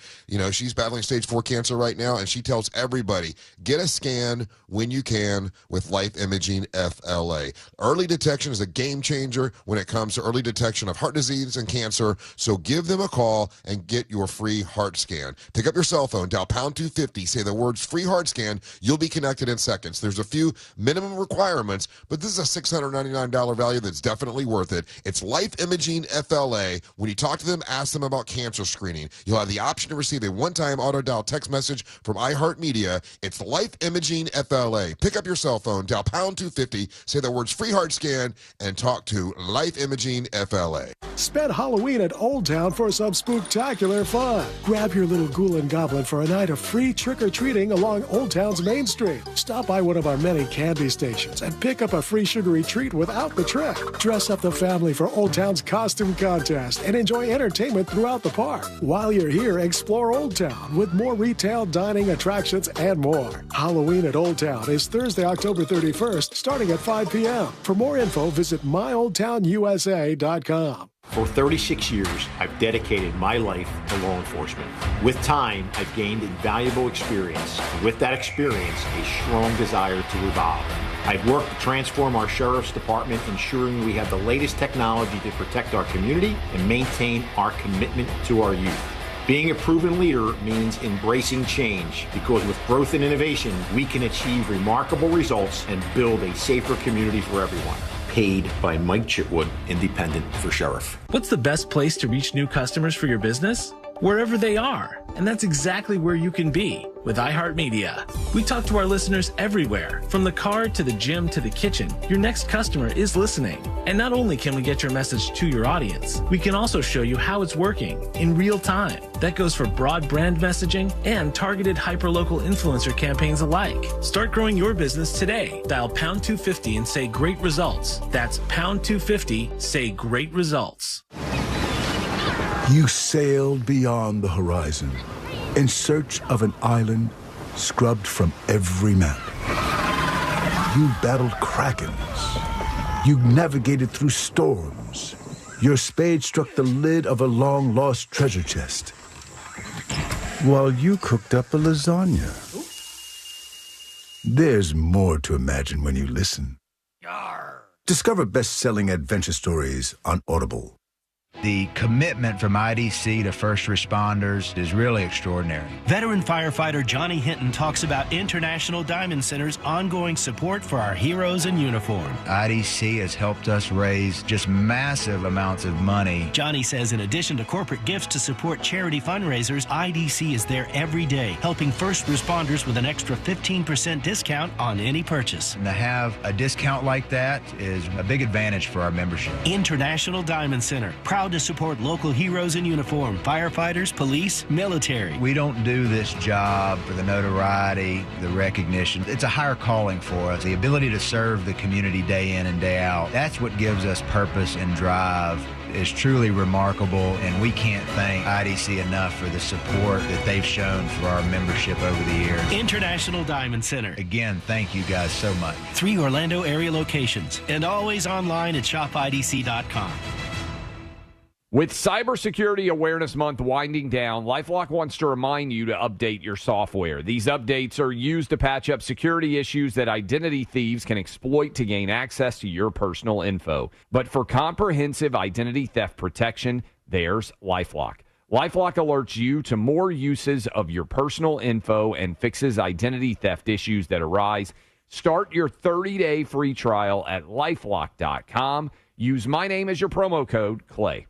she's battling stage 4 cancer right now, and she tells everybody, get a scan when you can with Life Imaging FLA. Early detection is a game changer when it comes to early detection of heart disease and cancer, so give them a call and get your free heart scan. Pick up your cell phone, dial pound 250, say the words free heart scan, you'll be connected in seconds. There's a few minimum requirements, but this is a $699 value that's definitely worth it. It's Life Imaging FLA. When you talk to them, ask them about cancer screening. You'll have the option to receive a one-time auto-dial text message from iHeartMedia. It's Life Imaging FLA. Pick up your cell phone, dial pound 250, say the words free heart scan, and talk to Life Imaging FLA. Spend Halloween at Old Town for some spooktacular fun. Grab your little ghoul and goblin for a night of free trick-or-treating along Old Town's Main Street. Stop by one of our many candy stations and pick up a free sugary treat without the trick. Dress up the family for Old Town's costume contest and enjoy entertainment throughout the park. While you're here, explore Old Town with more retail, dining, attractions, and more. Halloween at Old Town is Thursday, October 31st, starting at 5 p.m. For more info, visit myoldtownusa.com. For 36 years, I've dedicated my life to law enforcement. With time, I've gained invaluable experience. With that experience, a strong desire to evolve. I've worked to transform our sheriff's department, ensuring we have the latest technology to protect our community and maintain our commitment to our youth. Being a proven leader means embracing change, because with growth and innovation, we can achieve remarkable results and build a safer community for everyone. Paid by Mike Chitwood, Independent for Sheriff. What's the best place to reach new customers for your business? Wherever they are. And that's exactly where you can be with iHeartMedia. We talk to our listeners everywhere, from the car to the gym to the kitchen. Your next customer is listening. And not only can we get your message to your audience, we can also show you how it's working in real time. That goes for broad brand messaging and targeted hyperlocal influencer campaigns alike. Start growing your business today. Dial pound 250 and say great results. That's pound 250, say great results. You sailed beyond the horizon in search of an island scrubbed from every map. You battled krakens. You navigated through storms. Your spade struck the lid of a long-lost treasure chest, while you cooked up a lasagna. There's more to imagine when you listen. Discover best-selling adventure stories on Audible. The commitment from IDC to first responders is really extraordinary. Veteran firefighter Johnny Hinton talks about International Diamond Center's ongoing support for our heroes in uniform. IDC has helped us raise just massive amounts of money. Johnny says in addition to corporate gifts to support charity fundraisers, IDC is there every day, helping first responders with an extra 15% discount on any purchase. And to have a discount like that is a big advantage for our membership. International Diamond Center, proud to support local heroes in uniform, firefighters, police, military. We don't do this job for the notoriety, the recognition. It's a higher calling for us. The ability to serve the community day in and day out, that's what gives us purpose and drive. Is truly remarkable, and we can't thank IDC enough for the support that they've shown for our membership over the years. International Diamond Center. Again, thank you guys so much. 3 Orlando area locations, and always online at shopidc.com. With Cybersecurity Awareness Month winding down, LifeLock wants to remind you to update your software. These updates are used to patch up security issues that identity thieves can exploit to gain access to your personal info. But for comprehensive identity theft protection, there's LifeLock. LifeLock alerts you to more uses of your personal info and fixes identity theft issues that arise. Start your 30-day free trial at LifeLock.com. Use my name as your promo code, Clay.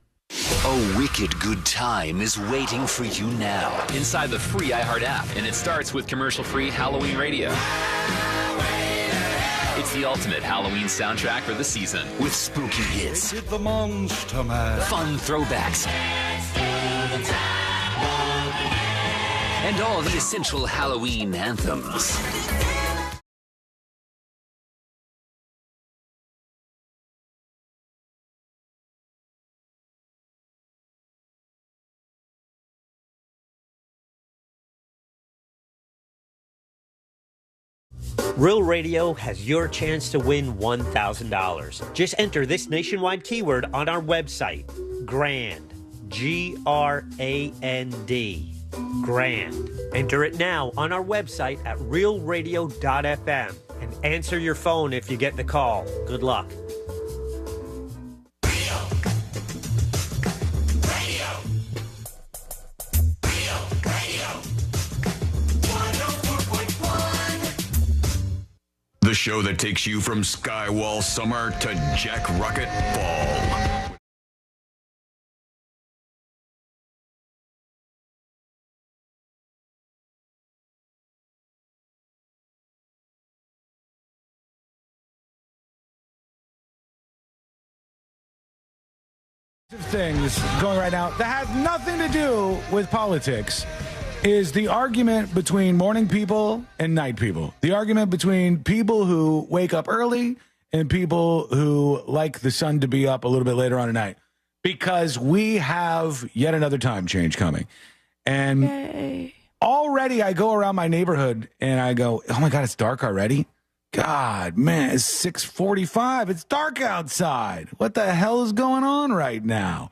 A wicked good time is waiting for you now inside the free iHeart app, and it starts with commercial-free Halloween radio. It's the ultimate Halloween soundtrack for the season, with spooky hits, The Monster Man. fun throwbacks, and all the essential Halloween anthems. Real Radio has your chance to win $1,000. Just enter this nationwide keyword on our website, GRAND, G-R-A-N-D, GRAND. Enter it now on our website at realradio.fm and answer your phone if you get the call. Good luck. The show that takes you from Skywall summer to Jack Rocket fall. Things going right now that has nothing to do with politics is the argument between morning people and night people. The argument between people who wake up early and people who like the sun to be up a little bit later on at night, because we have yet another time change coming. And already I go around my neighborhood and I go, oh my God, it's dark already. God, man, it's 6:45. It's dark outside. What the hell is going on right now?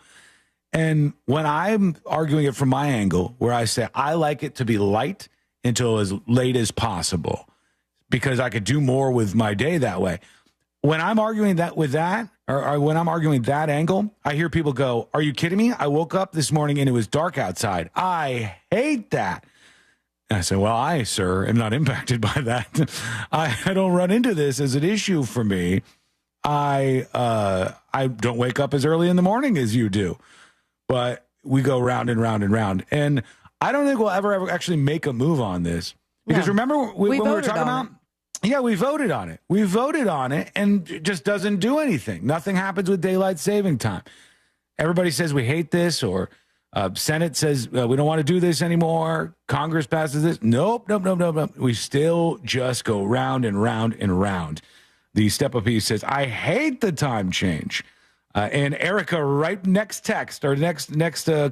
And when I'm arguing it from my angle, where I say I like it to be light until as late as possible, because I could do more with my day that way. When I'm arguing that with that, or when I'm arguing that angle, I hear people go, are you kidding me? I woke up this morning and it was dark outside. I hate that. And I said, well, I, sir, am not impacted by that. I don't run into this as an issue for me. I don't wake up as early in the morning as you do. But we go round and round and round. And I don't think we'll ever actually make a move on this. Because remember when we were talking about... Yeah, we voted on it. We voted on it, and it just doesn't do anything. Nothing happens with daylight saving time. Everybody says we hate this, or Senate says we don't want to do this anymore. Congress passes this. Nope. We still just go round and round and round. The Step Up piece says, I hate the time change. And Erica, right next text or next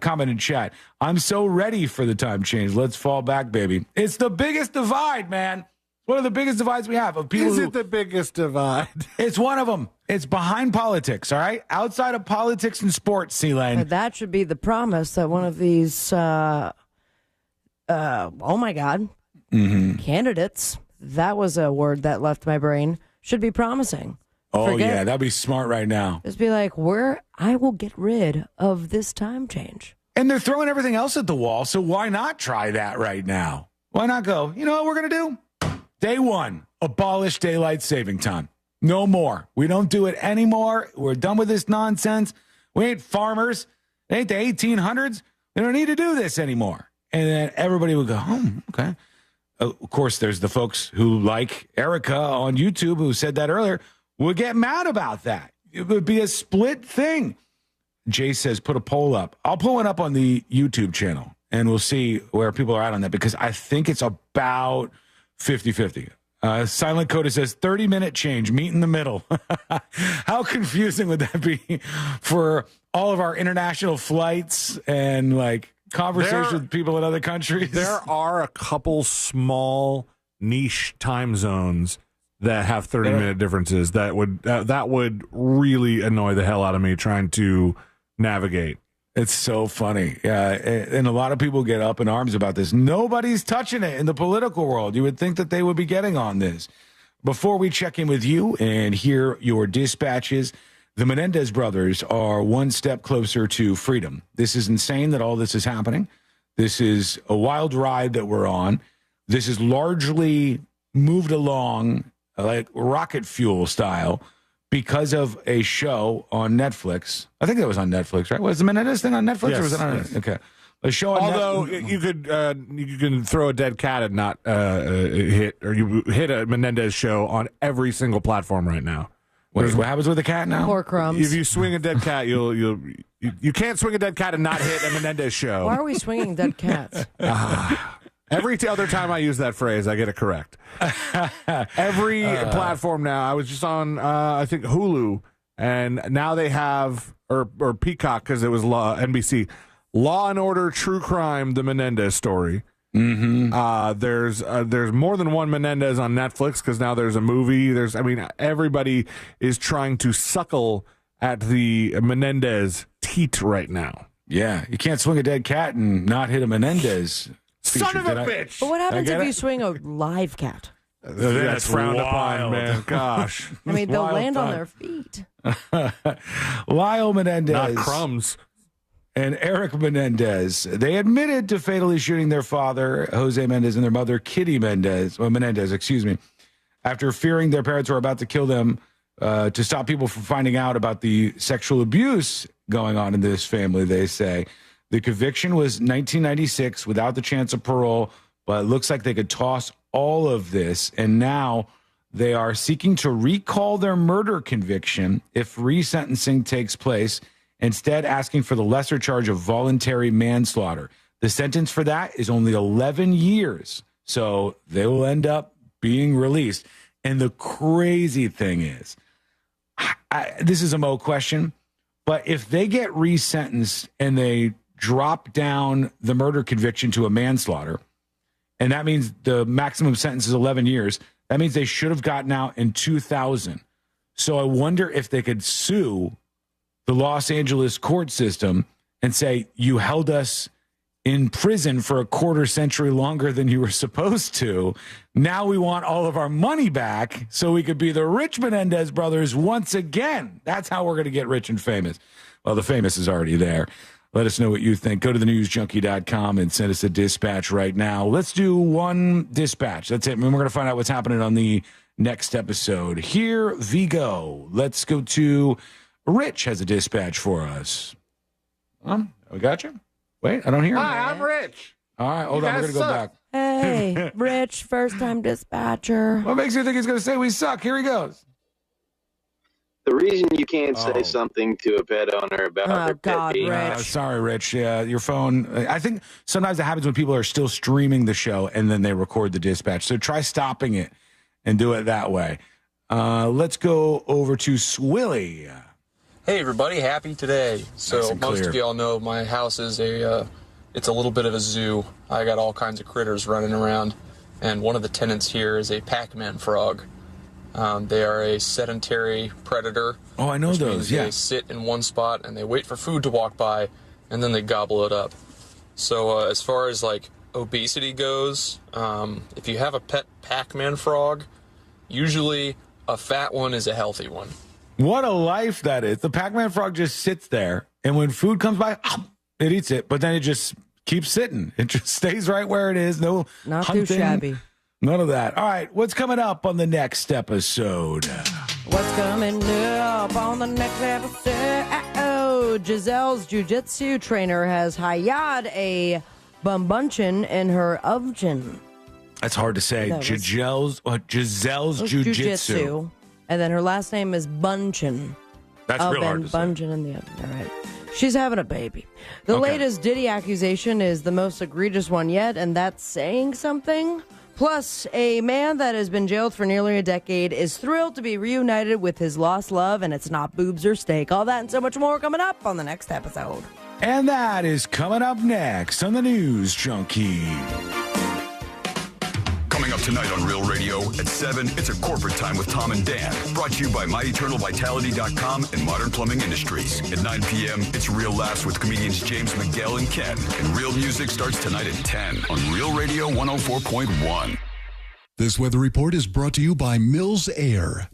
comment in chat, I'm so ready for the time change. Let's fall back, baby. It's the biggest divide, man. One of the biggest divides we have of people. Is it the biggest divide? It's one of them. It's behind politics, all right? Outside of politics and sports, C-Lane. That should be the promise that one of these, oh my God, candidates, that was a word that left my brain, should be promising. Oh, yeah, that'd be smart right now. Just be like, I will get rid of this time change. And they're throwing everything else at the wall, so why not try that right now? Why not go, you know what we're going to do? Day one, abolish daylight saving time. No more. We don't do it anymore. We're done with this nonsense. We ain't farmers. It ain't the 1800s. We don't need to do this anymore. And then everybody would go, okay. Of course, there's the folks who like Erica on YouTube who said that earlier, would get mad about that. It would be a split thing. Jay says, put a poll up. I'll pull one up on the YouTube channel, and we'll see where people are at on that, because I think it's about 50-50. Silent Coda says 30-minute change, meet in the middle. How confusing would that be for all of our international flights and like conversations with people in other countries? There are a couple small niche time zones that have 30-minute differences that would really annoy the hell out of me trying to navigate. It's so funny. Yeah, and a lot of people get up in arms about this. Nobody's touching it in the political world. You would think that they would be getting on this. Before we check in with you and hear your dispatches, the Menendez brothers are one step closer to freedom. This is insane that all this is happening. This is a wild ride that we're on. This is largely moved along like rocket fuel style because of a show on Netflix. I think that was on Netflix, right? Was the Menendez thing on Netflix? Yes, or was it on yes. Okay. A show on Although you can throw a dead cat and not hit, or you hit a Menendez show on every single platform right now. Wait, what happens with the cat now? Poor Crumbs. If you swing a dead cat, you can't swing a dead cat and not hit a Menendez show. Why are we swinging dead cats? Every other time I use that phrase, I get it correct. Every platform now. I was just on, I think, Hulu, and now they have, or Peacock, because it was NBC, Law and Order True Crime, the Menendez story. Mm-hmm. There's more than one Menendez on Netflix, because now there's a movie. Everybody is trying to suckle at the Menendez teat right now. Yeah, you can't swing a dead cat and not hit a Menendez. Son of a bitch! But what happens if you swing a live cat? That's frowned upon, man. Gosh. I mean, they'll land on their feet. Lyle Menendez. Not Crumbs. And Eric Menendez. They admitted to fatally shooting their father, Jose Mendez, and their mother, Kitty Menendez, after fearing their parents were about to kill them to stop people from finding out about the sexual abuse going on in this family, they say. The conviction was 1996 without the chance of parole, but it looks like they could toss all of this. And now they are seeking to recall their murder conviction if resentencing takes place instead asking for the lesser charge of voluntary manslaughter. The sentence for that is only 11 years, so they will end up being released. And the crazy thing is, this is a Mo question, but if they get resentenced and they drop down the murder conviction to a manslaughter, and that means the maximum sentence is 11 years, that means they should have gotten out in 2000. So I wonder if they could sue the Los Angeles court system and say, you held us in prison for a quarter century longer than you were supposed to. Now we want all of our money back so we could be the rich Menendez brothers once again. That's how we're going to get rich and famous. Well, the famous is already there. Let us know what you think. Go to thenewsjunkie.com and send us a dispatch right now. Let's do one dispatch. That's it. And we're going to find out what's happening on the next episode. Here we go. Let's go to Rich has a dispatch for us. We got you? Wait, I don't hear him. Hi, I'm Rich. All right, hold on. We're going to go back. Hey, Rich, first-time dispatcher. What makes you think he's going to say we suck? Here he goes. The reason you can't say something to a pet owner about their pet peeve. Sorry, Rich. Yeah, your phone. I think sometimes that happens when people are still streaming the show and then they record the dispatch. So try stopping it and do it that way. Let's go over to Swilly. Hey, everybody. Happy today. So Nice and most clear. of y'all know my house is it's a little bit of a zoo. I got all kinds of critters running around. And one of the tenants here is a Pac-Man frog. They are a sedentary predator. Oh, I know which those, means yeah. They sit in one spot and they wait for food to walk by, and then they gobble it up. So as far as like obesity goes, if you have a pet Pac-Man frog, usually a fat one is a healthy one. What a life that is. The Pac-Man frog just sits there, and when food comes by, it eats it, but then it just keeps sitting. It just stays right where it is. No Not hunting, too shabby. None of that. All right, what's coming up on the next episode? What's coming up on the next episode? Giselle's jiu-jitsu trainer has hired a bumbunchin in her oven. That's hard to say. That was- Giselle's jiu-jitsu. And then her last name is Bunchin. That's real hard to say. Bunchin in the oven. All right. She's having a baby. The latest Diddy accusation is the most egregious one yet, and that's saying something. Plus, a man that has been jailed for nearly a decade is thrilled to be reunited with his lost love, and it's not boobs or steak. All that and so much more coming up on the next episode. And that is coming up next on the News Junkie. Coming up tonight on Real Radio at 7, it's a corporate time with Tom and Dan. Brought to you by MyEternalVitality.com and Modern Plumbing Industries. At 9 p.m., it's Real Laughs with comedians James McGill and Ken. And Real Music starts tonight at 10 on Real Radio 104.1. This weather report is brought to you by Mills Air.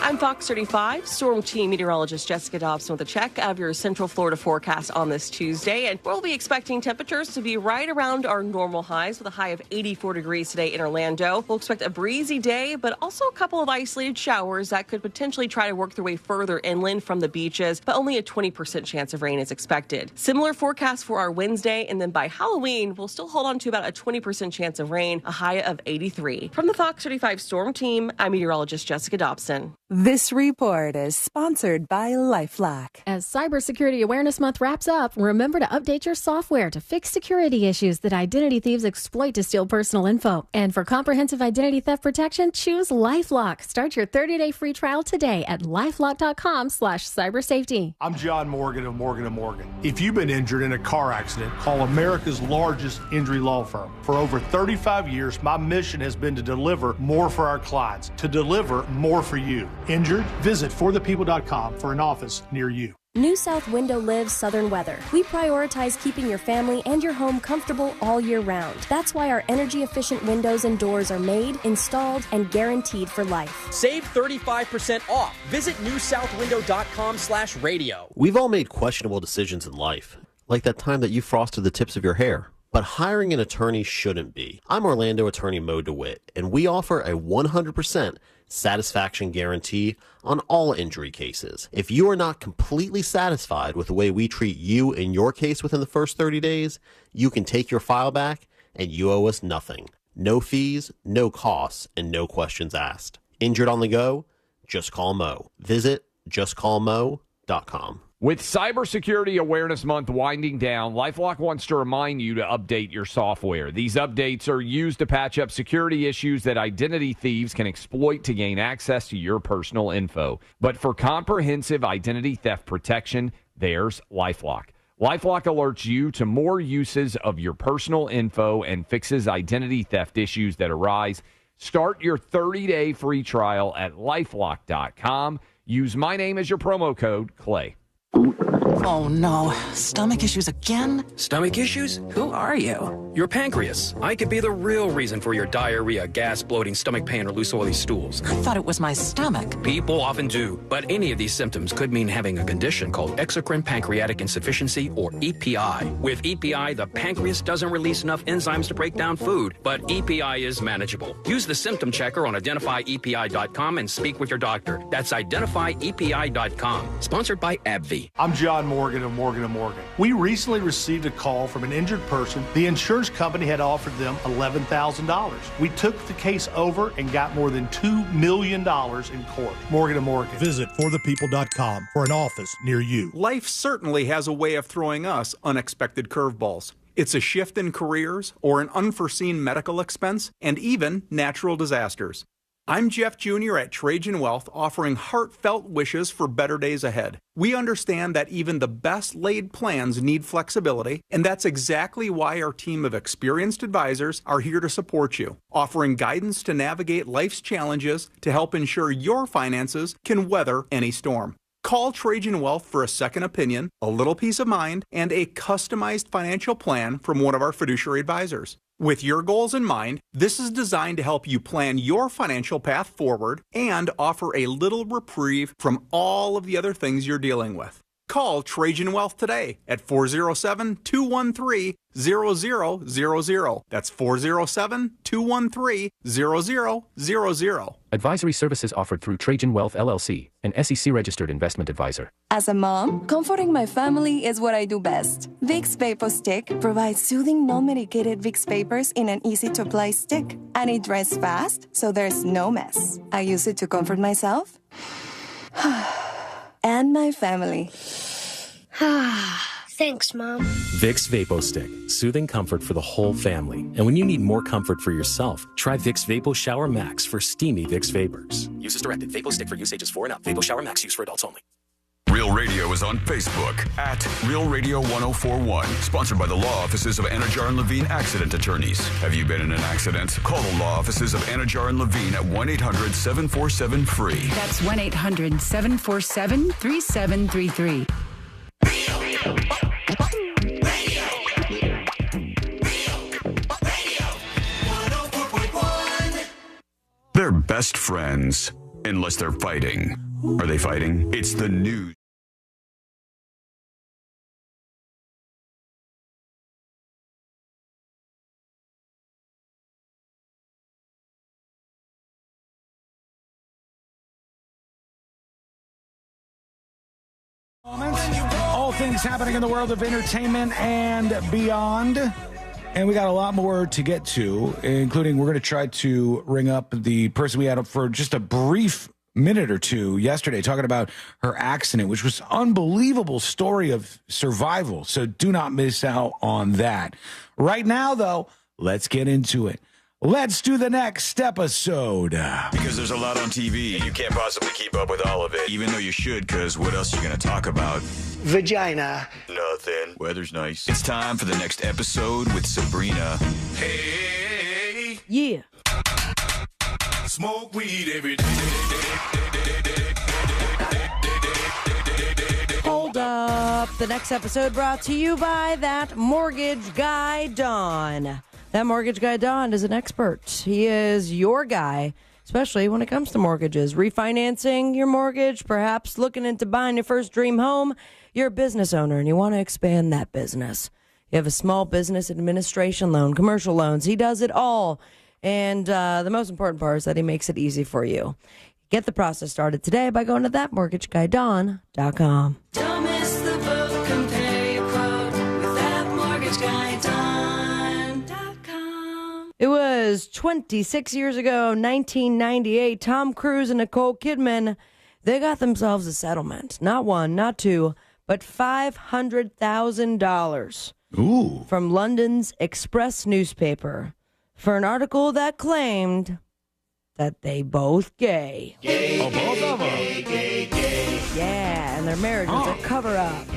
I'm Fox 35 Storm Team meteorologist Jessica Dobson with a check of your Central Florida forecast on this Tuesday. And we'll be expecting temperatures to be right around our normal highs with a high of 84 degrees today in Orlando. We'll expect a breezy day, but also a couple of isolated showers that could potentially try to work their way further inland from the beaches, but only a 20% chance of rain is expected. Similar forecast for our Wednesday, and then by Halloween, we'll still hold on to about a 20% chance of rain, a high of 83. From the Fox 35 Storm Team, I'm meteorologist Jessica Dobson. This report is sponsored by LifeLock. As Cybersecurity Awareness Month wraps up, remember to update your software to fix security issues that identity thieves exploit to steal personal info. And for comprehensive identity theft protection, choose LifeLock. Start your 30-day free trial today at lifelock.com/cybersafety. I'm John Morgan of Morgan & Morgan. If you've been injured in a car accident, call America's largest injury law firm. For over 35 years, my mission has been to deliver more for our clients, to deliver more for you. Injured? Visit forthepeople.com for an office near you. New South Window lives Southern weather. We prioritize keeping your family and your home comfortable all year round. That's why our energy-efficient windows and doors are made, installed, and guaranteed for life. Save 35% off. Visit newsouthwindow.com/radio. We've all made questionable decisions in life, like that time that you frosted the tips of your hair. But hiring an attorney shouldn't be. I'm Orlando attorney Mo DeWitt, and we offer a 100% satisfaction guarantee on all injury cases. If you are not completely satisfied with the way we treat you in your case within the first 30 days, you can take your file back and you owe us nothing. No fees, no costs, and no questions asked. Injured on the go? Just call Mo. Visit justcallmo.com. LifeLock.com. With Cybersecurity Awareness Month winding down, LifeLock wants to remind you to update your software. These updates are used to patch up security issues that identity thieves can exploit to gain access to your personal info. But for comprehensive identity theft protection, there's LifeLock. LifeLock alerts you to more uses of your personal info and fixes identity theft issues that arise. Start your 30-day free trial at LifeLock.com. Use my name as your promo code, Clay. Oh no, stomach issues again? Stomach issues? Who are you? Your pancreas. I could be the real reason for your diarrhea, gas, bloating, stomach pain, or loose oily stools. I thought it was my stomach. People often do, but any of these symptoms could mean having a condition called exocrine pancreatic insufficiency, or EPI. With EPI, the pancreas doesn't release enough enzymes to break down food, but EPI is manageable. Use the symptom checker on identifyepi.com and speak with your doctor. That's identifyepi.com. Sponsored by AbbVie. I'm John Morgan of Morgan & Morgan. We recently received a call from an injured person. The insurance company had offered them $11,000. We took the case over and got more than $2 million in court. Morgan & Morgan. Visit forthepeople.com for an office near you. Life certainly has a way of throwing us unexpected curveballs. It's a shift in careers or an unforeseen medical expense and even natural disasters. I'm Jeff Jr. at Trajan Wealth, offering heartfelt wishes for better days ahead. We understand that even the best laid plans need flexibility, and that's exactly why our team of experienced advisors are here to support you, offering guidance to navigate life's challenges to help ensure your finances can weather any storm. Call Trajan Wealth for a second opinion, a little peace of mind, and a customized financial plan from one of our fiduciary advisors. With your goals in mind, this is designed to help you plan your financial path forward and offer a little reprieve from all of the other things you're dealing with. Call Trajan Wealth today at 407-213-0000. That's 407-213-0000. Advisory services offered through Trajan Wealth LLC, an SEC-registered investment advisor. As a mom, comforting my family is what I do best. Vicks Vapor Stick provides soothing, non-medicated Vicks vapors in an easy-to-apply stick. And it dries fast, so there's no mess. I use it to comfort myself and my family. Thanks, Mom. Vicks Vapo Stick, soothing comfort for the whole family. And when you need more comfort for yourself, try Vicks Vapo Shower Max for steamy Vicks vapors. Use as directed. Vapo Stick for use ages 4 and up. Vapo Shower Max use for adults only. Real Radio is on Facebook at Real Radio 1041. Sponsored by the law offices of Anajar and Levine Accident Attorneys. Have you been in an accident? Call the law offices of Anajar and Levine at 1-800-747-FREE. That's 1-800-747-3733. They're best friends, unless they're fighting. Are they fighting? It's the news. All things happening in the world of entertainment and beyond. And we got a lot more to get to, including we're going to try to ring up the person we had up for just a brief minute or two yesterday, talking about her accident, which was an unbelievable story of survival. So do not miss out on that. Right now, though, let's get into it. Let's do the next episode. Because there's a lot on TV, you can't possibly keep up with all of it. Even though you should, because what else are you going to talk about? Vagina. Nothing. Weather's nice. It's time for the next episode with Sabrina. Hey. Yeah. Smoke weed every day. Hold up. The next episode brought to you by that mortgage guy, Don. That mortgage guy, Don, is an expert. He is your guy, especially when it comes to mortgages. Refinancing your mortgage, perhaps looking into buying your first dream home. You're a business owner and you want to expand that business. You have a small business administration loan, commercial loans. He does it all. And the most important part is that he makes it easy for you. Get the process started today by going to thatmortgageguydon.com. Don't miss the boat. Compare your quote with thatmortgageguydon.com. It was 26 years ago, 1998. Tom Cruise and Nicole Kidman, They got themselves a settlement. Not one, not two, but $500,000 from London's Express newspaper for an article that claimed that they both gay. Oh, both of them. Yeah, and their marriage was a cover-up.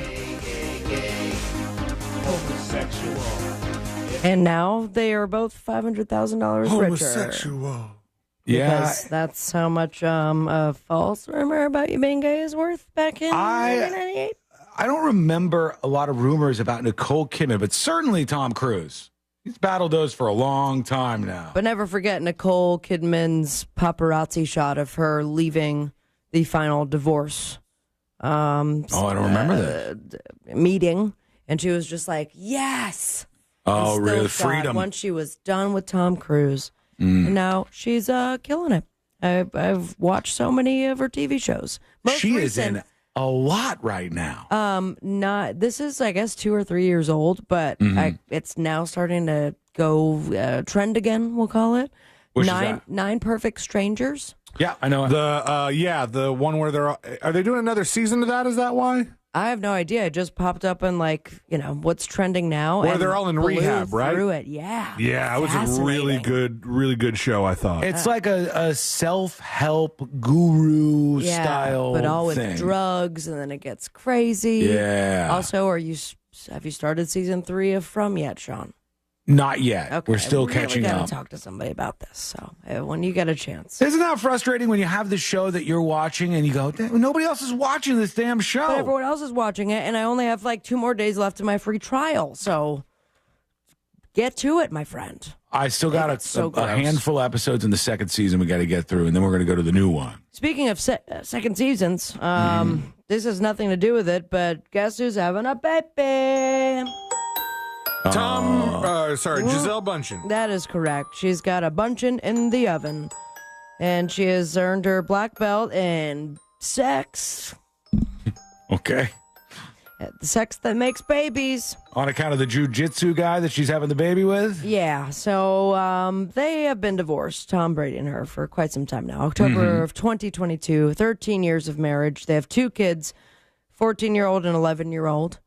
Homosexual. And now they are both $500,000 richer. Homosexual. Because that's how much a false rumor about you being gay is worth back in 1998. I don't remember a lot of rumors about Nicole Kidman, but certainly Tom Cruise. He's battled those for a long time now. But never forget Nicole Kidman's paparazzi shot of her leaving the final divorce I don't remember that. meeting. And she was just like, yes. Oh, And really? still shot Freedom. Once she was done with Tom Cruise. And now she's killing it. I've watched so many of her TV shows. She is in a lot right now. This is, I guess, 2 or 3 years old, but it's now starting to go trend again, we'll call it. Which is that? Nine Perfect Strangers. Yeah, I know. The one where are they doing another season of that? Is that why? I have no idea. It just popped up in what's trending now. Where and they're all in blew rehab, right? Through it, yeah. Yeah, it was a really good show, I thought. It's like a self-help guru style but all with thing. drugs, and then it gets crazy. Yeah. Also, have you started season 3 of From yet, Sean? Not yet. Okay, We're still I catching really gotta up. talk to somebody about this. So when you get a chance, Isn't that frustrating when you have the show that you're watching and you go, nobody else is watching this damn show? but everyone else is watching it, and I only have 2 more days left in my free trial. So get to it, my friend. I still got a handful of episodes in the second season we got to get through, and then we're going to go to the new one. Speaking of second seasons, this has nothing to do with it, but guess who's having a baby? Giselle Bundchen. That is correct. She's got a Bundchen in the oven, and she has earned her black belt in sex. Okay. The sex that makes babies. On account of the jiu-jitsu guy that she's having the baby with? Yeah, so they have been divorced, Tom Brady and her, for quite some time now. October of 2022, 13 years of marriage. They have 2 kids, 14-year-old and 11-year-old.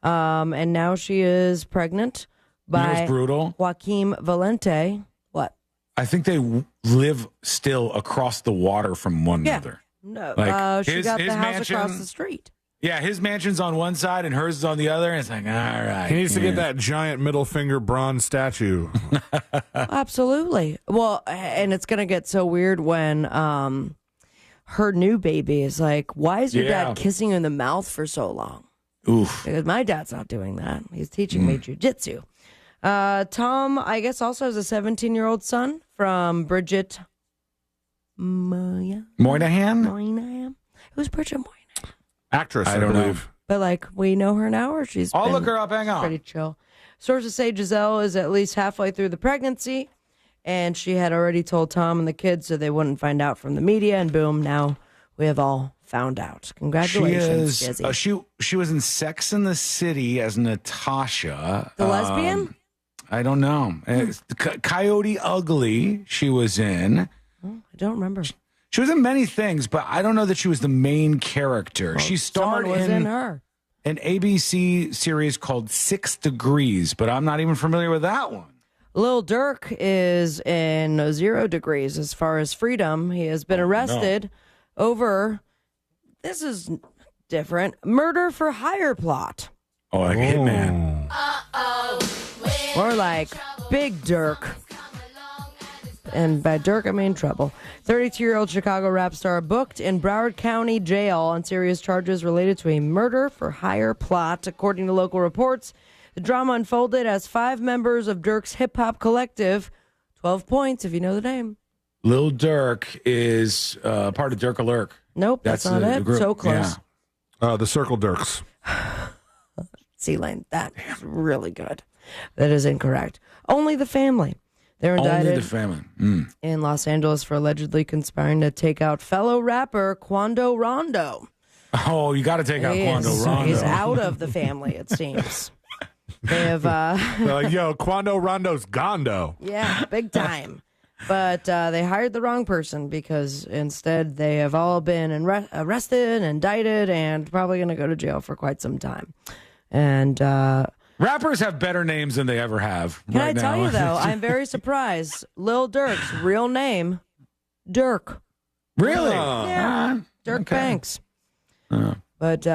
And now she is pregnant by brutal? Joaquim Valente. What? I think they live still across the water from one another. No, Like, she got the house mansion- across the street. Yeah, his mansion's on one side and hers is on the other. And it's like, all right. He needs to get that giant middle finger bronze statue. Absolutely. Well, and it's going to get so weird when her new baby is like, why is your dad kissing you in the mouth for so long? Oof. Because my dad's not doing that. He's teaching me jujitsu. Tom, I guess, also has a 17-year-old son from Bridget Moynihan? Who's Bridget Moynihan? Actress, I don't believe. But, we know her now, or she's I'll been look her up. Hang on. pretty chill. Sources say Giselle is at least halfway through the pregnancy, and she had already told Tom and the kids so they wouldn't find out from the media, and boom, now we have all found out. Congratulations, Jizzy. She was in Sex and the City as Natasha. The lesbian? I don't know. Coyote Ugly she was in. I don't remember. She was in many things, but I don't know that she was the main character. She starred in her. An ABC series called 6 Degrees, but I'm not even familiar with that one. Lil Durk is in 0 degrees as far as freedom. He has been arrested over, this is different, murder for hire plot. Oh, like Hitman. Or like Big Durk. And by Dirk, I mean trouble. 32-year-old Chicago rap star booked in Broward County Jail on serious charges related to a murder for hire plot. According to local reports, the drama unfolded as 5 members of Dirk's hip-hop collective, 12 Points, if you know the name. Lil Durk is part of Dirk Alert. Nope, that's not it. group. So close. Yeah. The Circle Dirks. C-Lane, that is really good. That is incorrect. Only the Family. They're indicted Only the Family. in Los Angeles for allegedly conspiring to take out fellow rapper Quando Rondo. Oh, you got to take out Quando Rondo. He's out of the family, it seems. They have, Yo, Quando Rondo's Gondo. yeah, big time. But they hired the wrong person because instead they have all been arrested, indicted, and probably going to go to jail for quite some time. And rappers have better names than they ever have. Can I tell you, though, I'm very surprised. Lil Durk's real name, Dirk. Really? Yeah. Dirk Banks. But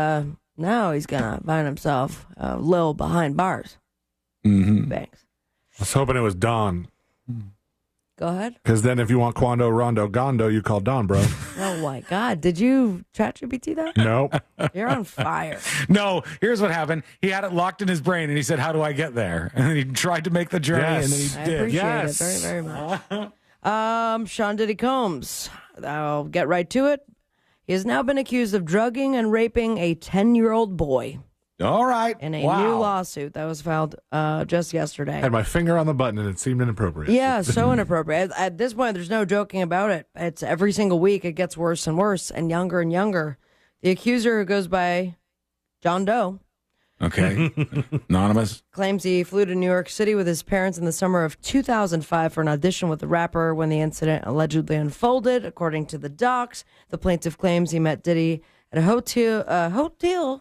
now he's going to find himself Lil behind bars. Banks. I was hoping it was Don. Go ahead. Because then if you want Quando, Rondo, Gondo, you call Don, bro. Oh, my God. Did you ChatGPT that? Nope. You're on fire. No, here's what happened. He had it locked in his brain, and he said, how do I get there? And then he tried to make the journey, and then he I did. appreciate it very, very much. Sean Diddy Combs. I'll get right to it. He has now been accused of drugging and raping a 10-year-old boy. All right. In a new lawsuit that was filed just yesterday. Had my finger on the button, and it seemed inappropriate. Yeah, so inappropriate. At this point, there's no joking about it. It's every single week, it gets worse and worse and younger and younger. The accuser, who goes by John Doe, okay, anonymous, claims he flew to New York City with his parents in the summer of 2005 for an audition with the rapper when the incident allegedly unfolded. According to the docs, the plaintiff claims he met Diddy at a hotel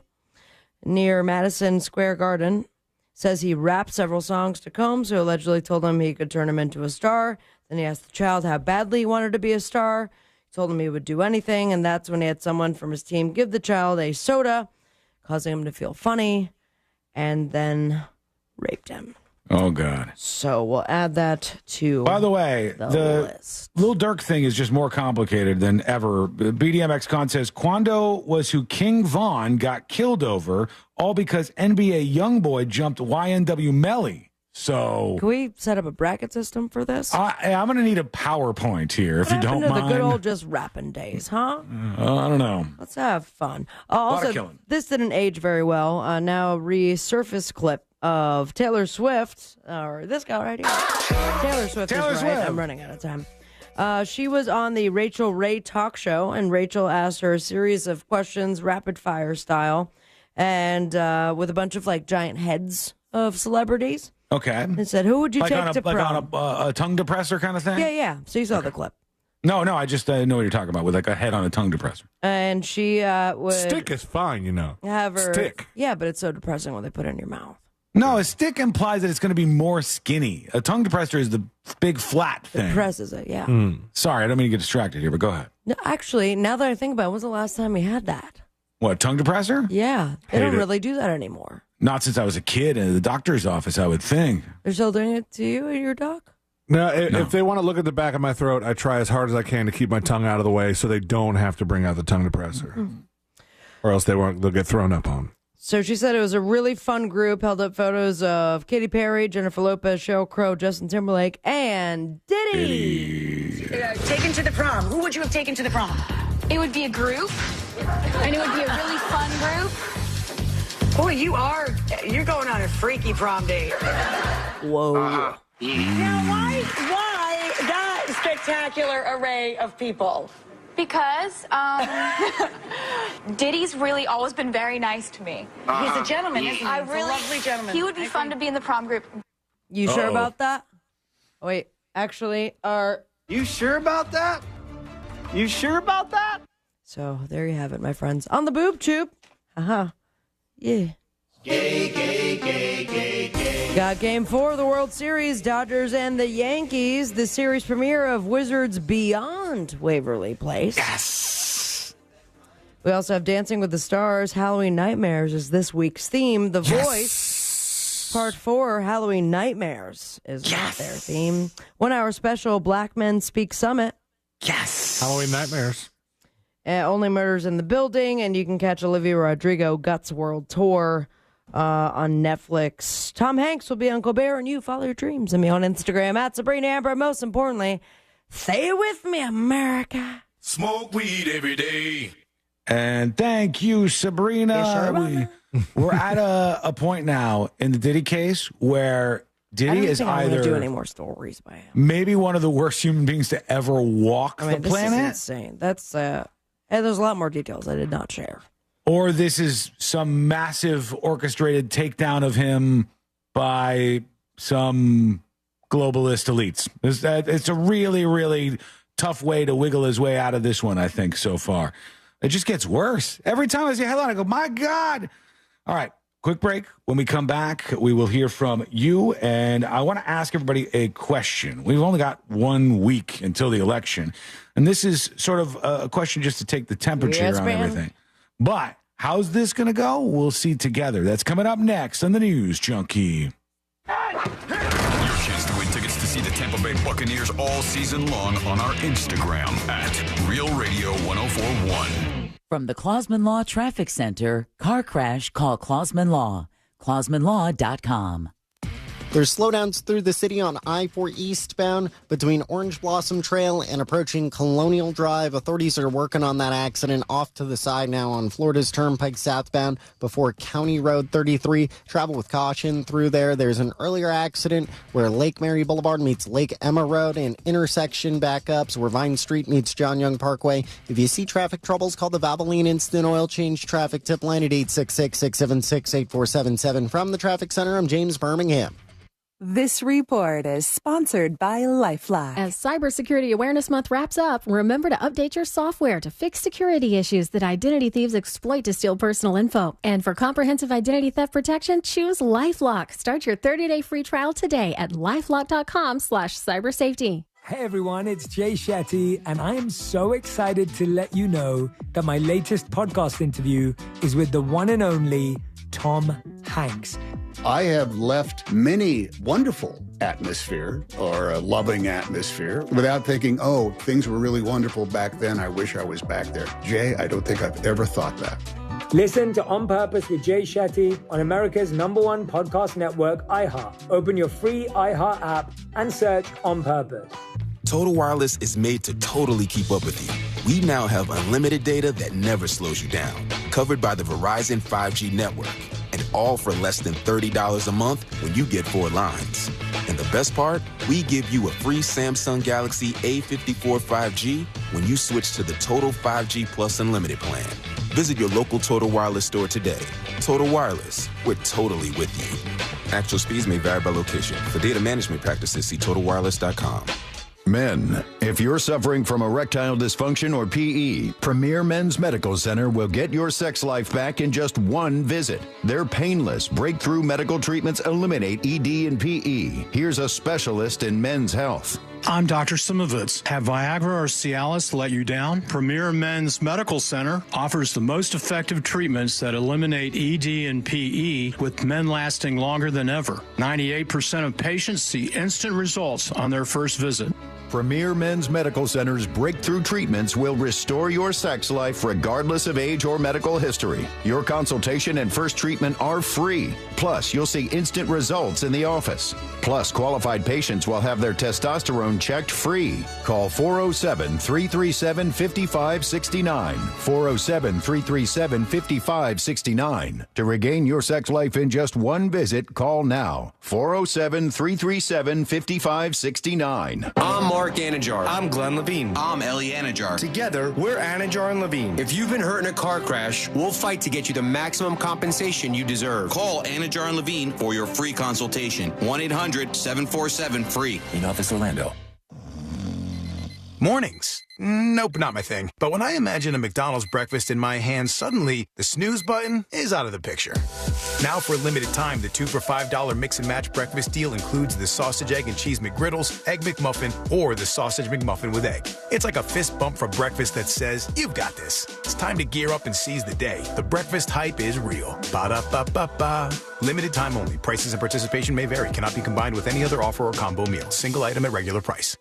near Madison Square Garden. Says he rapped several songs to Combs, who allegedly told him he could turn him into a star. Then he asked the child how badly he wanted to be a star. He told him he would do anything, and that's when he had someone from his team give the child a soda, causing him to feel funny, and then raped him. Oh, God. So we'll add that to By the way, the list. Lil Durk thing is just more complicated than ever. BDMX Con says, Quando was who King Von got killed over, all because NBA YoungBoy jumped YNW Melly. So can we set up a bracket system for this? I'm going to need a PowerPoint here, if you don't mind. The good old just rapping days, huh? I don't know. Let's have fun. Also, this didn't age very well. Now resurfaced clip of Taylor Swift, or this guy right here. Taylor Swift is right. I'm running out of time. She was on the Rachel Ray talk show, and Rachel asked her a series of questions, rapid fire style, and with a bunch of like giant heads of celebrities. Okay. And said, who would you take to prom? Like on a tongue depressor kind of thing? Yeah. So you saw the clip. No, I just know what you're talking about, with like a head on a tongue depressor. And she would... Stick is fine, you know. Have her... Stick. Yeah, but it's so depressing when they put it in your mouth. No, a stick implies that it's going to be more skinny. A tongue depressor is the big flat thing. It presses it, yeah. Sorry, I don't mean to get distracted here, but go ahead. No, actually, now that I think about it, when was the last time we had that? What, tongue depressor? Yeah, they don't really do that anymore. Not since I was a kid in the doctor's office, I would think. They're still doing it to you and your doc? No, if they want to look at the back of my throat, I try as hard as I can to keep my tongue out of the way so they don't have to bring out the tongue depressor. Or else they'll get thrown up on. So she said it was a really fun group, held up photos of Katy Perry, Jennifer Lopez, Sheryl Crow, Justin Timberlake, and Diddy. Taken to the prom. Who would you have taken to the prom? It would be a group, and it would be a really fun group. Boy, you're going on a freaky prom date. Whoa. Now, why that spectacular array of people? Because Diddy's really always been very nice to me. He's a gentleman, isn't he? I He's a really, lovely gentleman. He would be fun to be in the prom group. You sure about that? Oh, wait, actually, You sure about that? You sure about that? So there you have it, my friends. On the boob tube. Yeah. Got Game 4 of the World Series, Dodgers and the Yankees. The series premiere of Wizards Beyond Waverly Place. Yes. We also have Dancing with the Stars. Halloween Nightmares is this week's theme. The Voice, Part 4, Halloween Nightmares is not their theme. 1 hour special, Black Men Speak Summit. Yes. Halloween Nightmares. Only Murders in the Building, and you can catch Olivia Rodrigo Guts World Tour on Netflix. Tom Hanks will be on Colbert, and you follow your dreams. And me on Instagram at Sabrina Amber. Most importantly, stay with me, America. Smoke weed every day. And thank you, Sabrina. You sure about We're at a point now in the Diddy case where Diddy is I don't either do any more stories by him. Maybe one of the worst human beings to ever walk the this planet. is insane. That's and there's a lot more details I did not share. Or this is some massive orchestrated takedown of him by some globalist elites. It's a really, really tough way to wiggle his way out of this one, I think, so far. It just gets worse. Every time I see a headline, I go, my God. All right, quick break. When we come back, we will hear from you, and I want to ask everybody a question. We've only got 1 week until the election, and this is sort of a question just to take the temperature on everything. But how's this going to go? We'll see together. That's coming up next on the News Junkie. Your chance to win tickets to see the Tampa Bay Buccaneers all season long on our Instagram at Real Radio 1041. From the Clausman Law Traffic Center, car crash, call Clausman Law. ClausmanLaw.com. There's slowdowns through the city on I-4 eastbound between Orange Blossom Trail and approaching Colonial Drive. Authorities are working on that accident off to the side now on Florida's Turnpike southbound before County Road 33. Travel with caution through there. There's an earlier accident where Lake Mary Boulevard meets Lake Emma Road and intersection backups where Vine Street meets John Young Parkway. If you see traffic troubles, call the Valvoline Instant Oil Change Traffic Tip Line at 866-676-8477. From the Traffic Center, I'm James Birmingham. This report is sponsored by LifeLock. As Cybersecurity Awareness Month wraps up, remember to update your software to fix security issues that identity thieves exploit to steal personal info. And for comprehensive identity theft protection, choose LifeLock. Start your 30-day free trial today at lifelock.com/cybersafety. Hey everyone, it's Jay Shetty, and I am so excited to let you know that my latest podcast interview is with the one and only Tom Hanks. I have left many wonderful atmosphere or a loving atmosphere without thinking, oh, things were really wonderful back then. I wish I was back there. Jay, I don't think I've ever thought that. Listen to On Purpose with Jay Shetty on America's #1 podcast network, iHeart. Open your free iHeart app and search On Purpose. Total Wireless is made to totally keep up with you. We now have unlimited data that never slows you down, covered by the Verizon 5G network, and all for less than $30 a month when you get 4 lines. And the best part? We give you a free Samsung Galaxy A54 5G when you switch to the Total 5G Plus Unlimited plan. Visit your local Total Wireless store today. Total Wireless, we're totally with you. Actual speeds may vary by location. For data management practices, see TotalWireless.com. Men, if you're suffering from erectile dysfunction or PE, Premier Men's Medical Center will get your sex life back in just one visit. Their painless, breakthrough medical treatments eliminate ED and PE. Here's a specialist in men's health. I'm Dr. Simovitz. Have Viagra or Cialis let you down? Premier Men's Medical Center offers the most effective treatments that eliminate ED and PE, with men lasting longer than ever. 98% of patients see instant results on their first visit. Premier Men's Medical Center's breakthrough treatments will restore your sex life regardless of age or medical history. Your consultation and first treatment are free. Plus, you'll see instant results in the office. Plus, qualified patients will have their testosterone checked free. Call 407-337-5569. 407-337-5569. To regain your sex life in just one visit, call now. 407-337-5569. I'm Mark Anajar. I'm Glenn Levine. I'm Ellie Anajar. Together, we're Anajar and Levine. If you've been hurt in a car crash, we'll fight to get you the maximum compensation you deserve. Call Anajar and Levine for your free consultation. 1-800-747-FREE. In Office Orlando. Mornings. Nope, not my thing. But when I imagine a McDonald's breakfast in my hand, suddenly the snooze button is out of the picture. Now for a limited time, the 2 for $5 mix and match breakfast deal includes the sausage, egg, and cheese McGriddles, egg McMuffin, or the sausage McMuffin with egg. It's like a fist bump for breakfast that says, you've got this. It's time to gear up and seize the day. The breakfast hype is real. Ba-da-ba-ba-ba. Limited time only. Prices and participation may vary. Cannot be combined with any other offer or combo meal. Single item at regular price.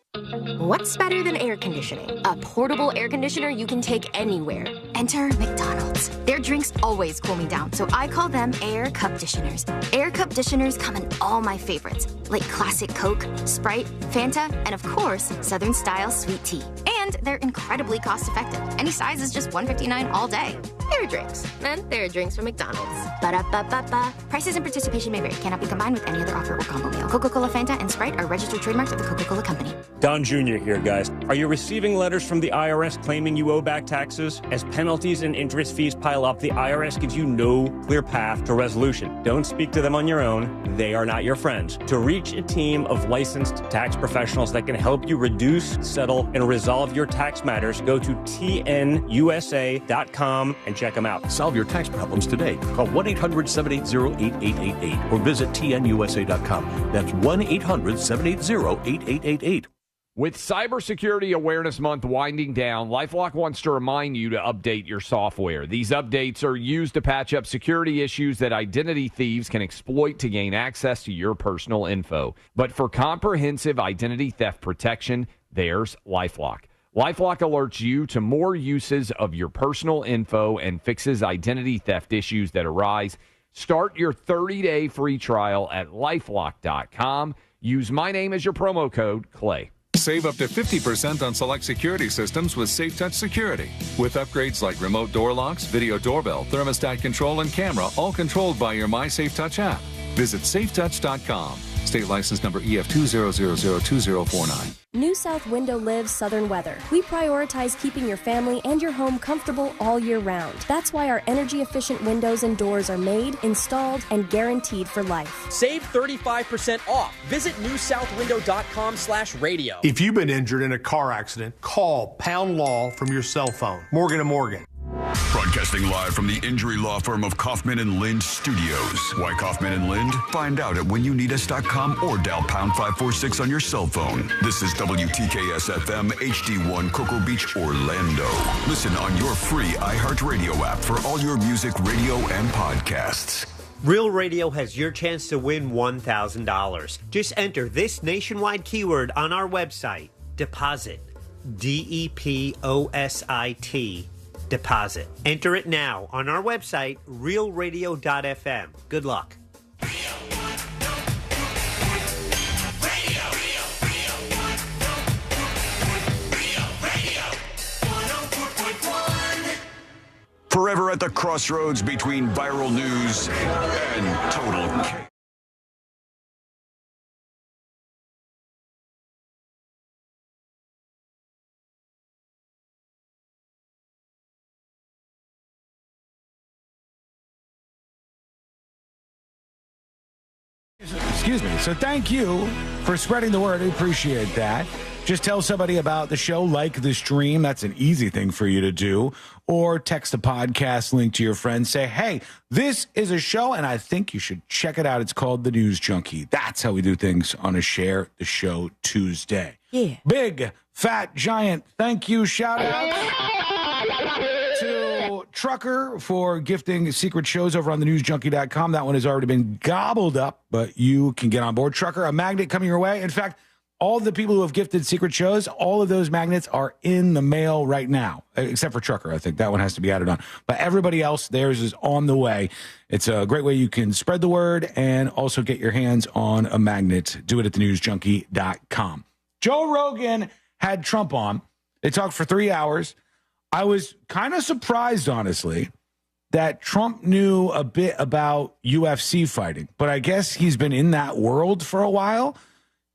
What's better than air conditioning? A portable air conditioner you can take anywhere. Enter McDonald's. Their drinks always cool me down, so I call them Air Cup Disheners. Air Cup Disheners come in all my favorites, like classic Coke, Sprite, Fanta, and of course, Southern-style sweet tea. And they're incredibly cost-effective. Any size is just $1.59 all day. There are drinks. And there are drinks from McDonald's. Ba-da-ba-ba-ba. Prices and participation may vary. Cannot be combined with any other offer or combo meal. Coca-Cola, Fanta, and Sprite are registered trademarks of the Coca-Cola Company. Don Jr. here, guys. Are you receiving letters from the IRS claiming you owe back taxes? As penalties and interest fees pile up, the IRS gives you no clear path to resolution. Don't speak to them on your own. They are not your friends. To reach a team of licensed tax professionals that can help you reduce, settle, and resolve your tax matters, go to tnusa.com and check them out. Solve your tax problems today. Call 1-800-780-8888 or visit tnusa.com. That's 1-800-780-8888. With Cybersecurity Awareness Month winding down, LifeLock wants to remind you to update your software. These updates are used to patch up security issues that identity thieves can exploit to gain access to your personal info. But for comprehensive identity theft protection, there's LifeLock. LifeLock alerts you to more uses of your personal info and fixes identity theft issues that arise. Start your 30-day free trial at LifeLock.com. Use my name as your promo code, Clay. Save up to 50% on select security systems with SafeTouch Security. With upgrades like remote door locks, video doorbell, thermostat control, and camera, all controlled by your MySafeTouch app. Visit safetouch.com. State license number EF2002049. New South Window lives southern weather. We prioritize keeping your family and your home comfortable all year round. That's why our energy-efficient windows and doors are made, installed, and guaranteed for life. Save 35% off. Visit newsouthwindow.com/radio. If you've been injured in a car accident, call Pound Law from your cell phone. Morgan & Morgan. Broadcasting live from the injury law firm of Kaufman and Lind Studios. Why Kaufman and Lind? Find out at whenyouneedus.com or dial pound 546 on your cell phone. This is WTKS-FM HD1 Cocoa Beach, Orlando. Listen on your free iHeartRadio app for all your music, radio, and podcasts. Real Radio has your chance to win $1,000. Just enter this nationwide keyword on our website, deposit, DEPOSIT. Deposit. Enter it now on our website, realradio.fm. Good luck. Forever at the crossroads between viral news and total chaos. Excuse me. So thank you for spreading the word. I appreciate that. Just tell somebody about the show, like the stream. That's an easy thing for you to do. Or text the podcast link to your friends. Say, hey, this is a show, and I think you should check it out. It's called The News Junkie. That's how we do things on a Share the Show Tuesday. Yeah. Big, fat, giant thank you. Shout out to Trucker for gifting secret shows over on thenewsjunkie.com. That one has already been gobbled up, but you can get on board. Trucker, a magnet coming your way. In fact, all the people who have gifted secret shows, all of those magnets are in the mail right now, except for Trucker. I think that one has to be added on. But everybody else, theirs is on the way. It's a great way you can spread the word and also get your hands on a magnet. Do it at thenewsjunkie.com. Joe Rogan had Trump on. They talked for 3 hours. I was kind of surprised, honestly, that Trump knew a bit about UFC fighting. But I guess he's been in that world for a while,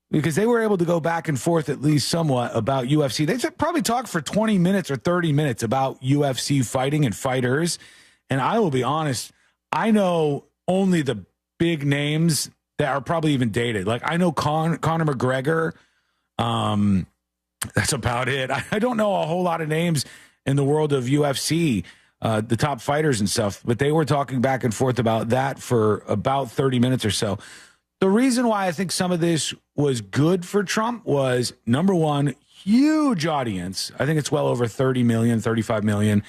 because they were able to go back and forth at least somewhat about UFC. They probably talked for 20 minutes or 30 minutes about UFC fighting and fighters. And I will be honest, I know only the big names that are probably even dated. Like, I know Conor McGregor. That's about it. I don't know a whole lot of names in the world of UFC, the top fighters and stuff. But they were talking back and forth about that for about 30 minutes or so. The reason why I think some of this was good for Trump was, number one, huge audience. I think it's well over 30 million, 35 million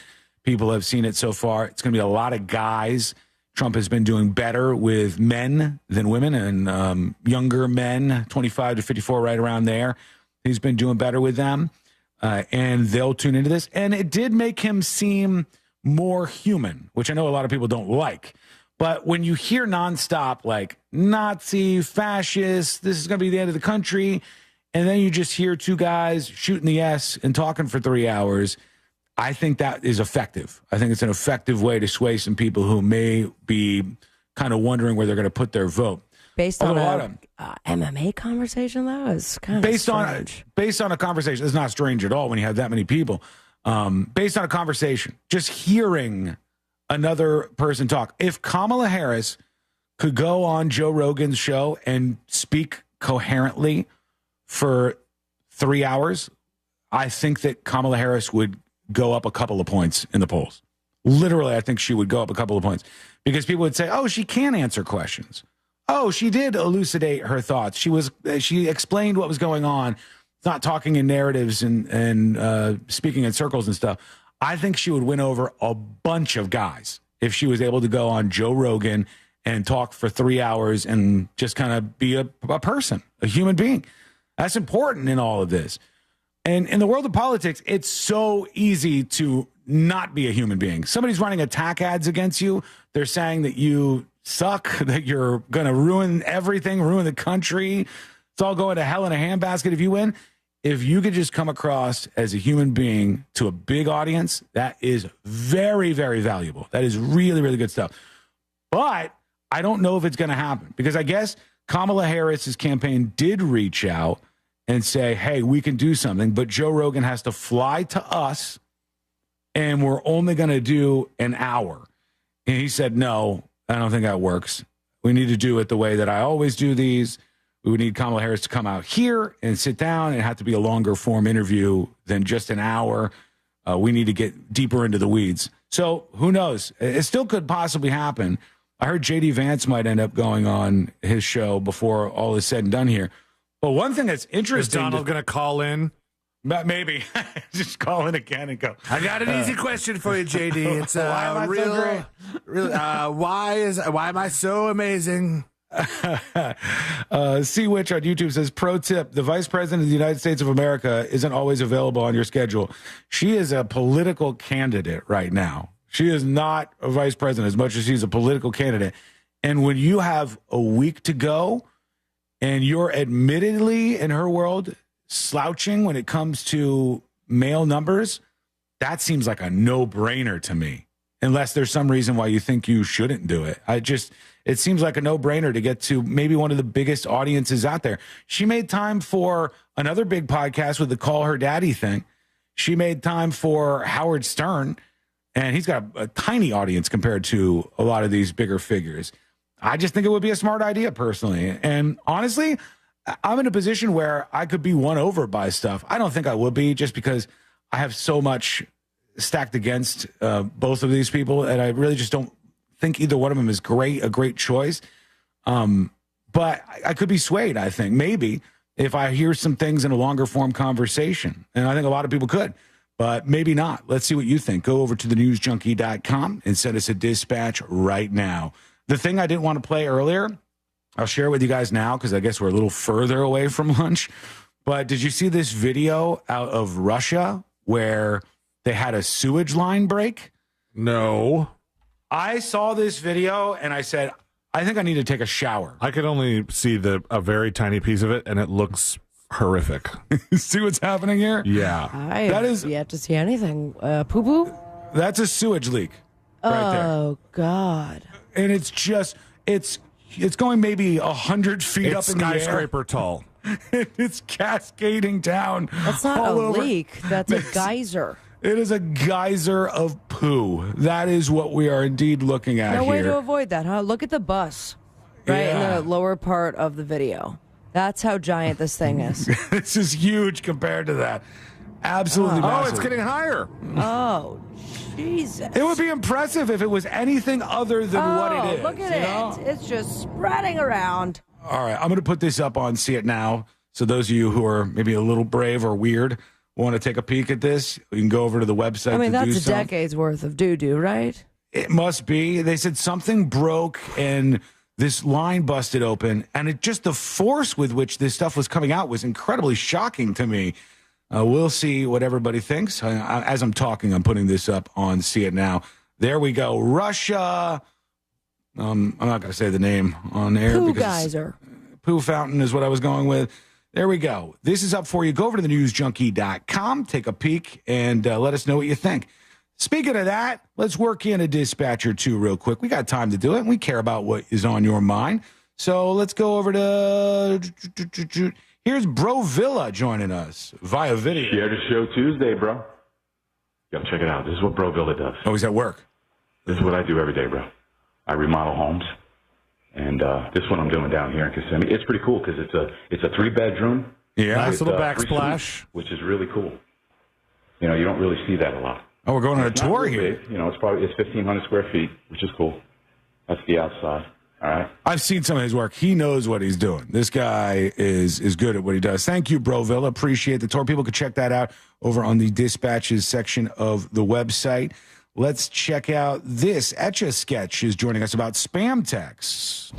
people have seen it so far. It's going to be a lot of guys. Trump has been doing better with men than women, and younger men, 25 to 54, right around there. He's been doing better with them, and they'll tune into this. And it did make him seem more human, which I know a lot of people don't like. But when you hear nonstop, like, Nazi, fascist, this is going to be the end of the country, and then you just hear two guys shooting the S and talking for 3 hours, I think that is effective. I think it's an effective way to sway some people who may be kind of wondering where they're going to put their vote. Based on a MMA conversation, though, is kind of strange. Based on a conversation. It's not strange at all when you have that many people. Based on a conversation, just hearing another person talk. If Kamala Harris could go on Joe Rogan's show and speak coherently for 3 hours, I think that Kamala Harris would go up a couple of points in the polls. Literally, I think she would go up a couple of points because people would say, oh, she can answer questions. Oh, she did elucidate her thoughts. She explained what was going on, not talking in narratives and speaking in circles and stuff. I think she would win over a bunch of guys if she was able to go on Joe Rogan and talk for 3 hours and just kind of be a person, a human being. That's important in all of this. And in the world of politics, it's so easy to not be a human being. Somebody's running attack ads against you. They're saying that you suck, that you're going to ruin everything, ruin the country. It's all going to hell in a handbasket if you win. If you could just come across as a human being to a big audience, that is very, very valuable. That is really, really good stuff. But I don't know if it's going to happen because I guess Kamala Harris's campaign did reach out and say, hey, we can do something, but Joe Rogan has to fly to us and we're only going to do an hour. And he said, no, I don't think that works. We need to do it the way that I always do these. We would need Kamala Harris to come out here and sit down and have to be a longer form interview than just an hour. We need to get deeper into the weeds. So who knows? It still could possibly happen. I heard J.D. Vance might end up going on his show before all is said and done here. But one thing that's interesting. Is Donald going to call in? Maybe. Just call in again and go. I got an easy question for you, JD. It's why am I so great? Why am I so amazing? Sea Witch on YouTube says, pro tip, the vice president of the United States of America isn't always available on your schedule. She is a political candidate right now. She is not a vice president as much as she's a political candidate. And when you have a week to go and you're admittedly, in her world, slouching when it comes to male numbers, that seems like a no-brainer to me. Unless there's some reason why you think you shouldn't do it. It seems like a no-brainer to get to maybe one of the biggest audiences out there. She made time for another big podcast with the Call Her Daddy thing. She made time for Howard Stern, and he's got a tiny audience compared to a lot of these bigger figures. I just think it would be a smart idea personally. And honestly, I'm in a position where I could be won over by stuff. I don't think I would be just because I have so much stacked against both of these people, and I really just don't think either one of them is a great choice. But I could be swayed, I think, maybe, if I hear some things in a longer form conversation. And I think a lot of people could, but maybe not. Let's see what you think. Go over to thenewsjunkie.com and send us a dispatch right now. The thing I didn't want to play earlier, I'll share it with you guys now because I guess we're a little further away from lunch. But did you see this video out of Russia where they had a sewage line break? No. I saw this video and I said, I think I need to take a shower. I could only see a very tiny piece of it, and it looks horrific. See what's happening here? Yeah. I have yet to see anything. Poo-poo? That's a sewage leak right there. Oh, God. And it's just, it's going maybe 100 feet up in the air. It's skyscraper tall. It's cascading down. That's not a leak. That's a geyser. It is a geyser of poo. That is what we are indeed looking at here. No way to avoid that, huh? Look at the bus right in the lower part of the video. That's how giant this thing is. This is huge compared to that. Absolutely massive. Oh, it's getting higher. Oh, Jesus. It would be impressive if it was anything other than what it is. Look at it. It's just spreading around. All right, I'm going to put this up on See It Now. So those of you who are maybe a little brave or weird want to take a peek at this, you can go over to the website. I mean, that's a decade's worth of doo-doo, right? It must be. They said something broke and this line busted open, and the force with which this stuff was coming out was incredibly shocking to me. We'll see what everybody thinks. As I'm talking, I'm putting this up on See It Now. There we go. Russia. I'm not going to say the name on air. Poo geyser. Poo fountain is what I was going with. There we go. This is up for you. Go over to the newsjunkie.com, take a peek, and let us know what you think. Speaking of that, let's work in a dispatch or two real quick. We got time to do it, and we care about what is on your mind. So let's go over to... Here's Bro Villa joining us via video. Share the show Tuesday, bro. You gotta check it out. This is what Bro Villa does. Oh, he's at work. This is what I do every day, bro. I remodel homes. And this one I'm doing down here in Kissimmee. It's pretty cool because it's a 3-bedroom. Yeah, nice little 3 backsplash. suites, which is really cool. You don't really see that a lot. Oh, we're going on a tour really here. Big. It's 1,500 square feet, which is cool. That's the outside. All right. I've seen some of his work. He knows what he's doing. This guy is good at what he does. Thank you, Bro Villa. Appreciate the tour. People can check that out over on the dispatches section of the website. Let's check out this. Etch-a-Sketch is joining us about spam texts.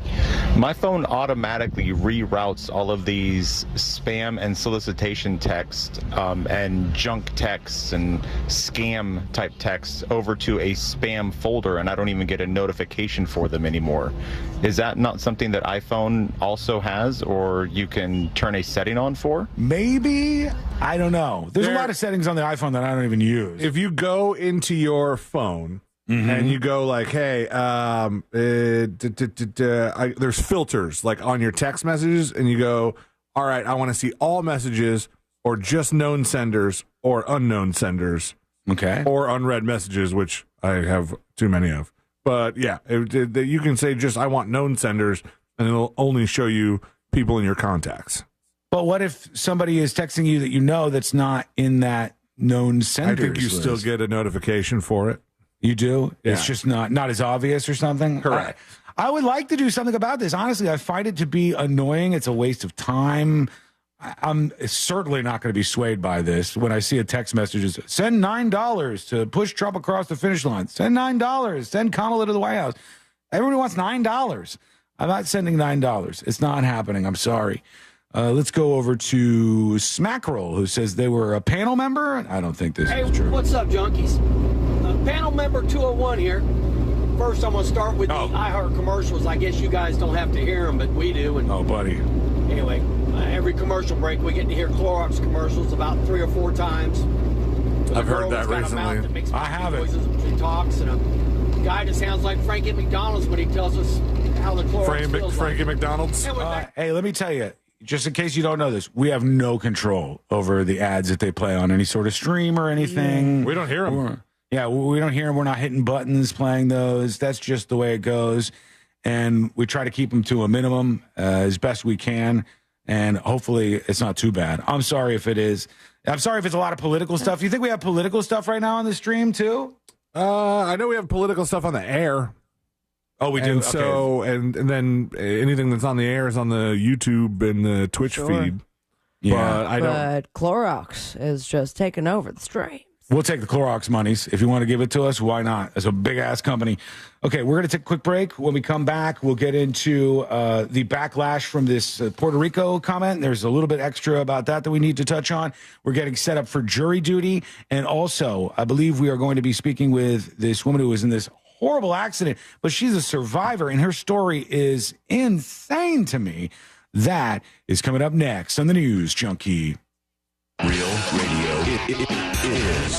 My phone automatically reroutes all of these spam and solicitation texts and junk texts and scam type texts over to a spam folder, and I don't even get a notification for them anymore. Is that not something that iPhone also has, or you can turn a setting on for? Maybe. I don't know. There's a lot of settings on the iPhone that I don't even use. If you go into your phone and you go like, hey, there's filters like on your text messages, and you go, all right, I want to see all messages or just known senders or unknown senders. Okay. Or unread messages, which I have too many of. But yeah, you can say just I want known senders, and it'll only show you people in your contacts. But what if somebody is texting you that you know that's not in that known senders I think you list? still get a notification for it. You do? Yeah. It's just not as obvious or something? Correct. I would like to do something about this. Honestly, I find it to be annoying. It's a waste of time. I'm certainly not going to be swayed by this. When I see a text message, send $9 to push Trump across the finish line. Send $9. Send Kamala to the White House. Everybody wants $9. I'm not sending $9. It's not happening. I'm sorry. Let's go over to Smackerel, who says they were a panel member. I don't think this is true. What's up, junkies? Panel member 201 here. First, I'm going to start with the iHeart commercials. I guess you guys don't have to hear them, but we do. And oh, buddy. Anyway, every commercial break, we get to hear Clorox commercials about 3 or 4 times. I've heard that recently. I haven't. She talks, and a guy that sounds like Frankie McDonald's when he tells us how the Clorox feels Frankie like. McDonald's. Hey, let me tell you, just in case you don't know this, we have no control over the ads that they play on any sort of stream or anything. We don't hear them. Yeah, we don't hear them. We're not hitting buttons playing those. That's just the way it goes. And we try to keep them to a minimum as best we can. And hopefully it's not too bad. I'm sorry if it is. I'm sorry if it's a lot of political stuff. You think we have political stuff right now on the stream too? I know we have political stuff on the air. Oh, we do. And so, and then anything that's on the air is on the YouTube and the Twitch feed. Yeah, But Clorox is just taking over the stream. We'll take the Clorox monies. If you want to give it to us, why not? It's a big-ass company. Okay, we're going to take a quick break. When we come back, we'll get into the backlash from this Puerto Rico comment. There's a little bit extra about that we need to touch on. We're getting set up for jury duty. And also, I believe we are going to be speaking with this woman who was in this horrible accident, but she's a survivor, and her story is insane to me. That is coming up next on the News Junkie. Real radio. It is.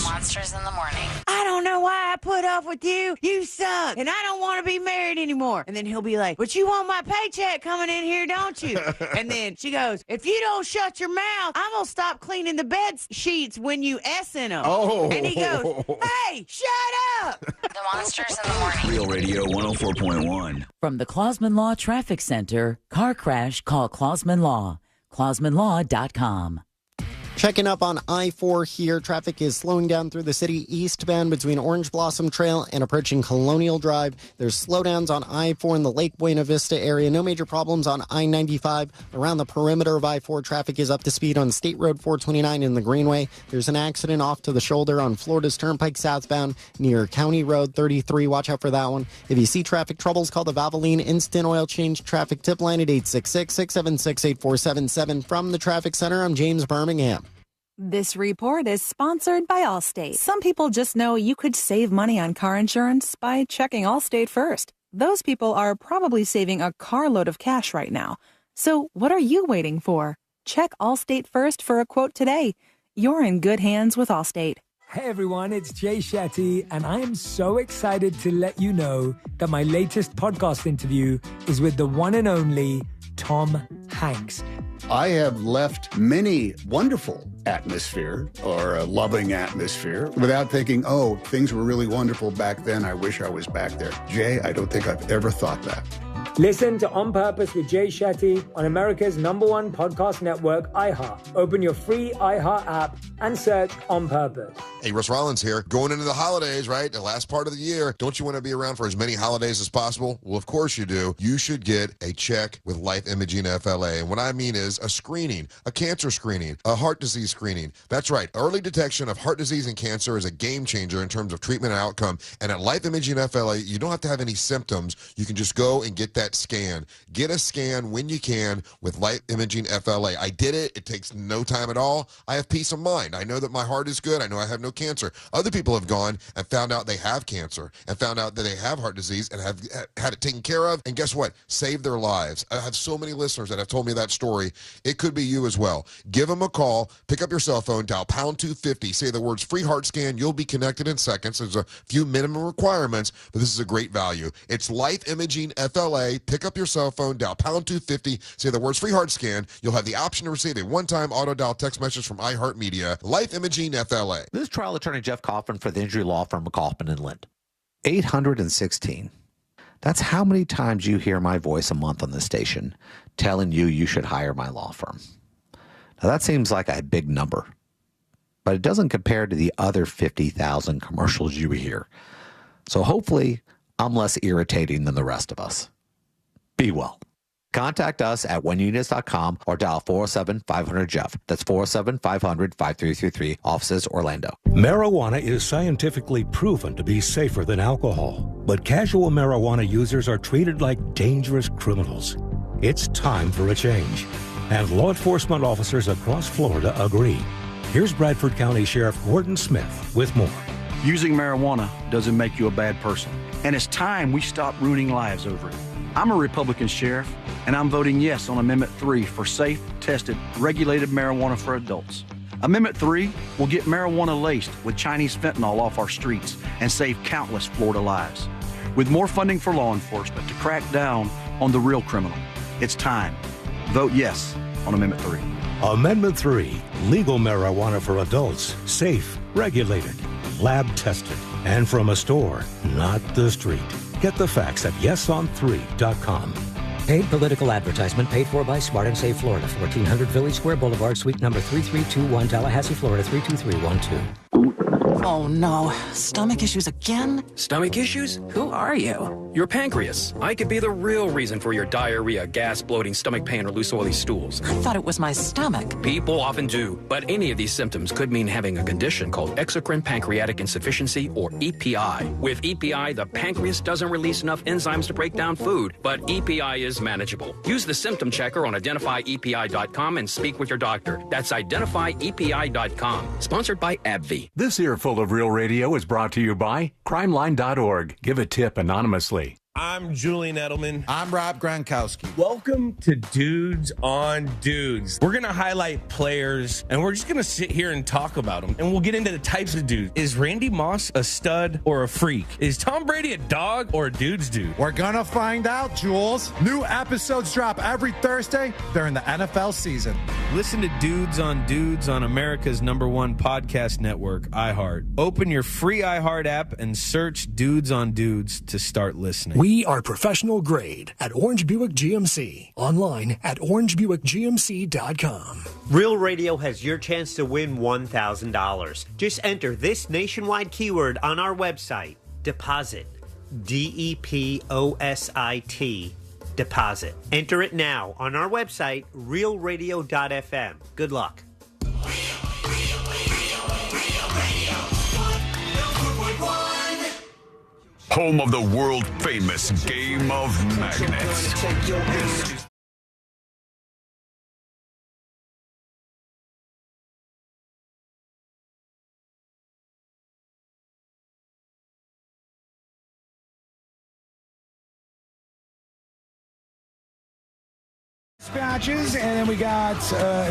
The Monsters in the Morning. I don't know why I put up with you. You suck. And I don't want to be married anymore. And then he'll be like, but you want my paycheck coming in here, don't you? And then she goes, if you don't shut your mouth, I'm going to stop cleaning the bed sheets when you S in them. Oh. And he goes, hey, shut up. The Monsters in the Morning. Real radio 104.1. From the Clausman Law Traffic Center, car crash, call Clausman Law. ClausmanLaw.com. Checking up on I-4 here. Traffic is slowing down through the city eastbound between Orange Blossom Trail and approaching Colonial Drive. There's slowdowns on I-4 in the Lake Buena Vista area. No major problems on I-95. Around the perimeter of I-4, traffic is up to speed on State Road 429 in the Greenway. There's an accident off to the shoulder on Florida's Turnpike southbound near County Road 33. Watch out for that one. If you see traffic troubles, call the Valvoline Instant Oil Change Traffic Tip Line at 866-676-8477. From the Traffic Center, I'm James Birmingham. This report is sponsored by Allstate. Some people just know you could save money on car insurance by checking Allstate first. Those people are probably saving a carload of cash right now. So what are you waiting for? Check Allstate first for a quote today. You're in good hands with Allstate. Hey everyone, it's Jay Shetty, and I am so excited to let you know that my latest podcast interview is with the one and only Tom Hanks. I have left many wonderful atmosphere or a loving atmosphere without thinking, oh, things were really wonderful back then. I wish I was back there. Jay, I don't think I've ever thought that. Listen to On Purpose with Jay Shetty on America's #1 podcast network, iHeart. Open your free iHeart app and search On Purpose. Hey, Russ Rollins here. Going into the holidays, right? The last part of the year. Don't you want to be around for as many holidays as possible? Well, of course you do. You should get a check with Life Imaging FLA. And what I mean is a screening, a cancer screening, a heart disease screening. That's right. Early detection of heart disease and cancer is a game changer in terms of treatment and outcome. And at Life Imaging FLA, you don't have to have any symptoms. You can just go and get that scan. Get a scan when you can with Life Imaging FLA. I did it. It takes no time at all. I have peace of mind. I know that my heart is good. I know I have no cancer. Other people have gone and found out they have cancer and found out that they have heart disease and have had it taken care of. And guess what? Saved their lives. I have so many listeners that have told me that story. It could be you as well. Give them a call. Pick up your cell phone. Dial pound 250. Say the words free heart scan. You'll be connected in seconds. There's a few minimum requirements, but this is a great value. It's Life Imaging FLA. Pick up your cell phone. Dial pound 250. Say the words free heart scan. You'll have the option to receive a one-time auto dial text message from iHeartMedia. Life Imaging FLA. This is trial attorney Jeff Kaufman for the injury law firm of Kaufman and Lind. 816. That's how many times you hear my voice a month on this station telling you should hire my law firm. Now that seems like a big number, but it doesn't compare to the other 50,000 commercials you hear. So hopefully I'm less irritating than the rest of us. Be well. Contact us at whenyouneedus.com or dial 407-500-JEFF. That's 407-500-5333, offices Orlando. Marijuana is scientifically proven to be safer than alcohol, but casual marijuana users are treated like dangerous criminals. It's time for a change, and law enforcement officers across Florida agree. Here's Bradford County Sheriff Gordon Smith with more. Using marijuana doesn't make you a bad person, and it's time we stop ruining lives over it. I'm a Republican sheriff, and I'm voting yes on Amendment 3 for safe, tested, regulated marijuana for adults. Amendment 3 will get marijuana laced with Chinese fentanyl off our streets and save countless Florida lives. With more funding for law enforcement to crack down on the real criminal, it's time. Vote yes on Amendment 3. Amendment 3, legal marijuana for adults, safe, regulated, lab tested, and from a store, not the street. Get the facts at yeson3.com. Paid political advertisement paid for by Smart and Save Florida, 1400 Village Square Boulevard, Suite number 3321, Tallahassee, Florida, 32312. Oh no, stomach issues again? Stomach issues? Who are you? Your pancreas. I could be the real reason for your diarrhea, gas, bloating, stomach pain, or loose oily stools. I thought it was my stomach. People often do, but any of these symptoms could mean having a condition called exocrine pancreatic insufficiency, or EPI. With EPI, the pancreas doesn't release enough enzymes to break down food, but EPI is manageable. Use the symptom checker on identifyepi.com and speak with your doctor. That's identifyepi.com. Sponsored by AbbVie. This earful of Real Radio is brought to you by crimeline.org. Give a tip anonymously. I'm Julian Edelman. I'm Rob Gronkowski. Welcome to Dudes on Dudes. We're going to highlight players, and we're just going to sit here and talk about them. And we'll get into the types of dudes. Is Randy Moss a stud or a freak? Is Tom Brady a dog or a dude's dude? We're going to find out, Jules. New episodes drop every Thursday during the NFL season. Listen to Dudes on America's #1 podcast network, iHeart. Open your free iHeart app and search Dudes on Dudes to start listening. We are professional grade at Orange Buick GMC. Online at orangebuickgmc.com. Real Radio has your chance to win $1,000. Just enter this nationwide keyword on our website, deposit. DEPOSIT. Deposit. Enter it now on our website, realradio.fm. Good luck. Home of the world-famous Game of Magnets. Dispatches, and then we got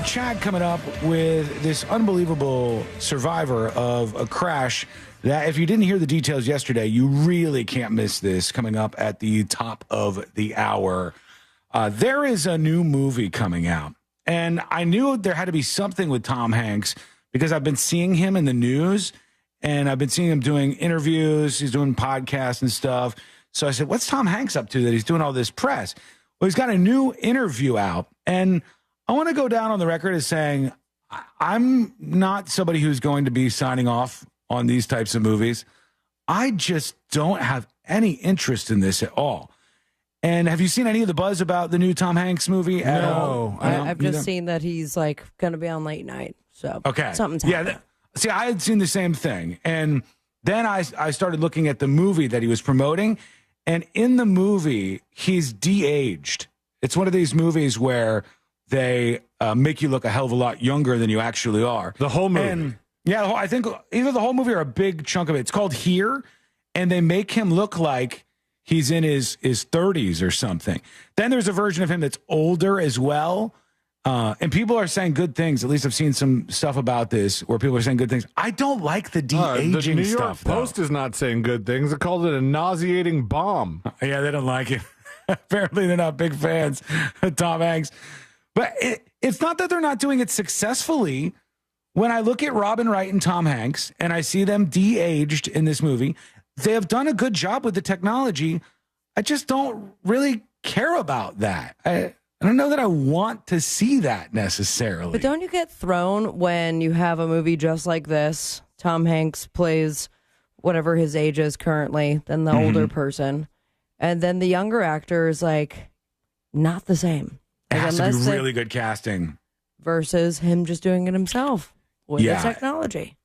Chad coming up with this unbelievable survivor of a crash that, if you didn't hear the details yesterday, you really can't miss this coming up at the top of the hour. There is a new movie coming out, and I knew there had to be something with Tom Hanks because I've been seeing him in the news, and I've been seeing him doing interviews. He's doing podcasts and stuff. So I said, what's Tom Hanks up to that he's doing all this press? Well, he's got a new interview out, and I want to go down on the record as saying I'm not somebody who's going to be signing off on these types of movies. I just don't have any interest in this at all. And have you seen any of the buzz about the new Tom Hanks movie at all? I've just seen that he's like going to be on late night. So something's happening. See, I had seen the same thing, and then I started looking at the movie that he was promoting. And in the movie, he's de-aged. It's one of these movies where they make you look a hell of a lot younger than you actually are. The whole movie. And, yeah, I think either the whole movie or a big chunk of it. It's called Here, and they make him look like he's in his 30s or something. Then there's a version of him that's older as well. And people are saying good things. At least I've seen some stuff about this where people are saying good things. I don't like the de-aging the New York stuff. Post is not saying good things. It called it a nauseating bomb. Yeah, they don't like it. Apparently, they're not big fans of Tom Hanks. But it's not that they're not doing it successfully. When I look at Robin Wright and Tom Hanks, and I see them de-aged in this movie, they have done a good job with the technology. I just don't really care about that. I don't know that I want to see that necessarily. But don't you get thrown when you have a movie just like this? Tom Hanks plays whatever his age is currently, then the older person. And then the younger actor is like, not the same. It has to be really good casting. Versus him just doing it himself with the technology.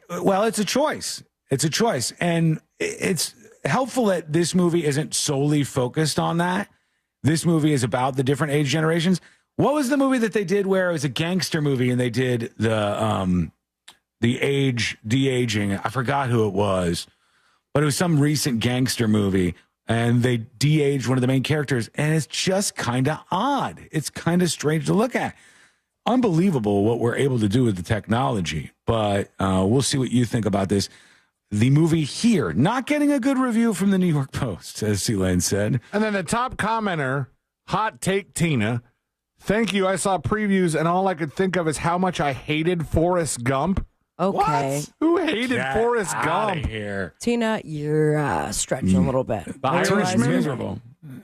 Well, it's a choice. It's a choice. And it's helpful that this movie isn't solely focused on that. This movie is about the different age generations. What was the movie that they did where it was a gangster movie and they did the age de-aging? I forgot who it was, but it was some recent gangster movie, and they de-aged one of the main characters, and it's just kind of odd. It's kind of strange to look at. Unbelievable what we're able to do with the technology, but we'll see what you think about this. The movie Here, not getting a good review from the New York Post, as C-Lane said. And then the top commenter, Hot Take Tina. Thank you. I saw previews, and all I could think of is how much I hated Forrest Gump. Okay. What? Who hated Forrest Gump? Here. Tina, you're stretching a little bit. The Irishman? Miserable.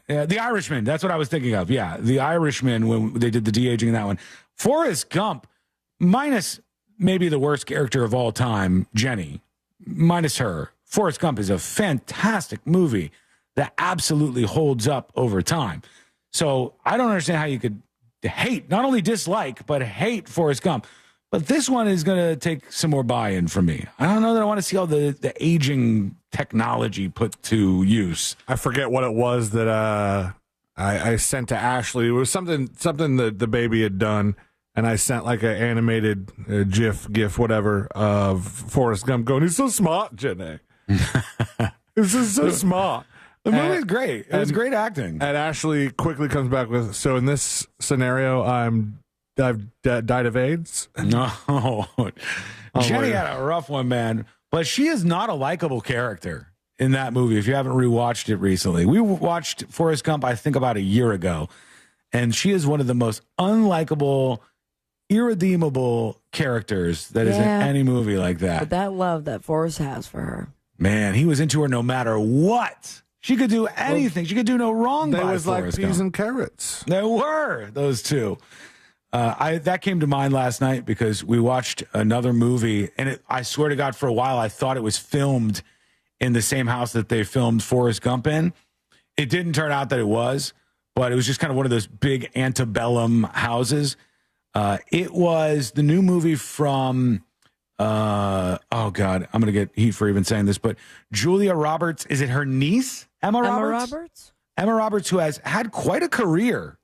Yeah, The Irishman. That's what I was thinking of. Yeah, The Irishman, when they did the de-aging in that one. Forrest Gump, minus maybe the worst character of all time, Jenny. Minus her, Forrest Gump is a fantastic movie that absolutely holds up over time. So I don't understand how you could hate, not only dislike, but hate Forrest Gump. But this one is going to take some more buy-in from me. I don't know that I want to see all the aging technology put to use. I forget what it was that I sent to Ashley. It was something that the baby had done. And I sent like an animated GIF, whatever, of Forrest Gump going, he's so smart, Jenny. This is so smart. The movie's great. It was great acting. And Ashley quickly comes back with, so in this scenario, I've died of AIDS? No. Jenny had a rough one, man. But she is not a likable character in that movie, if you haven't rewatched it recently. We watched Forrest Gump, I think, about a year ago. And she is one of the most unlikable, irredeemable characters that is in any movie like that. But that love that Forrest has for her. Man, he was into her no matter what. She could do anything. She could do no wrong by Forrest Gump. They was like peas and carrots. There were those two. That came to mind last night because we watched another movie, and I swear to God, for a while, I thought it was filmed in the same house that they filmed Forrest Gump in. It didn't turn out that it was, but it was just kind of one of those big antebellum houses. It was the new movie from, oh God, I'm going to get heat for even saying this, but Julia Roberts, is it her niece, Emma Roberts? Emma Roberts, who has had quite a career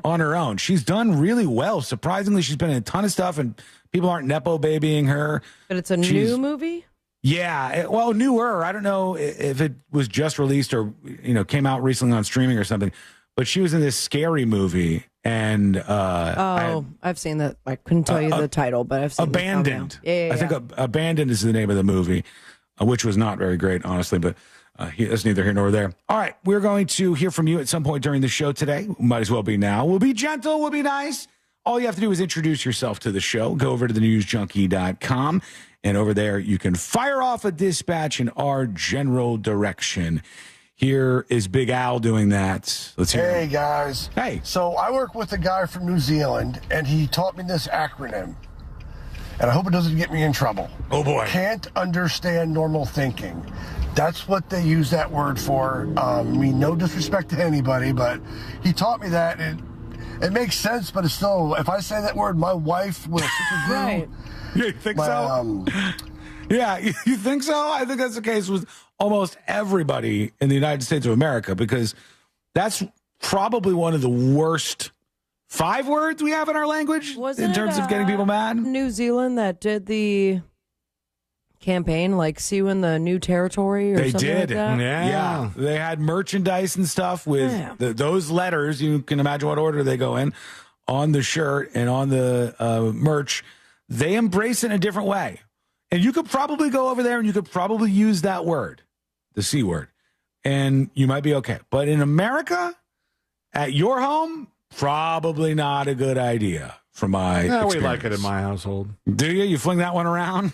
on her own. She's done really well. Surprisingly, she's been in a ton of stuff, and people aren't Nepo babying her. But it's a new movie? Yeah, well, newer. I don't know if it was just released or, came out recently on streaming or something. But she was in this scary movie, And I've seen that. I couldn't tell you the title, but I've seen Abandoned. Yeah. I think Abandoned is the name of the movie, which was not very great, honestly, but that's neither here nor there. All right, we're going to hear from you at some point during the show today. Might as well be now. We'll be gentle. We'll be nice. All you have to do is introduce yourself to the show. Go over to thenewsjunkie.com, and over there you can fire off a dispatch in our general direction. Here is Big Al doing that. Let's hear Hey, him. guys. Hey. So I work with a guy from New Zealand, and he taught me this acronym. And I hope it doesn't get me in trouble. Oh, boy. Can't understand normal thinking. That's what they use that word for. I mean, no disrespect to anybody, but he taught me that. And it makes sense, but it's still, if I say that word, my wife will super glue. Right. You think so? Yeah, you think so? I think that's the case with almost everybody in the United States of America, because that's probably one of the worst 5 words we have in our language in terms of getting people mad. New Zealand that did the campaign, like see you in the new territory or They something did. like that? Yeah. They had merchandise and stuff with those letters. You can imagine what order they go in on the shirt and on the merch. They embrace it in a different way. And you could probably go over there and you could probably use that word, the C word, and you might be okay. But in America, at your home, probably not a good idea from my experience. We like it in my household. Do you? You fling that one around?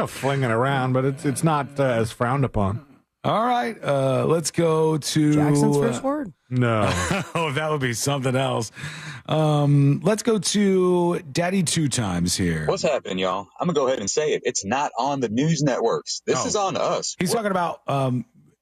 Fling it around, but it's not as frowned upon. All right, let's go to Jackson's first word. No. Oh, that would be something else. Let's go to Daddy Two Times here. What's happening, y'all? I'm going to go ahead and say it. It's not on the news networks. This is on us. He's talking about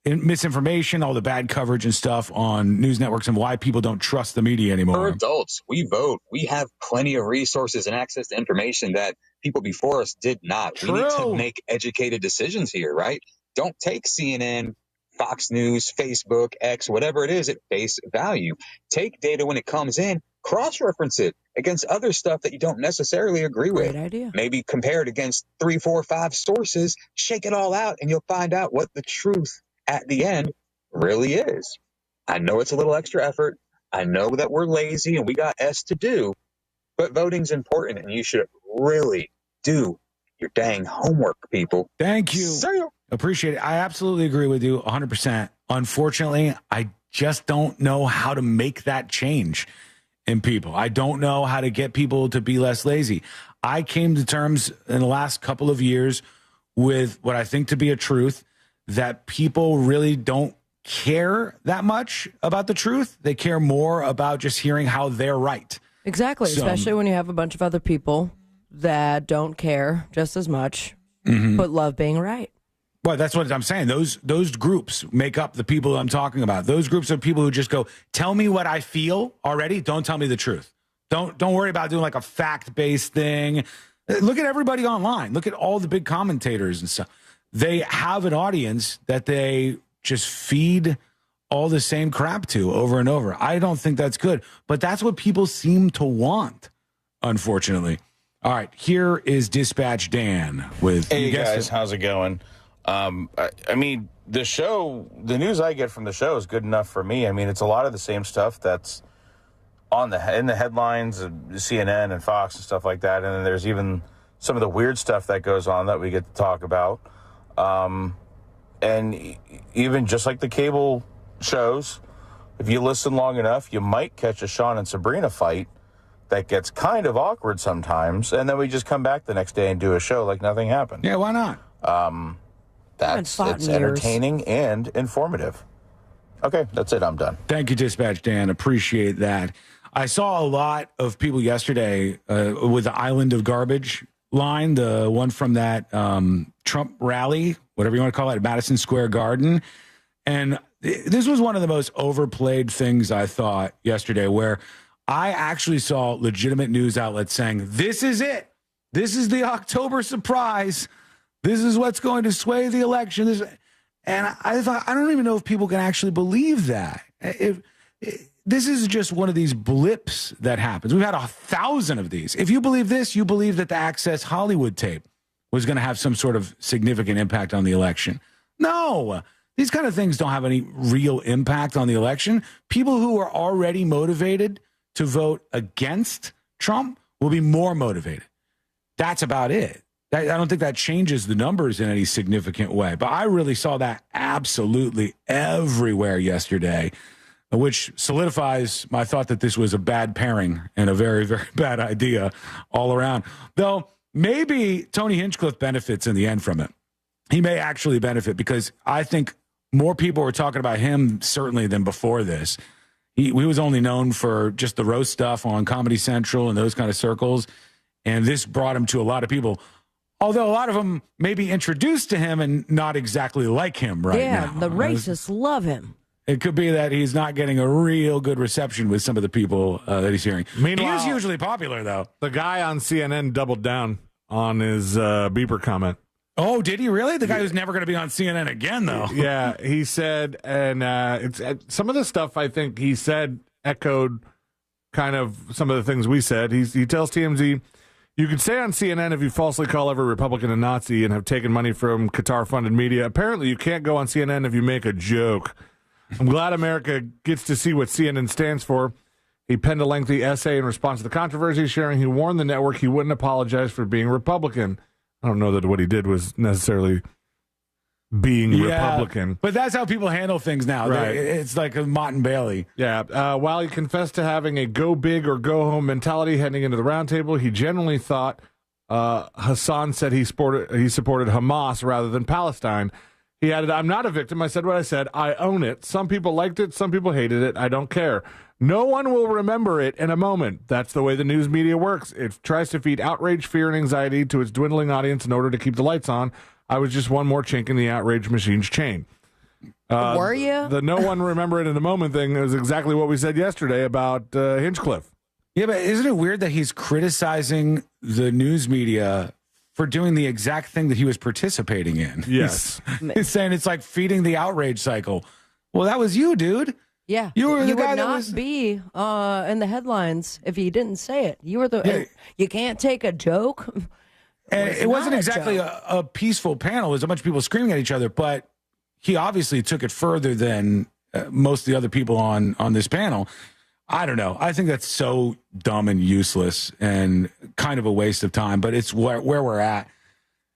misinformation, all the bad coverage and stuff on news networks, and why people don't trust the media anymore. We're adults. We vote. We have plenty of resources and access to information that people before us did not. True. We need to make educated decisions here, right? Don't take CNN, Fox News, Facebook, X, whatever it is at face value. Take data when it comes in, cross-reference it against other stuff that you don't necessarily agree with. Great idea. Maybe compare it against 3, 4, 5 sources, shake it all out, and you'll find out what the truth at the end really is. I know it's a little extra effort. I know that we're lazy and we got S to do, but voting's important and you should really do your dang homework, people. Thank you. See ya. Appreciate it. I absolutely agree with you 100%. Unfortunately, I just don't know how to make that change in people. I don't know how to get people to be less lazy. I came to terms in the last couple of years with what I think to be a truth, that people really don't care that much about the truth. They care more about just hearing how they're right. Exactly, especially when you have a bunch of other people that don't care just as much, but love being right. Well, that's what I'm saying. Those groups make up the people I'm talking about. Those groups are people who just go, tell me what I feel already. Don't tell me the truth. Don't worry about doing like a fact-based thing. Look at everybody online. Look at all the big commentators and stuff. They have an audience that they just feed all the same crap to over and over. I don't think that's good, but that's what people seem to want, unfortunately. All right, here is Dispatch Dan with... Hey, guys, how's it going? I mean, the news I get from the show is good enough for me. I mean, it's a lot of the same stuff that's in the headlines of CNN and Fox and stuff like that. And then there's even some of the weird stuff that goes on that we get to talk about. And even just like the cable shows, if you listen long enough, you might catch a Sean and Sabrina fight that gets kind of awkward sometimes. And then we just come back the next day and do a show like nothing happened. Yeah, why not? It's entertaining and informative. Okay, that's it. I'm done. Thank you, Dispatch Dan. Appreciate that. I saw a lot of people yesterday with the Island of Garbage line, the one from that Trump rally, whatever you want to call it, at Madison Square Garden. And this was one of the most overplayed things I thought yesterday, where I actually saw legitimate news outlets saying, this is it. This is the October surprise. This is what's going to sway the election. And I thought, I don't even know if people can actually believe that. This is just one of these blips that happens. We've had 1,000 of these. If you believe this, you believe that the Access Hollywood tape was going to have some sort of significant impact on the election. No, these kind of things don't have any real impact on the election. People who are already motivated to vote against Trump will be more motivated. That's about it. I don't think that changes the numbers in any significant way. But I really saw that absolutely everywhere yesterday, which solidifies my thought that this was a bad pairing and a very, very bad idea all around. Though maybe Tony Hinchcliffe benefits in the end from it. He may actually benefit because I think more people were talking about him certainly than before this. He was only known for just the roast stuff on Comedy Central and those kind of circles. And this brought him to a lot of people. Although a lot of them may be introduced to him and not exactly like him now. Yeah, the racists love him. It could be that he's not getting a real good reception with some of the people that he's hearing. Meanwhile, he is usually popular, though. The guy on CNN doubled down on his Bieber comment. Oh, did he really? The guy who's never going to be on CNN again, though. Yeah, he said, and some of the stuff I think he said echoed kind of some of the things we said. He tells TMZ, you could say on CNN if you falsely call every Republican a Nazi and have taken money from Qatar-funded media. Apparently, you can't go on CNN if you make a joke. I'm glad America gets to see what CNN stands for. He penned a lengthy essay in response to the controversy, sharing he warned the network he wouldn't apologize for being Republican. I don't know that what he did was necessarily being Republican. But that's how people handle things now. Right. It's like a Mott and Bailey. Yeah. While he confessed to having a go big or go home mentality heading into the roundtable, he generally thought Hassan said he supported Hamas rather than Palestine. He added, I'm not a victim. I said what I said. I own it. Some people liked it. Some people hated it. I don't care. No one will remember it in a moment. That's the way the news media works. It tries to feed outrage, fear, and anxiety to its dwindling audience in order to keep the lights on. I was just one more chink in the outrage machine's chain. Were you? The no one remember it in a moment thing is exactly what we said yesterday about Hinchcliffe. Yeah, but isn't it weird that he's criticizing the news media for doing the exact thing that he was participating in? Yes. He's saying it's like feeding the outrage cycle. Well, that was you, dude. Yeah, you were the guy would that not was be in the headlines if you didn't say it. You were the. You can't take a joke. And it wasn't exactly a peaceful panel. There's a bunch of people screaming at each other, but he obviously took it further than most of the other people on this panel. I don't know. I think that's so dumb and useless and kind of a waste of time, but it's where we're at.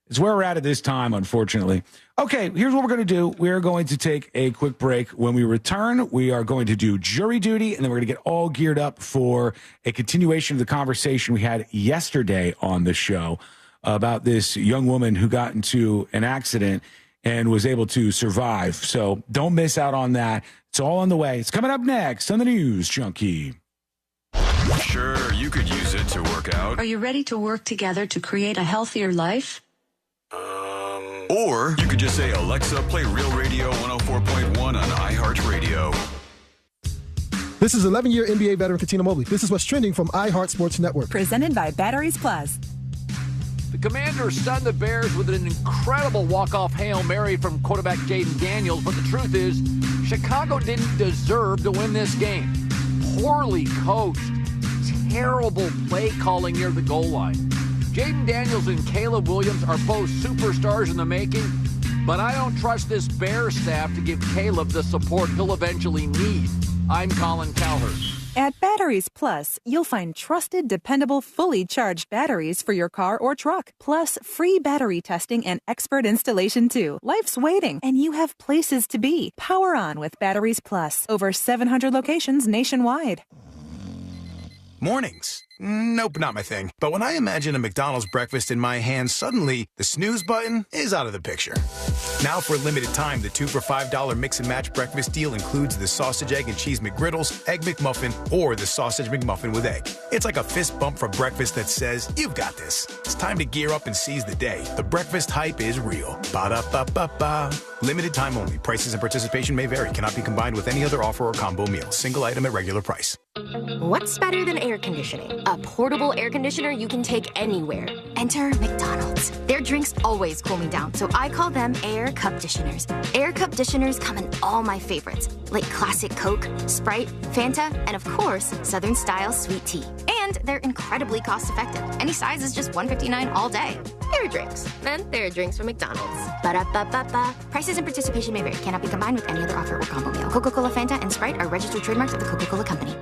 It's where we're at this time, unfortunately. Okay, here's what we're going to do. We're going to take a quick break. When we return, we are going to do jury duty, and then we're going to get all geared up for a continuation of the conversation we had yesterday on the show about this young woman who got into an accident and was able to survive. So don't miss out on that. It's all on the way. It's coming up next on the News Junkie. Sure, you could use it to work out. Are you ready to work together to create a healthier life? Or you could just say, Alexa, play Real Radio 104.1 on iHeartRadio. This is 11-year NBA veteran Katina Mobley. This is what's trending from iHeart Sports Network. Presented by Batteries Plus. The Commanders stunned the Bears with an incredible walk-off Hail Mary from quarterback Jaden Daniels, but the truth is, Chicago didn't deserve to win this game. Poorly coached, terrible play calling near the goal line. Jaden Daniels and Caleb Williams are both superstars in the making, but I don't trust this Bears staff to give Caleb the support he'll eventually need. I'm Colin Cowherd. At Batteries Plus, you'll find trusted, dependable, fully charged batteries for your car or truck, plus free battery testing and expert installation too. Life's waiting, and you have places to be. Power on with Batteries Plus. Over 700 locations nationwide. Mornings. Nope, not my thing. But when I imagine a McDonald's breakfast in my hand, suddenly the snooze button is out of the picture. Now for a limited time, the 2 for $5 mix and match breakfast deal includes the sausage, egg, and cheese McGriddles, Egg McMuffin, or the sausage McMuffin with egg. It's like a fist bump for breakfast that says, you've got this. It's time to gear up and seize the day. The breakfast hype is real. Ba-da-ba-ba-ba. Limited time only. Prices and participation may vary. Cannot be combined with any other offer or combo meal. Single item at regular price. What's better than air conditioning? A portable air conditioner you can take anywhere. Enter McDonald's. Their drinks always cool me down, so I call them Air Cup-ditioners. Air Cup-ditioners come in all my favorites, like classic Coke, Sprite, Fanta, and of course, Southern-style sweet tea. And they're incredibly cost-effective. Any size is just $1.59 all day. Air drinks. And they're drinks from McDonald's. Ba-da-ba-ba-ba. Prices and participation may vary. Cannot be combined with any other offer or combo meal. Coca-Cola, Fanta, and Sprite are registered trademarks of the Coca-Cola Company.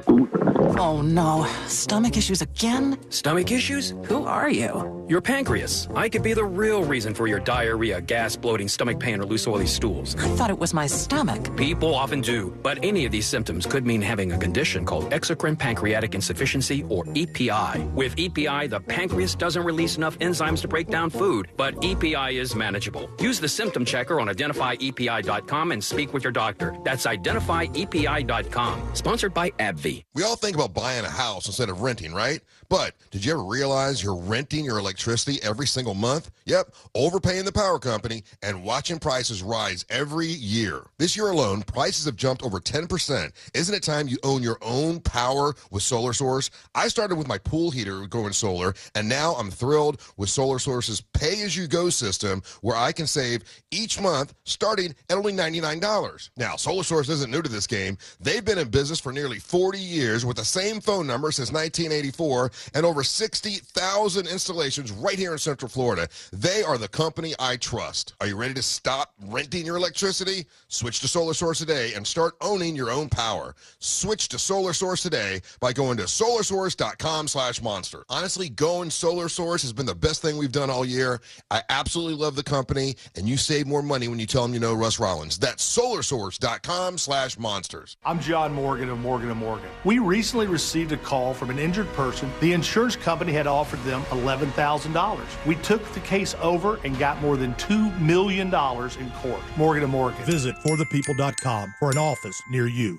Oh no, stomach issues again? Stomach issues? Who are you? Your pancreas. I could be the real reason for your diarrhea, gas, bloating, stomach pain, or loose oily stools. I thought it was my stomach. People often do, but any of these symptoms could mean having a condition called exocrine pancreatic insufficiency, or EPI. With EPI, the pancreas doesn't release enough enzymes to break down food, but EPI is manageable. Use the symptom checker on identifyepi.com and speak with your doctor. That's identifyepi.com. Sponsored by AbbVie. We all think about buying a house instead of renting, right? But did you ever realize you're renting your electricity every single month? Yep, overpaying the power company and watching prices rise every year. This year alone, prices have jumped over 10%. Isn't it time you own your own power with Solar Source? I started with my pool heater going solar, and now I'm thrilled with Solar Source's pay-as-you-go system, where I can save each month starting at only $99. Now, Solar Source isn't new to this game. They've been in business for nearly 40 years with the same phone number since 1984 and over 60,000 installations right here in Central Florida. They are the company I trust. Are you ready to stop renting your electricity? Switch to Solar Source today and start owning your own power. Switch to Solar Source today by going to solarsource.com/monster. Honestly, going Solar Source has been the best thing we've done all year. I absolutely love the company, and you save more money when you tell them you know Russ Rollins. That's solarsource.com/monsters. I'm John Morgan of Morgan & Morgan. We recently received a call from an injured person. The insurance company had offered them $11,000. We took the case over and got more than $2 million in court. Morgan & Morgan. Visit forthepeople.com for an office near you.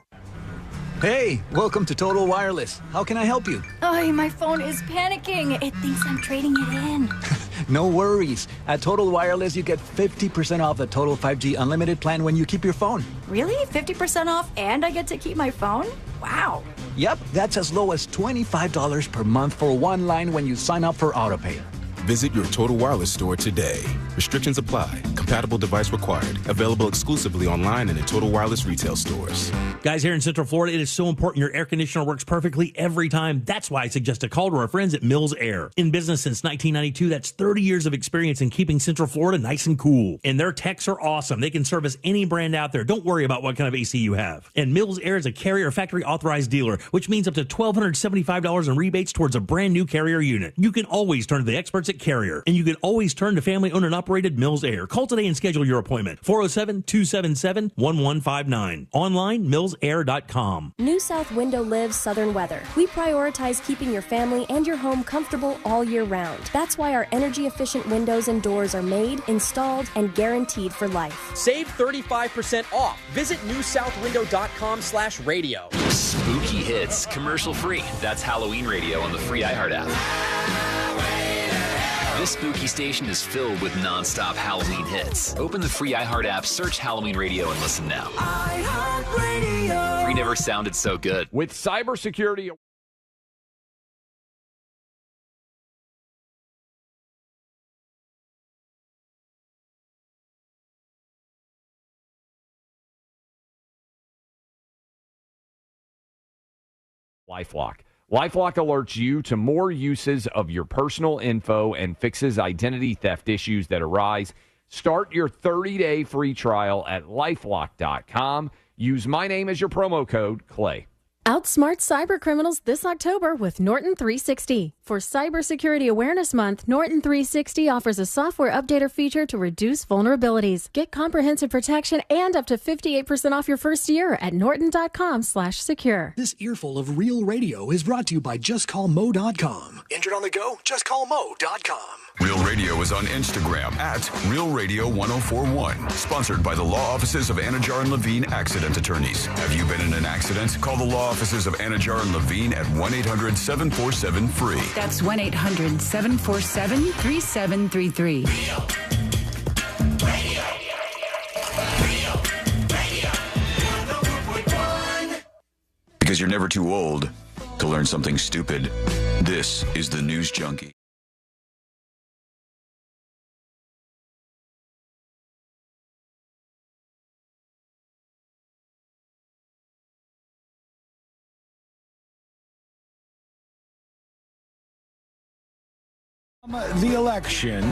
Hey, welcome to Total Wireless. How can I help you? Oh, my phone is panicking. It thinks I'm trading it in. No worries. At Total Wireless, you get 50% off the Total 5G Unlimited plan when you keep your phone. Really? 50% off and I get to keep my phone? Wow. Yep, that's as low as $25 per month for one line when you sign up for AutoPay. Visit your Total Wireless store today. Restrictions apply. Compatible device required. Available exclusively online and in Total Wireless retail stores. Guys, here in Central Florida, it is so important your air conditioner works perfectly every time. That's why I suggest a call to our friends at Mills Air. In business since 1992, that's 30 years of experience in keeping Central Florida nice and cool. And their techs are awesome. They can service any brand out there. Don't worry about what kind of AC you have. And Mills Air is a Carrier factory authorized dealer, which means up to $1,275 in rebates towards a brand new Carrier unit. You can always turn to the experts at Carrier, and you can always turn to family-owned and operated Mills Air. Call today and schedule your appointment. 407-277-1159. Online, millsair.com. New South Window lives Southern weather. We prioritize keeping your family and your home comfortable all year round. That's why our energy-efficient windows and doors are made, installed, and guaranteed for life. Save 35% off. Visit newsouthwindow.com/radio. Spooky hits, commercial free. That's Halloween Radio on the free iHeart app. This spooky station is filled with non-stop Halloween hits. Open the free iHeart app, search Halloween Radio, and listen now. iHeart Radio. Free never sounded so good. With cybersecurity. LifeLock. LifeLock alerts you to more uses of your personal info and fixes identity theft issues that arise. Start your 30-day free trial at LifeLock.com. Use my name as your promo code, Clay. Outsmart cybercriminals this October with Norton 360. For Cybersecurity Awareness Month, Norton 360 offers a software updater feature to reduce vulnerabilities. Get comprehensive protection and up to 58% off your first year at norton.com/secure. This earful of real radio is brought to you by JustCallMo.com. Injured on the go? JustCallMo.com. Real Radio is on Instagram at RealRadio1041. Sponsored by the law offices of Anajar and Levine Accident Attorneys. Have you been in an accident? Call the law offices of Anajar and Levine at 1-800-747-FREE. That's 1-800-747-3733. Because you're never too old to learn something stupid. This is the News Junkie. The election,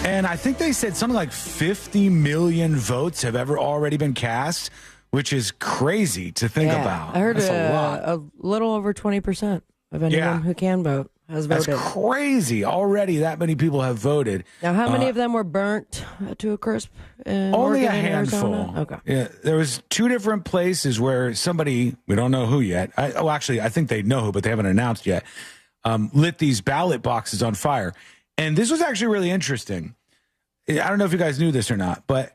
and I think they said something like 50 million votes have ever already been cast, which is crazy to think about. I heard That's a lot. a little over 20% of anyone who can vote has voted. That's crazy. Already that many people have voted. Now, how many of them were burnt to a crisp? In Only Oregon a and handful. Arizona? Okay. Yeah, there was 2 different places where somebody, we don't know who yet. Actually, I think they know who, but they haven't announced yet, lit these ballot boxes on fire. And this was actually really interesting. I don't know if you guys knew this or not, but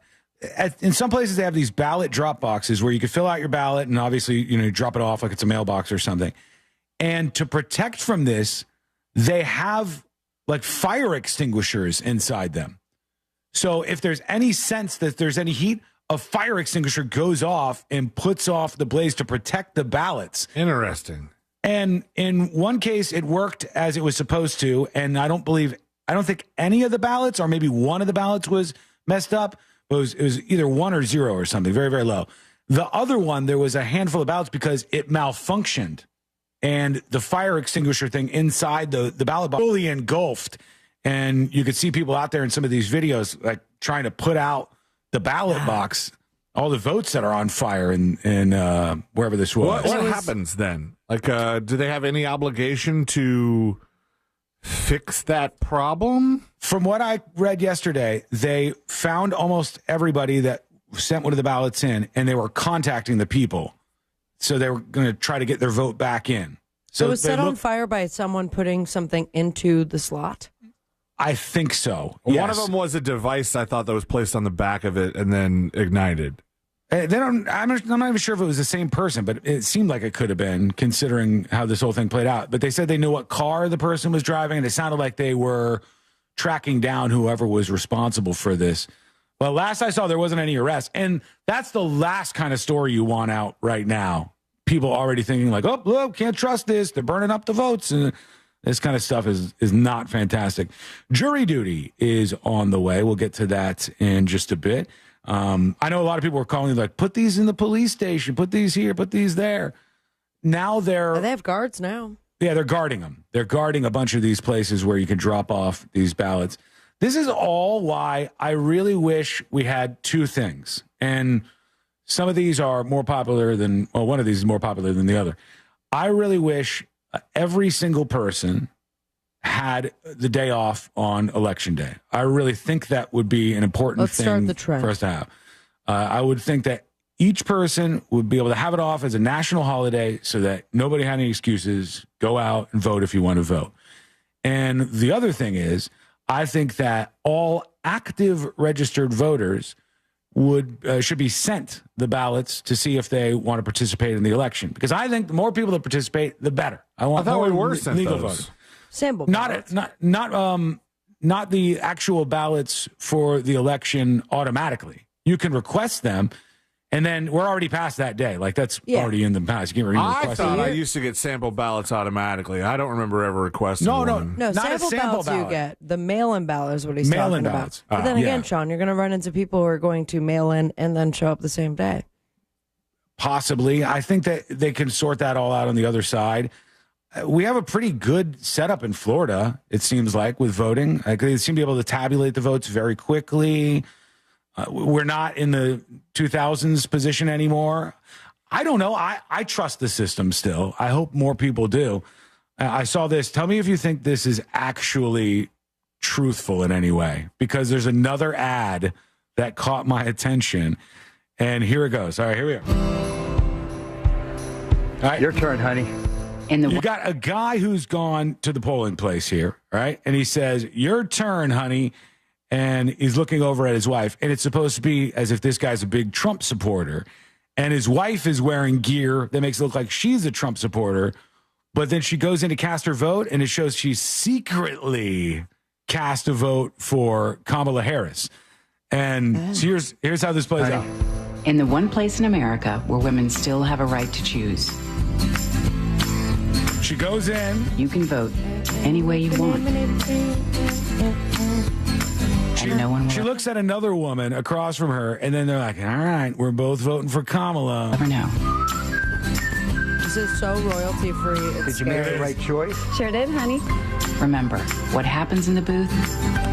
in some places they have these ballot drop boxes where you can fill out your ballot and obviously, you drop it off like it's a mailbox or something. And to protect from this, they have like fire extinguishers inside them. So if there's any sense that there's any heat, a fire extinguisher goes off and puts off the blaze to protect the ballots. Interesting. And in one case, it worked as it was supposed to. And I don't think any of the ballots, or maybe one of the ballots was messed up. It was either 1 or 0 or something, very, very low. The other one, there was a handful of ballots because it malfunctioned. And the fire extinguisher thing inside the ballot box fully engulfed. And you could see people out there in some of these videos, like trying to put out the ballot box, all the votes that are on fire in wherever this was. What happens then? Like, do they have any obligation to fix that problem? From what I read yesterday, they found almost everybody that sent one of the ballots in, and they were contacting the people. So they were going to try to get their vote back in. So it was set on fire by someone putting something into the slot? I think so. One Yes. of them was a device, I thought, that was placed on the back of it and then ignited. I'm not even sure if it was the same person, but it seemed like it could have been, considering how this whole thing played out. But they said they knew what car the person was driving, and it sounded like they were tracking down whoever was responsible for this. Well, last I saw, there wasn't any arrests. And that's the last kind of story you want out right now. People already thinking like, oh, look, can't trust this. They're burning up the votes. And this kind of stuff is not fantastic. Jury duty is on the way. We'll get to that in just a bit. I know a lot of people were calling like, put these in the police station, put these here, put these there. Now They have guards now. Yeah, they're guarding them. They're guarding a bunch of these places where you can drop off these ballots. This is all why I really wish we had 2 things. And some of these are more popular than, well, one of these is more popular than the other. I really wish every single person had the day off on Election Day. I really think that would be an important thing for us to have. I would think that each person would be able to have it off as a national holiday so that nobody had any excuses. Go out and vote if you want to vote. And the other thing is, I think that all active registered voters should be sent the ballots to see if they want to participate in the election. Because I think the more people that participate, the better. I thought we were sent legal voters. Sample ballots. Not the actual ballots for the election automatically. You can request them. And then we're already past that day. Like, that's already in the past. You can't really I request thought it. I used to get sample ballots automatically. I don't remember ever requesting one. No, Not sample a sample ballots you ballot. get. The mail-in ballot is what he's Mail-in talking ballots. about. But then again, Yeah. Sean, you're going to run into people who are going to mail in and then show up the same day. Possibly. I think that they can sort that all out on the other side. We have a pretty good setup in Florida, it seems like, with voting. Like, they seem to be able to tabulate the votes very quickly. We're not in the 2000s position anymore. I don't know. I trust the system still. I hope more people do. I saw this. Tell me if you think this is actually truthful in any way, because there's another ad that caught my attention. And here it goes. All right, here we go. All right. Your turn, honey. You got a guy who's gone to the polling place here, right? And he says, your turn, honey. And he's looking over at his wife. And it's supposed to be as if this guy's a big Trump supporter. And his wife is wearing gear that makes it look like she's a Trump supporter. But then she goes in to cast her vote, and it shows she secretly cast a vote for Kamala Harris. And so here's how this plays out. In the one place in America where women still have a right to choose. She goes in. You can vote any way you want. She looks at another woman across from her, and then they're like, all right, we're both voting for Kamala. Never know. This is so royalty free. Did you make the right choice? Sure did, honey. Remember, what happens in the booth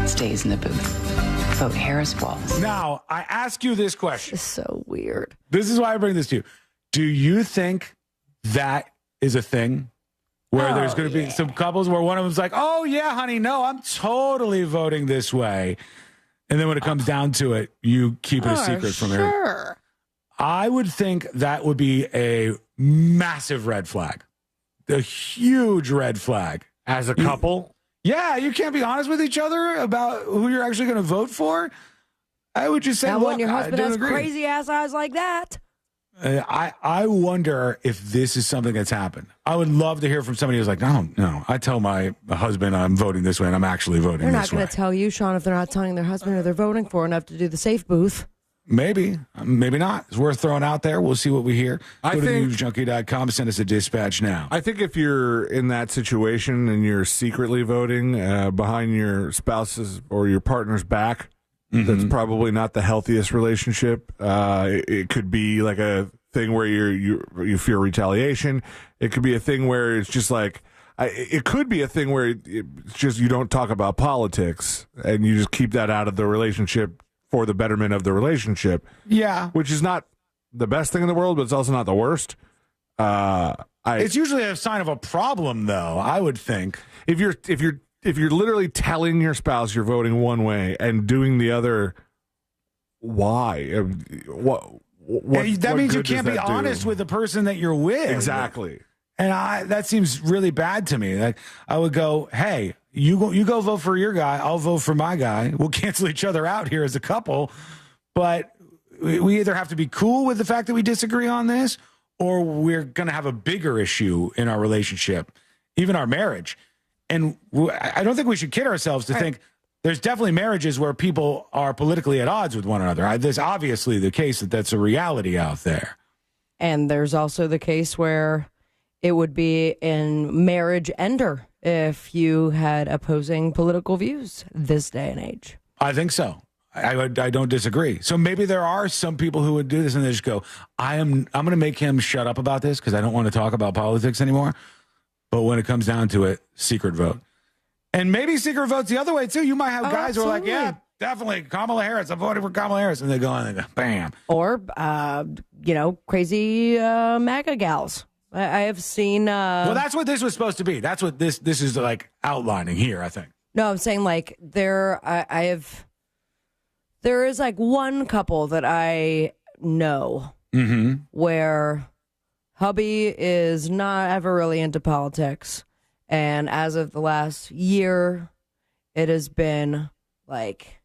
stays in the booth. vote Harris was. Now, I ask you this question. This is so weird. This is why I bring this to you. Do you think that is a thing? Where there's going to be some couples where one of them's like, oh, yeah, honey, no, I'm totally voting this way. And then when it comes down to it, you keep it a secret from her. Sure. I would think that would be a massive red flag. A huge red flag. As a couple? Yeah, you can't be honest with each other about who you're actually going to vote for. I would just say, now, look, when your husband I don't has agree. crazy ass eyes like that. I wonder if this is something that's happened. I would love to hear from somebody who's like, no. I tell my husband I'm voting this way, and I'm actually voting They're this way. not going to tell you, Sean, if they're not telling their husband or they're voting for enough to do the safe booth. Maybe not. It's worth throwing out there. We'll see what we hear. Go to newsjunkie.com. Send us a dispatch now. I think if you're in that situation and you're secretly voting behind your spouse's or your partner's back, that's probably not the healthiest relationship. It could be like a thing where you fear retaliation. It could be a thing where it's just like, it could be a thing where it's just you don't talk about politics and you just keep that out of the relationship for the betterment of the relationship. Yeah. Which is not the best thing in the world, but it's also not the worst. It's usually a sign of a problem, though, I would think. If you're literally telling your spouse you're voting one way and doing the other, why? That means you can't be honest with the person that you're with. Exactly. And that seems really bad to me. Like, I would go, hey, you go vote for your guy. I'll vote for my guy. We'll cancel each other out here as a couple. But we either have to be cool with the fact that we disagree on this, or we're going to have a bigger issue in our relationship, even our marriage. And I don't think we should kid ourselves to think there's definitely marriages where people are politically at odds with one another. There's obviously the case that's a reality out there. And there's also the case where it would be in marriage ender if you had opposing political views this day and age. I think so. I don't disagree. So maybe there are some people who would do this and they just go, I'm going to make him shut up about this because I don't want to talk about politics anymore. But when it comes down to it, secret vote. And maybe secret votes the other way, too. You might have guys who are like, yeah, definitely, Kamala Harris. I'm voting for Kamala Harris. And they go on and go, bam. Or, crazy MAGA gals. I have seen... well, that's what this was supposed to be. That's what this is, like, outlining here, I think. No, I'm saying, like, there is, like, one couple that I know where hubby is not ever really into politics. And as of the last year, it has been, like,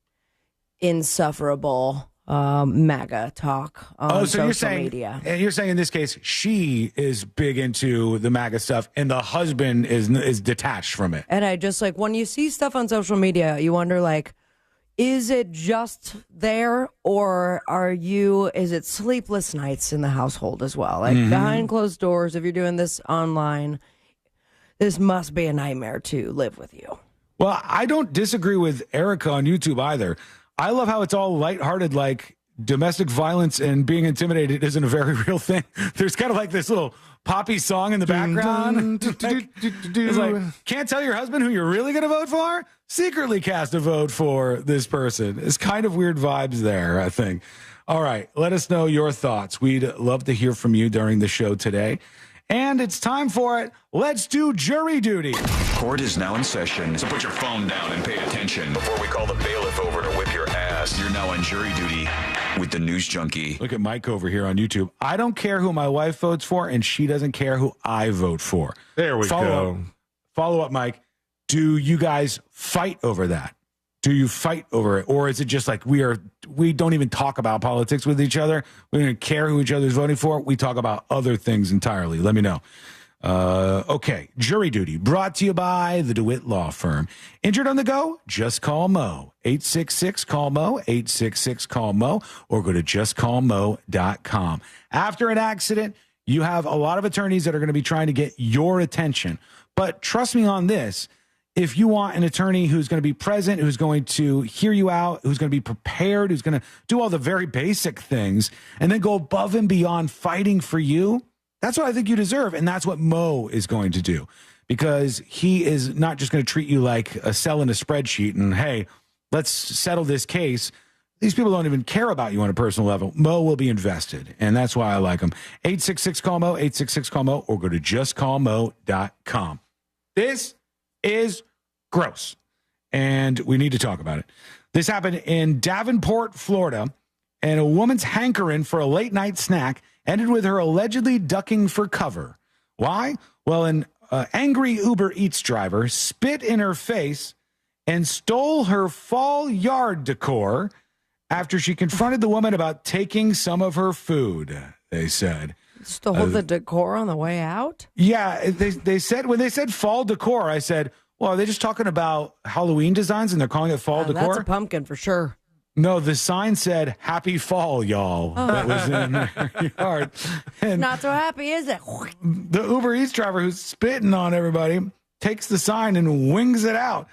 insufferable MAGA talk on social media. And you're saying in this case, she is big into the MAGA stuff, and the husband is detached from it. And I just, like, when you see stuff on social media, you wonder, like, is it just there, or is it sleepless nights in the household as well? Like, behind closed doors, if you're doing this online, this must be a nightmare to live with you. Well, I don't disagree with Erica on YouTube either. I love how it's all lighthearted, like domestic violence and being intimidated isn't a very real thing. There's kind of like this little poppy song in the background. It's like, can't tell your husband who you're really going to vote for? Secretly cast a vote for this person. It's kind of weird vibes there, I think. All right, let us know your thoughts. We'd love to hear from you during the show today. And it's time for it. Let's do jury duty. Court is now in session, so put your phone down and pay attention before we call the bailiff over to whip your ass. You're now on jury duty with the News Junkie. Look at Mike over here on YouTube. I don't care who my wife votes for, and she doesn't care who I vote for. There we go. Follow up, Mike. Do you guys fight over that? Do you fight over it? Or is it just like we don't even talk about politics with each other? We don't care who each other's voting for. We talk about other things entirely. Let me know. Okay. Jury duty brought to you by the DeWitt Law Firm. Injured on the go? Just call Mo. 866-CALL-MO, 866-CALL-MO, or go to justcallmo.com. After an accident, you have a lot of attorneys that are going to be trying to get your attention. But trust me on this. If you want an attorney who's going to be present, who's going to hear you out, who's going to be prepared, who's going to do all the very basic things, and then go above and beyond fighting for you, that's what I think you deserve. And that's what Mo is going to do, because he is not just going to treat you like a cell in a spreadsheet and, hey, let's settle this case. These people don't even care about you on a personal level. Mo will be invested, and that's why I like him. 866-CALL-MO, 866-CALL-MO, or go to justcallmo.com. This is gross, and we need to talk about it. This happened in Davenport, Florida, and a woman's hankering for a late-night snack ended with her allegedly ducking for cover. Why? Well, an angry Uber Eats driver spit in her face and stole her fall yard decor after she confronted the woman about taking some of her food, they said. Stole the decor on the way out? Yeah, they said, when they said fall decor, I said, well, are they just talking about Halloween designs and they're calling it fall decor? That's a pumpkin for sure. No, the sign said, happy fall, y'all. Oh. That was in their yard. And not so happy, is it? The Uber Eats driver who's spitting on everybody takes the sign and wings it out.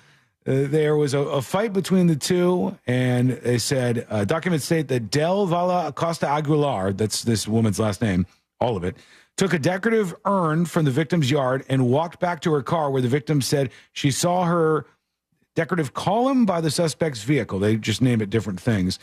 There was a fight between the two, and they said, documents state that Del Valle Acosta Aguilar, that's this woman's last name, all of it, took a decorative urn from the victim's yard and walked back to her car where the victim said she saw her decorative column by the suspect's vehicle. They just name it different things.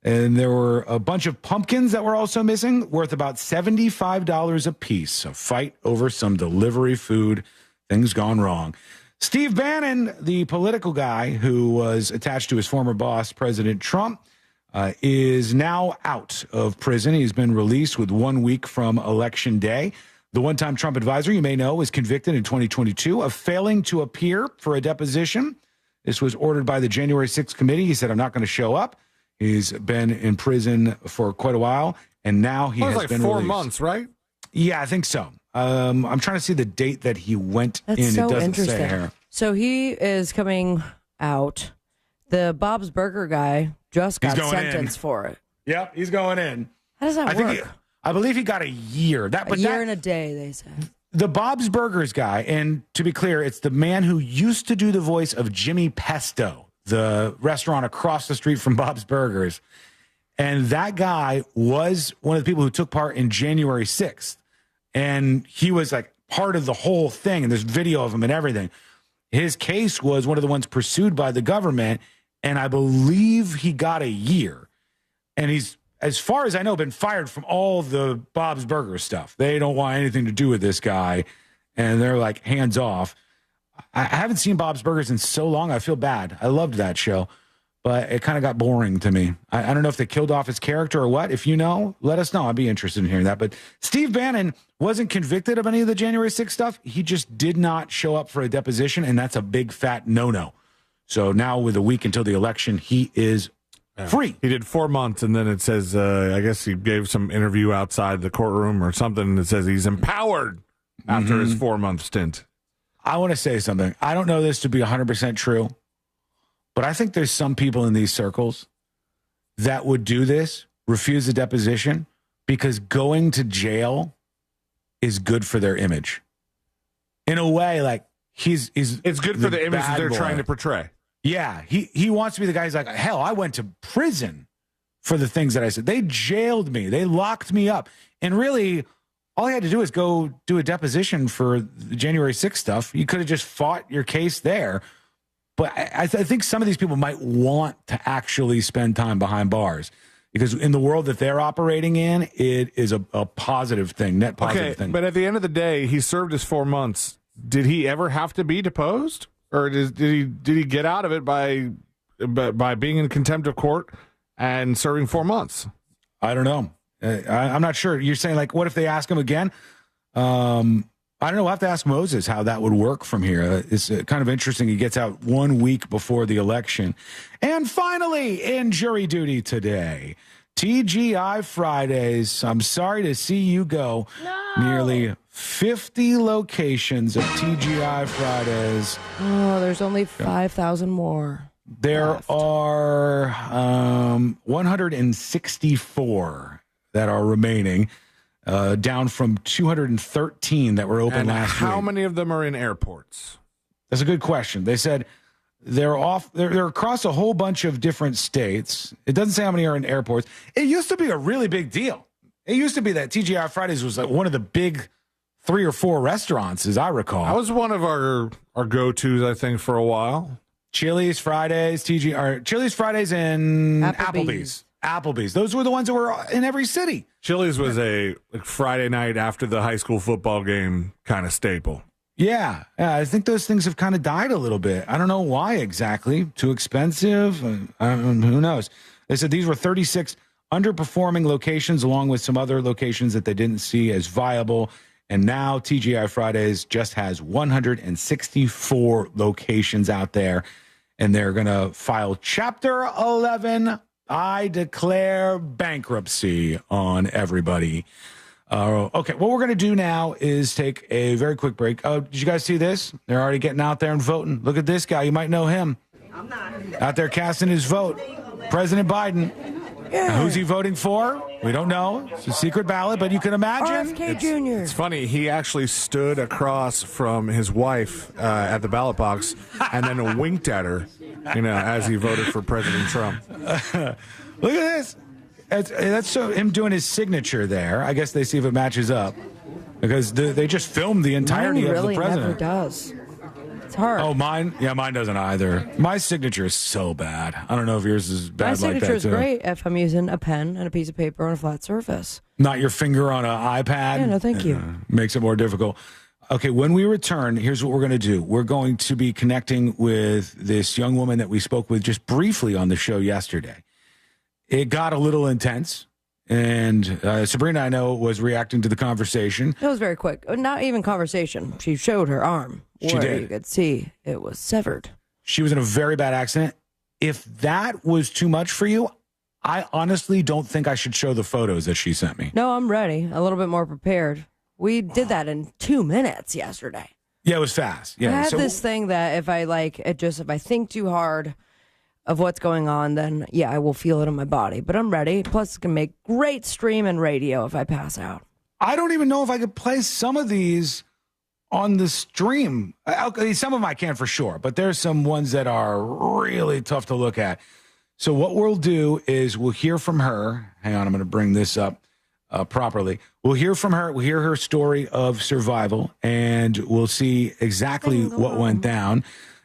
And there were a bunch of pumpkins that were also missing, worth about $75 a piece. A fight over some delivery food. Things gone wrong. Steve Bannon, the political guy who was attached to his former boss, President Trump, is now out of prison. He's been released with 1 week from Election Day. The one-time Trump advisor, you may know, was convicted in 2022 of failing to appear for a deposition. This was ordered by the January 6th committee. He said, I'm not going to show up. He's been in prison for quite a while, and now he has like been 4 released. months, right? Yeah, I think so. I'm trying to see the date that he went That's in. so It doesn't interesting. say here. So he is coming out. The Bob's Burger guy just He's got going sentenced in. for it. Yep, he's going in. How does that work? I believe he got a year. A year and a day, they said. The Bob's Burgers guy, and to be clear, it's the man who used to do the voice of Jimmy Pesto, the restaurant across the street from Bob's Burgers. And that guy was one of the people who took part in January 6th. And he was like part of the whole thing. And there's video of him and everything. His case was one of the ones pursued by the government. And I believe he got a year. And he's, as far as I know, been fired from all the Bob's Burgers stuff. They don't want anything to do with this guy. And they're like hands off. I haven't seen Bob's Burgers in so long. I feel bad. I loved that show. But it kind of got boring to me. I don't know if they killed off his character or what. If you know, let us know. I'd be interested in hearing that. But Steve Bannon wasn't convicted of any of the January 6th stuff. He just did not show up for a deposition, and that's a big, fat no-no. So now with a week until the election, he is free. He did 4 months, and then it says, I guess he gave some interview outside the courtroom or something that says he's empowered after his 4-month stint. I want to say something. I don't know this to be 100% true. But I think there's some people in these circles that would do this, refuse a deposition, because going to jail is good for their image. In a way, like it's good for the image that they're trying to portray. Yeah, he wants to be the guy who's like, hell, I went to prison for the things that I said. They jailed me. They locked me up. And really, all he had to do is go do a deposition for the January 6th stuff. You could have just fought your case there. But I think some of these people might want to actually spend time behind bars because in the world that they're operating in, it is a positive thing, net positive thing. But at the end of the day, he served his 4 months. Did he ever have to be deposed, or did he get out of it by being in contempt of court and serving 4 months? I don't know. I'm not sure. You're saying, like, what if they ask him again? I don't know. We'll have to ask Moses how that would work from here. It's kind of interesting. He gets out 1 week before the election. And finally, in jury duty today, TGI Fridays. I'm sorry to see you go. No. Nearly 50 locations of TGI Fridays. Oh, there's only 5,000 more. There are 164 that are remaining. Down from 213 that were open last week. How many of them are in airports? That's a good question. They said they're across a whole bunch of different states. It doesn't say how many are in airports. It used to be a really big deal. It used to be that TGI Fridays was like one of the big 3 or 4 restaurants, as I recall. That was one of our go-tos, I think, for a while. Chili's, Fridays, Chili's, Fridays, and Applebee's. Those were the ones that were in every city. Chili's was a Friday night after the high school football game kind of staple. Yeah, I think those things have kind of died a little bit. I don't know why exactly. Too expensive? Who knows? They said these were 36 underperforming locations along with some other locations that they didn't see as viable. And now TGI Fridays just has 164 locations out there. And they're going to file Chapter 11. I declare bankruptcy on everybody. Okay, what we're going to do now is take a very quick break. Did you guys see this? They're already getting out there and voting. Look at this guy. You might know him. I'm not. Out there casting his vote. President Biden. Yeah. Who's he voting for? We don't know. It's a secret ballot, but you can imagine. RFK Jr. It's funny. He actually stood across from his wife at the ballot box and then winked at her, as he voted for President Trump. Look at this. That's him doing his signature there. I guess they see if it matches up because they just filmed the entirety of the president. Never does. It's hard. Oh, mine? Yeah, mine doesn't either. My signature is so bad. I don't know if yours is bad like that, too. My signature is great if I'm using a pen and a piece of paper on a flat surface. Not your finger on an iPad? Yeah, no, thank you. Makes it more difficult. Okay, when we return, here's what we're going to do. We're going to be connecting with this young woman that we spoke with just briefly on the show yesterday. It got a little intense, and Sabrina, I know, was reacting to the conversation. It was very quick. Not even conversation. She showed her arm. She did. You could see it was severed. She was in a very bad accident. If that was too much for you, I honestly don't think I should show the photos that she sent me. No, I'm ready. A little bit more prepared. We did that in 2 minutes yesterday. Yeah, it was fast. Yeah, I had this thing that if I think too hard of what's going on, then I will feel it in my body. But I'm ready. Plus, it's going to make great stream and radio if I pass out. I don't even know if I could play some of these on the stream. Some of them I can for sure, but there's some ones that are really tough to look at. So what we'll do is we'll hear from her. Hang on, I'm going to bring this up properly. We'll hear from her. We'll hear her story of survival, and we'll see exactly what went down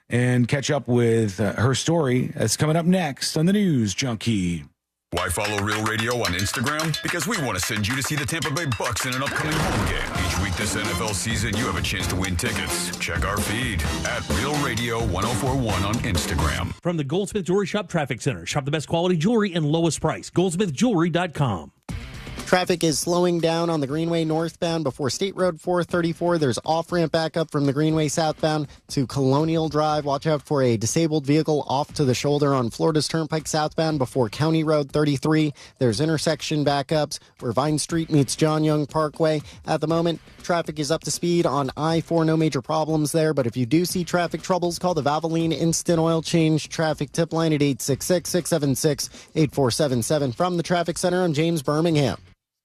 and catch up with her story. That's coming up next on the News Junkie. Why follow Real Radio on Instagram? Because we want to send you to see the Tampa Bay Bucks in an upcoming home game. Each week this NFL season, you have a chance to win tickets. Check our feed at Real Radio 1041 on Instagram. From the Goldsmith Jewelry Shop Traffic Center. Shop the best quality jewelry and lowest price. GoldsmithJewelry.com. Traffic is slowing down on the Greenway northbound before State Road 434. There's off-ramp backup from the Greenway southbound to Colonial Drive. Watch out for a disabled vehicle off to the shoulder on Florida's Turnpike southbound before County Road 33. There's intersection backups where Vine Street meets John Young Parkway. At the moment, traffic is up to speed on I-4. No major problems there, but if you do see traffic troubles, call the Valvoline Instant Oil Change traffic tip line at 866-676-8477. From the Traffic Center, I'm James Birmingham.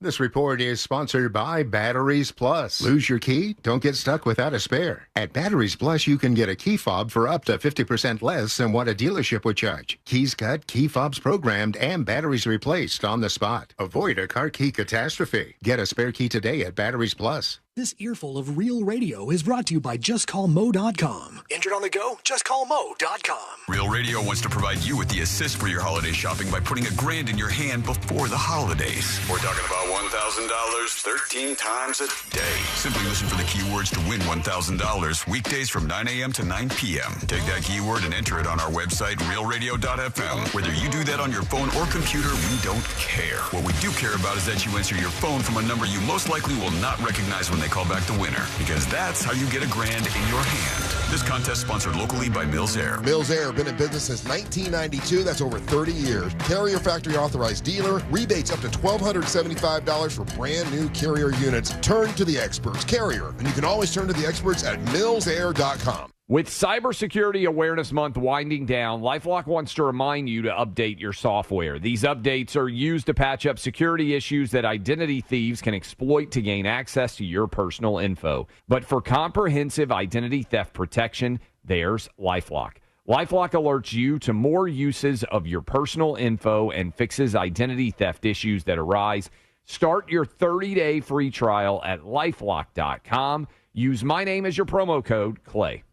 This report is sponsored by Batteries Plus. Lose your key? Don't get stuck without a spare. At Batteries Plus, you can get a key fob for up to 50% less than what a dealership would charge. Keys cut, key fobs programmed, and batteries replaced on the spot. Avoid a car key catastrophe. Get a spare key today at Batteries Plus. This earful of Real Radio is brought to you by JustCallMo.com. Injured on the go? JustCallMo.com. Real Radio wants to provide you with the assist for your holiday shopping by putting $1,000 in your hand before the holidays. We're talking about $1,000 13 times a day. Simply listen for the keywords to win $1,000 weekdays from 9 a.m. to 9 p.m. Take that keyword and enter it on our website, realradio.fm. Whether you do that on your phone or computer, we don't care. What we do care about is that you answer your phone from a number you most likely will not recognize when they call back the winner, because that's how you get $1,000 in your hand. This contest sponsored locally by Mills Air. Mills Air, been in business since 1992. That's over 30 years. Carrier factory authorized dealer. Rebates up to $1,275 for brand new Carrier units. Turn to the experts. Carrier. And you can always turn to the experts at millsair.com. With Cybersecurity Awareness Month winding down, LifeLock wants to remind you to update your software. These updates are used to patch up security issues that identity thieves can exploit to gain access to your personal info. But for comprehensive identity theft protection, there's LifeLock. LifeLock alerts you to more uses of your personal info and fixes identity theft issues that arise. Start your 30-day free trial at LifeLock.com. Use my name as your promo code, Clay.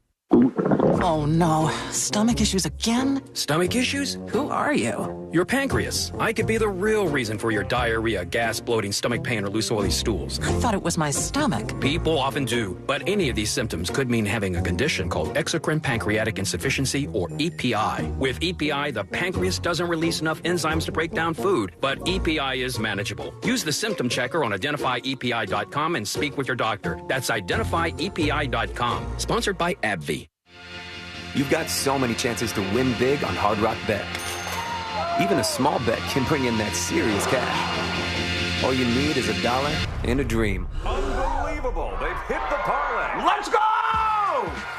Oh no, stomach issues again? Stomach issues? Who are you? Your pancreas. I could be the real reason for your diarrhea, gas, bloating, stomach pain, or loose oily stools. I thought it was my stomach. People often do, but any of these symptoms could mean having a condition called exocrine pancreatic insufficiency, or EPI. With EPI, the pancreas doesn't release enough enzymes to break down food, but EPI is manageable. Use the symptom checker on identifyepi.com and speak with your doctor. That's identifyepi.com. Sponsored by AbbVie. You've got so many chances to win big on Hard Rock Bet. Even a small bet can bring in that serious cash. All you need is $1 and a dream. Unbelievable. They've hit the parlay. Let's go!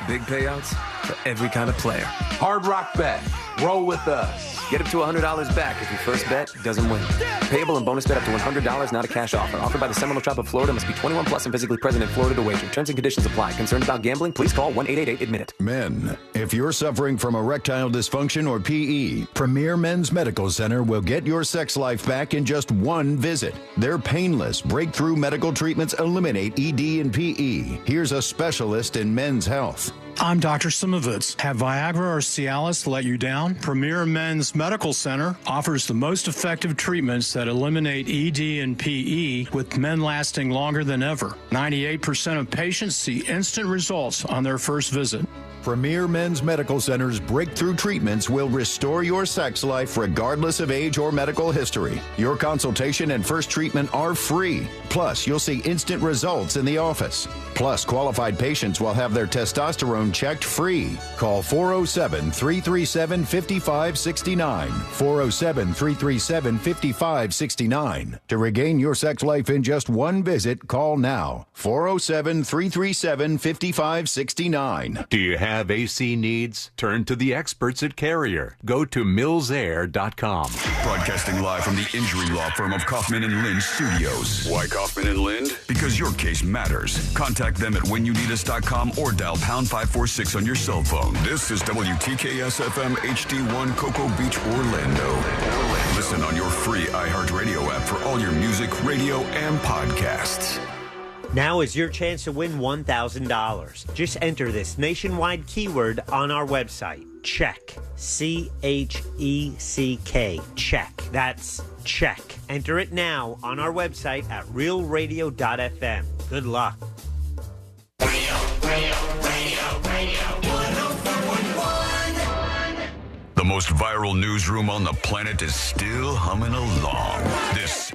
Big payouts for every kind of player. Hard Rock Bet. Roll with us. Get up to $100 back if your first bet doesn't win. Payable and bonus bet up to $100, not a cash offer. Offered by the Seminole Tribe of Florida. Must be 21 plus and physically present in Florida to wager. Terms and conditions apply. Concerned about gambling? Please call 1-888-ADMIT-IT. Men, if you're suffering from erectile dysfunction or PE, Premier Men's Medical Center will get your sex life back in just one visit. Their painless, breakthrough medical treatments eliminate ED and PE. Here's a specialist in men's health. I'm Dr. Simovitz. Have Viagra or Cialis let you down? Premier Men's Medical Center offers the most effective treatments that eliminate ED and PE, with men lasting longer than ever. 98% of patients see instant results on their first visit. Premier Men's Medical Center's breakthrough treatments will restore your sex life regardless of age or medical history. Your consultation and first treatment are free. Plus, you'll see instant results in the office. Plus, qualified patients will have their testosterone checked free. Call 407-337-5569. 407-337-5569. To regain your sex life in just one visit, call now. 407-337-5569. Do you have AC needs? Turn to the experts at Carrier. Go to millsair.com. Broadcasting live from the injury law firm of Kaufman and Lind Studios. Why Kaufman and Lind? Because your case matters. Contact them at whenyounitus.com or dial pound 546 on your cell phone. This is WTKS FM HD1 Cocoa Beach, Orlando. Listen on your free iHeartRadio app for all your music, radio, and podcasts. Now is your chance to win $1,000. Just enter this nationwide keyword on our website. Check. CHECK. Check. That's check. Enter it now on our website at realradio.fm. Good luck. Radio, 104.1. The most viral newsroom on the planet is still humming along. This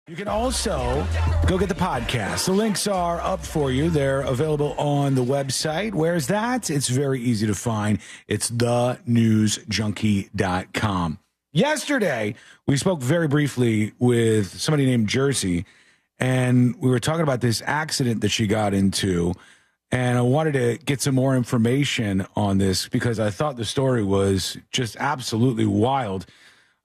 You can also go get the podcast. The links are up for you. They're available on the website. Where's that? It's very easy to find. It's thenewsjunkie.com. Yesterday, we spoke very briefly with somebody named Jersey, and we were talking about this accident that she got into, and I wanted to get some more information on this because I thought the story was just absolutely wild.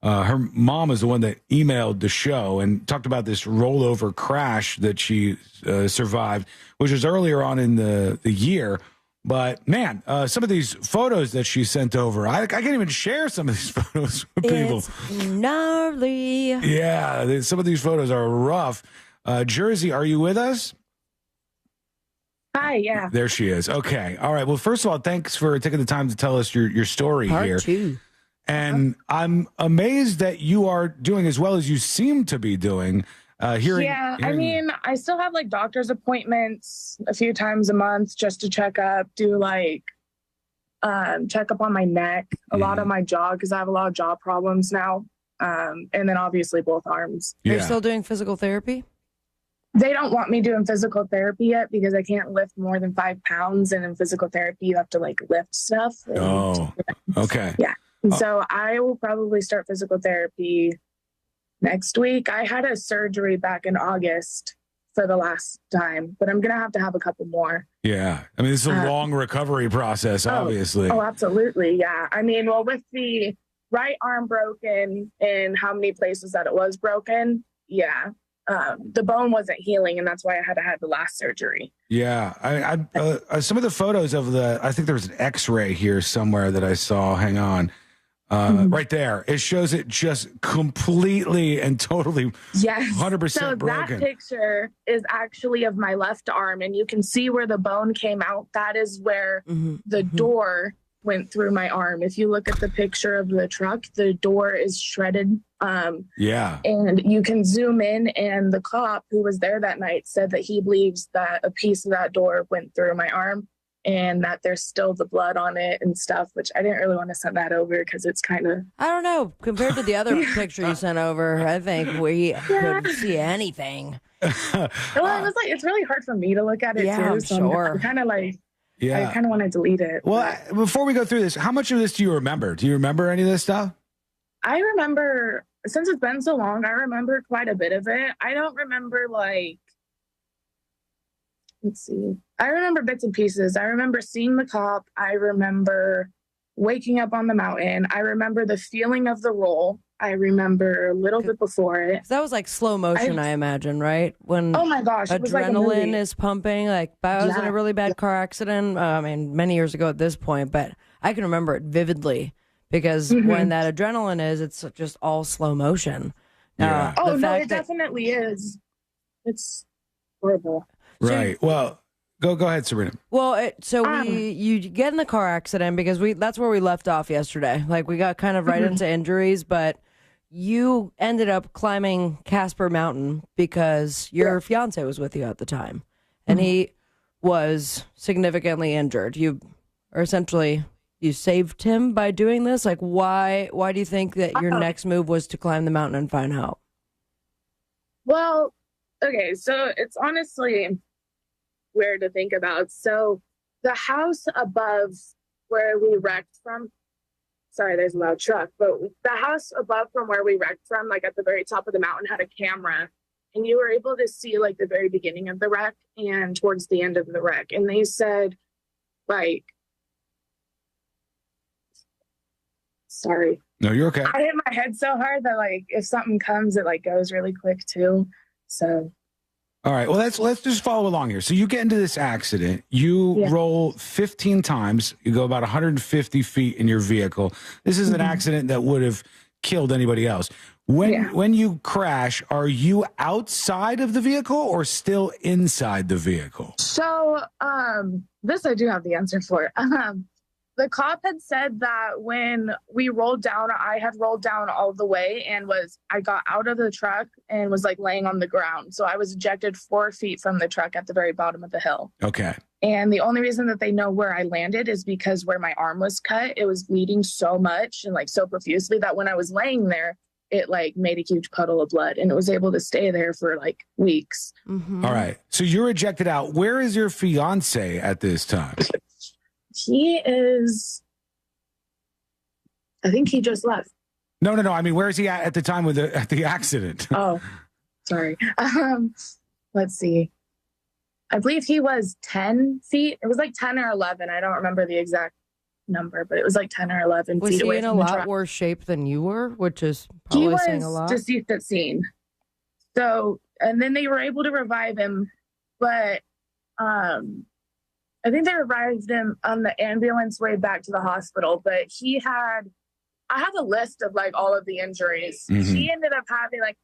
Her mom is the one that emailed the show and talked about this rollover crash that she survived, which was earlier on in the year. But, man, some of these photos that she sent over, I can't even share some of these photos with people. It's gnarly. Yeah, some of these photos are rough. Jersey, are you with us? Hi, yeah. There she is. Okay. All right. Well, first of all, thanks for taking the time to tell us your story Part here. two. And I'm amazed that you are doing as well as you seem to be doing. I mean, I still have like doctor's appointments a few times a month just to check up, do like check up on my neck, a lot of my jaw, because I have a lot of jaw problems now. And then obviously both arms. You're still doing physical therapy? They don't want me doing physical therapy yet because I can't lift more than 5 pounds. And in physical therapy, you have to like lift stuff. Oh, okay. Yeah. And so I will probably start physical therapy next week. I had a surgery back in August for the last time, but I'm going to have a couple more. Yeah. I mean, this is a long recovery process, obviously. Oh, absolutely. Yeah. I mean, well, with the right arm broken and how many places that it was broken. Yeah. the bone wasn't healing, and that's why I had to have the last surgery. Yeah, some of the photos of I think there was an X-ray here somewhere that I saw. Hang on, right there. It shows it just completely and totally, 100% so broken. That picture is actually of my left arm, and you can see where the bone came out. That is where the door went through my arm. If you look at the picture of the truck, the door is shredded. And you can zoom in, and the cop who was there that night said that he believes that a piece of that door went through my arm and that there's still the blood on it and stuff, which I didn't really want to send that over because it's kind of... I don't know. Compared to the other picture you sent over, I think we couldn't see anything. Well, it was like, it's really hard for me to look at it too. I'm so sure. I'm kind of like... Yeah. I kind of want to delete it. Well, before we go through this, how much of this do you remember? Do you remember any of this stuff? I remember, since it's been so long, I remember quite a bit of it. I don't remember, like, let's see. I remember bits and pieces. I remember seeing the cop. I remember waking up on the mountain. I remember the feeling of the roll. I remember a little bit before it. That was like slow motion, I imagine, right? When oh my gosh, it was like a adrenaline movie. is pumping. Like, I was in a really bad car accident. I mean, many years ago at this point, but I can remember it vividly because when that adrenaline is, it's just all slow motion. Yeah. Oh no, it definitely is. It's horrible. Right. Well, go ahead, Serena. Well, you get in the car accident because that's where we left off yesterday. Like, we got kind of right into injuries, but you ended up climbing Casper Mountain because your fiance was with you at the time, and he was significantly injured. You saved him by doing this. Like, why do you think that your next move was to climb the mountain and find help? Well, okay, so it's honestly weird to think about. So the house above where we wrecked from, sorry, there's a loud truck, but the house above from where we wrecked from, like at the very top of the mountain, had a camera, and you were able to see like the very beginning of the wreck and towards the end of the wreck. And they said, like, sorry. No, you're okay. I hit my head so hard that like if something comes, it like goes really quick too. So. All right. Well, let's just follow along here. So you get into this accident. You roll 15 times. You go about 150 feet in your vehicle. This is an accident that would have killed anybody else. When you crash, are you outside of the vehicle or still inside the vehiel? So this I do have the answer for. The cop had said that when we rolled down, I had rolled down all the way and I got out of the truck and was like laying on the ground. So I was ejected 4 feet from the truck at the very bottom of the hill. Okay. And the only reason that they know where I landed is because where my arm was cut, it was bleeding so much and like so profusely that when I was laying there, it like made a huge puddle of blood and it was able to stay there for like weeks. All right. So you're ejected out. Where is your fiance at this time? He is, I think he just left. No. I mean, where is he at the time at the accident? Oh, sorry. Let's see. I believe he was 10 feet. It was like 10 or 11. I don't remember the exact number, but it was like 10 or 11 was feet away he in a from the lot truck. worse shape than you were, which is probably saying a lot? He was deceased at scene. So, and then they were able to revive him, but I think they revived him on the ambulance way back to the hospital, but I have a list of like all of the injuries. He ended up having like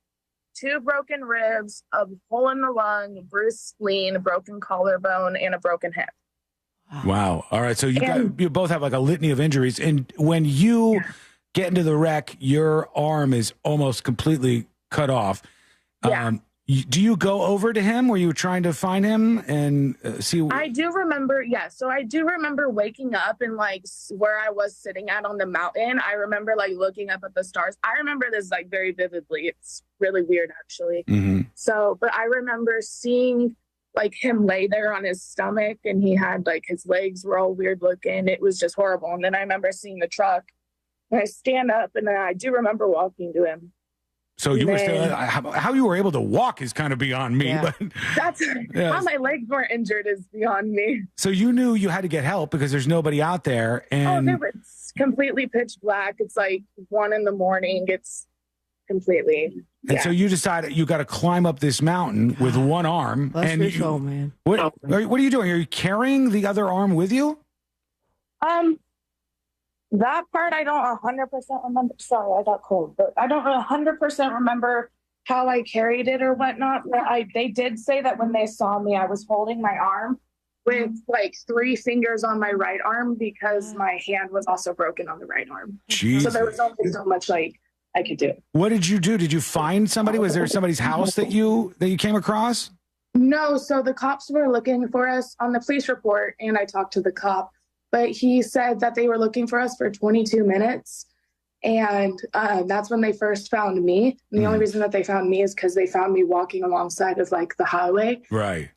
2 broken ribs, a hole in the lung, bruised spleen, a broken collarbone, and a broken hip. Wow. All right. So you both have like a litany of injuries. And when you get into the wreck, your arm is almost completely cut off. Yeah. Do you go over to him? Were you trying to find him and see? I do remember. Yeah. So I do remember waking up and like where I was sitting at on the mountain. I remember like looking up at the stars. I remember this like very vividly. It's really weird actually. So, but I remember seeing like him lay there on his stomach and he had like his legs were all weird looking. It was just horrible. And then I remember seeing the truck and I stand up and then I do remember walking to him. So you were still, how you were able to walk is kind of beyond me. Yeah. But that's how my legs weren't injured is beyond me. So you knew you had to get help because there's nobody out there. And it's completely pitch black. It's like 1 a.m. It's completely. And so you decided you got to climb up this mountain with one arm. Bless and your soul, man. What are you doing? Are you carrying the other arm with you? That part I don't 100% remember. Sorry, I got cold, but I don't 100% remember how I carried it or whatnot. But they did say that when they saw me, I was holding my arm with like 3 fingers on my right arm because my hand was also broken on the right arm. Jesus. So there was only so much like I could do. What did you do? Did you find somebody? Was there somebody's house that you came across? No, so the cops were looking for us on the police report, and I talked to the cop, but he said that they were looking for us for 22 minutes, and that's when they first found me. And the only reason that they found me is because they found me walking alongside of like the highway. Right.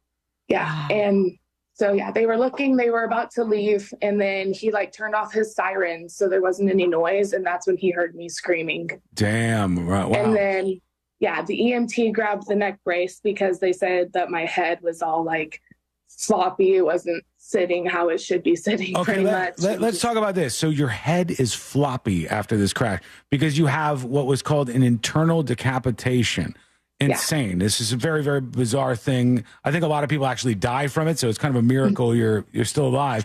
Yeah, and so yeah, they were looking. They were about to leave, and then he like turned off his siren, so there wasn't any noise, and that's when he heard me screaming. Damn. Right. Wow. And then, yeah, the EMT grabbed the neck brace because they said that my head was all like sloppy. It wasn't sitting how it should be sitting. Okay, pretty much. let's talk about this. So your head is floppy after this crash because you have what was called an internal decapitation. Insane. Yeah. This is a very, very bizarre thing. I think a lot of people actually die from it, so it's kind of a miracle you're still alive.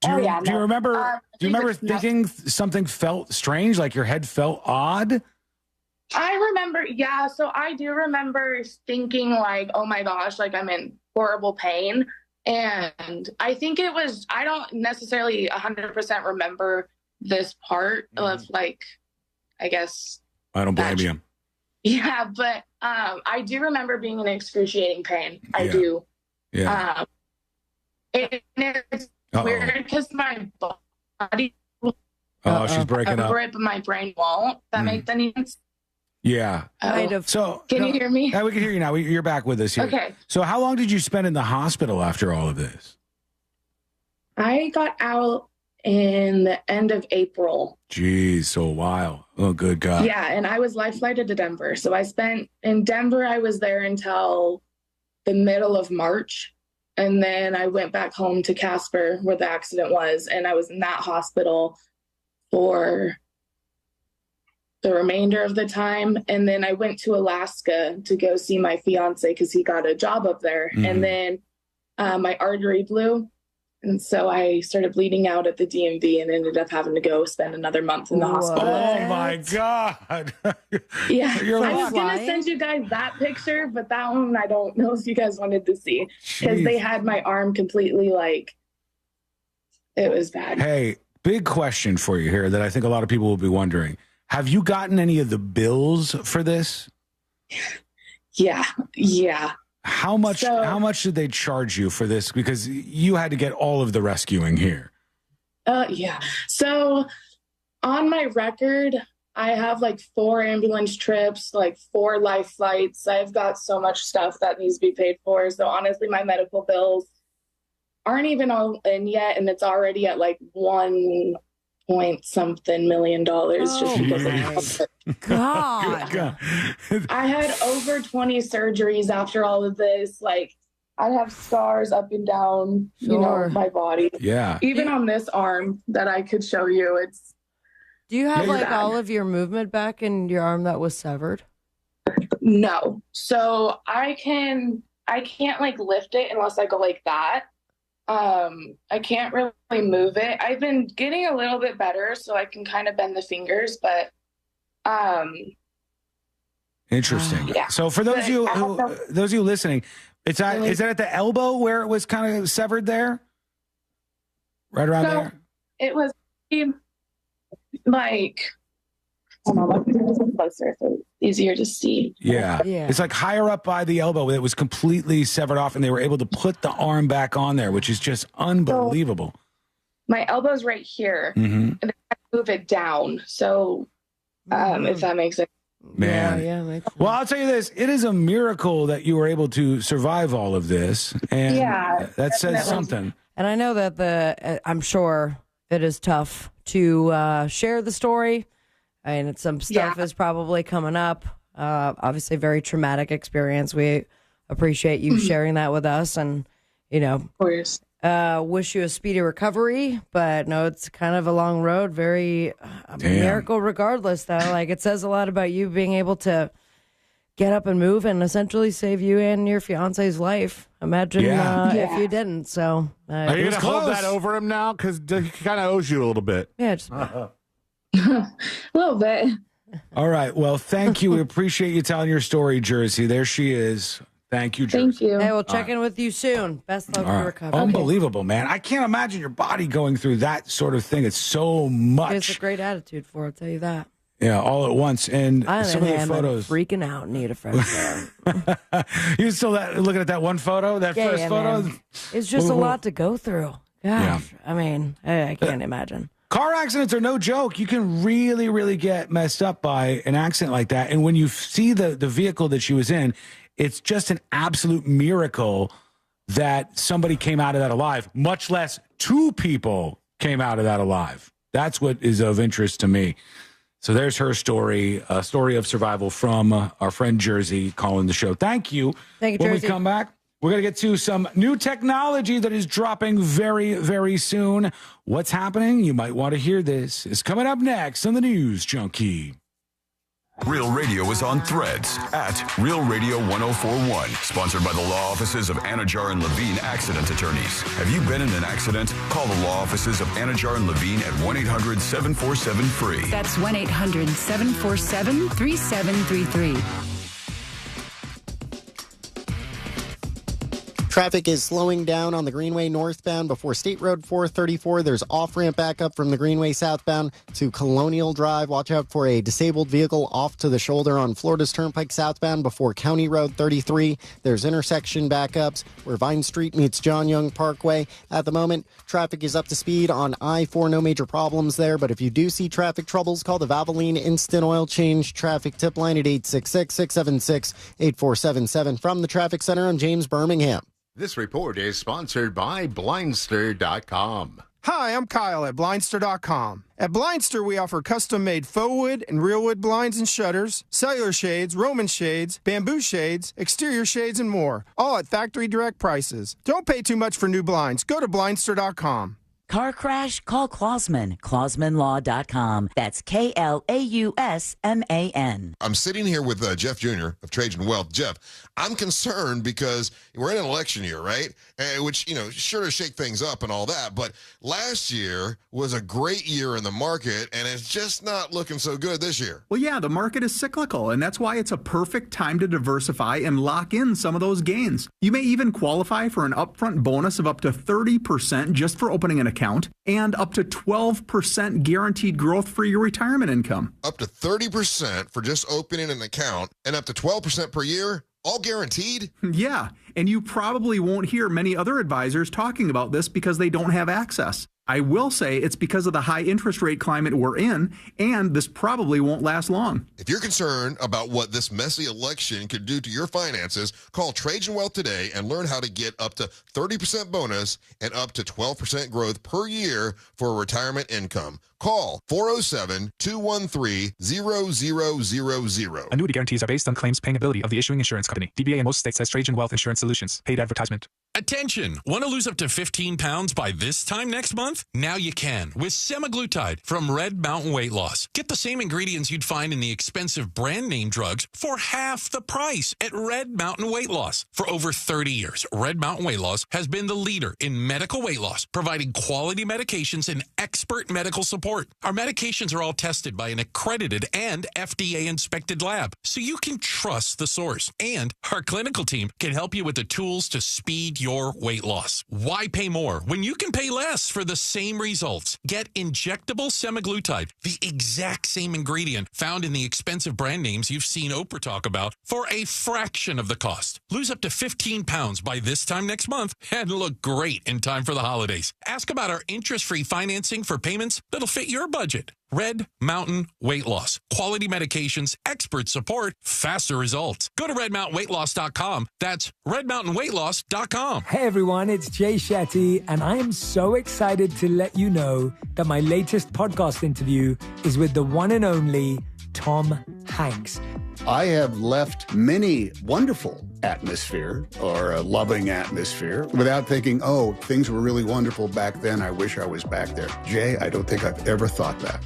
Do you remember thinking something felt strange, like your head felt odd? I remember, yeah. So I do remember thinking like, oh my gosh, like I'm in horrible pain. And I think it was, I don't necessarily 100% remember this part of like, I guess. I don't blame you. Yeah, but I do remember being in excruciating pain. I do. Yeah. It's weird because my body she's breaking up. But my brain won't. That makes any sense? Yeah. Kind of. So can you hear me? Yeah, we can hear you now. You're back with us here. Okay. So how long did you spend in the hospital after all of this? I got out in the end of April. Jeez, so a while. Oh, good God. Yeah, and I was life flighted to Denver. So I spent in Denver, I was there until the middle of March. And then I went back home to Casper where the accident was. And I was in that hospital for the remainder of the time. And then I went to Alaska to go see my fiance because he got a job up there. Mm-hmm. And then my artery blew. And so I started bleeding out at the DMV and ended up having to go spend another month in the hospital. Oh, my God. Yeah. I was going to send you guys that picture, but that one I don't know if you guys wanted to see because they had my arm completely like, it was bad. Hey, big question for you here that I think a lot of people will be wondering. Have you gotten any of the bills for this? Yeah. How much did they charge you for this? Because you had to get all of the rescuing here. Yeah. So on my record, I have like 4 ambulance trips, like 4 life flights. I've got so much stuff that needs to be paid for. So honestly, my medical bills aren't even all in yet. And it's already at like $1.something million just because God. I had over 20 surgeries after all of this. Like I have scars up and down, my body. Yeah. Even on this arm that I could show you, it's. Do you have all of your movement back in your arm that was severed? No. So I can't like lift it unless I go like that. I can't really move it. I've been getting a little bit better, so I can kind of bend the fingers, but interesting. Yeah. So for those of you listening, is that at the elbow where it was kind of severed there? Right around there? It was like, hold on, let me get this closer so it's easier to see. Yeah. It's like higher up by the elbow. It was completely severed off, and they were able to put the arm back on there, which is just unbelievable. So my elbow's right here, and then I move it down. So if that makes sense. Man. Yeah, makes sense. Well, I'll tell you this. It is a miracle that you were able to survive all of this. And that says something. And I know that I'm sure it is tough to share the story. I mean, some stuff is probably coming up. Obviously, very traumatic experience. We appreciate you sharing that with us. And, of course. Wish you a speedy recovery, but no, it's kind of a long road. Very miracle regardless, though. Like, it says a lot about you being able to get up and move and essentially save you and your fiance's life. Imagine if you didn't. So are you going to hold that over him now? Because he kind of owes you a little bit. Yeah, just a little bit. All right. Well, thank you. We appreciate you telling your story, Jersey. There she is. Thank you, Jersey. Thank you. Hey, we'll check in with you soon. Best luck for recovery. Unbelievable, man. I can't imagine your body going through that sort of thing. It's so much. It's a great attitude for it, I'll tell you that. Yeah, all at once. And some of the I'm photos. freaking out, need a fresh air. You still looking at that one photo, that first photo? Man. It's just a lot to go through. Gosh, Yeah. I mean, I can't imagine. Car accidents are no joke. You can really, really get messed up by an accident like that. And when you see the vehicle that she was in, it's just an absolute miracle that somebody came out of that alive, much less two people came out of that alive. That's what is of interest to me. So there's her story, a story of survival from our friend Jersey calling the show. Thank you. Thank you, When Jersey. we come back, we're going to get to some new technology that is dropping very, very soon. What's happening? You might want to hear this. It's coming up next on the News Junkie. Real Radio is on Threads at Real Radio 1041. Sponsored by the law offices of Anajar and Levine Accident Attorneys. Have you been in an accident? Call the law offices of Anajar and Levine at 1-800-747-FREE. That's 1-800-747-3733. Traffic is slowing down on the Greenway northbound before State Road 434. There's off-ramp backup from the Greenway southbound to Colonial Drive. Watch out for a disabled vehicle off to the shoulder on Florida's Turnpike southbound before County Road 33. There's intersection backups where Vine Street meets John Young Parkway. At the moment, traffic is up to speed on I-4. No major problems there, but if you do see traffic troubles, call the Valvoline Instant Oil Change traffic tip line at 866-676-8477. From the Traffic Center, I'm James Birmingham. This report is sponsored by Blindster.com. Hi, I'm Kyle at Blindster.com. At Blindster, we offer custom-made faux wood and real wood blinds and shutters, cellular shades, Roman shades, bamboo shades, exterior shades, and more, all at factory direct prices. Don't pay too much for new blinds. Go to Blindster.com. Car crash? Call Clausman. ClausmanLaw.com. That's KLAUSMAN. I'm sitting here with Jeff Jr. of Trajan Wealth. Jeff, I'm concerned because we're in an election year, right? Which, sure to shake things up and all that. But last year was a great year in the market, and it's just not looking so good this year. Well, yeah, the market is cyclical, and that's why it's a perfect time to diversify and lock in some of those gains. You may even qualify for an upfront bonus of up to 30% just for opening an account, and up to 12% guaranteed growth for your retirement income. Up to 30% for just opening an account, and up to 12% per year, all guaranteed? Yeah, and you probably won't hear many other advisors talking about this because they don't have access. I will say it's because of the high interest rate climate we're in, and this probably won't last long. If you're concerned about what this messy election could do to your finances, call Trajan Wealth today and learn how to get up to 30% bonus and up to 12% growth per year for retirement income. Call 407-213-0000. Annuity guarantees are based on claims paying ability of the issuing insurance company. DBA in most states says Trajan Wealth Insurance Solutions. Paid advertisement. Attention! Want to lose up to 15 pounds by this time next month? Now you can with semaglutide from Red Mountain Weight Loss. Get the same ingredients you'd find in the expensive brand name drugs for half the price at Red Mountain Weight Loss. For over 30 years, Red Mountain Weight Loss has been the leader in medical weight loss, providing quality medications and expert medical support. Our medications are all tested by an accredited and FDA-inspected lab, so you can trust the source. And our clinical team can help you with the tools to speed your weight loss. Why pay more when you can pay less for the same results? Get injectable semaglutide, the exact same ingredient found in the expensive brand names you've seen Oprah talk about, for a fraction of the cost. Lose up to 15 pounds by this time next month and look great in time for the holidays. Ask about our interest-free financing for payments that'll fit your budget. Red Mountain Weight Loss. Quality medications, expert support, faster results. Go to redmountainweightloss.com. That's redmountainweightloss.com. Hey everyone, it's Jay Shetty, and I am so excited to let you know that my latest podcast interview is with the one and only Tom Hanks. I have left many wonderful atmosphere or a loving atmosphere without thinking, oh, things were really wonderful back then. I wish I was back there. Jay, I don't think I've ever thought that.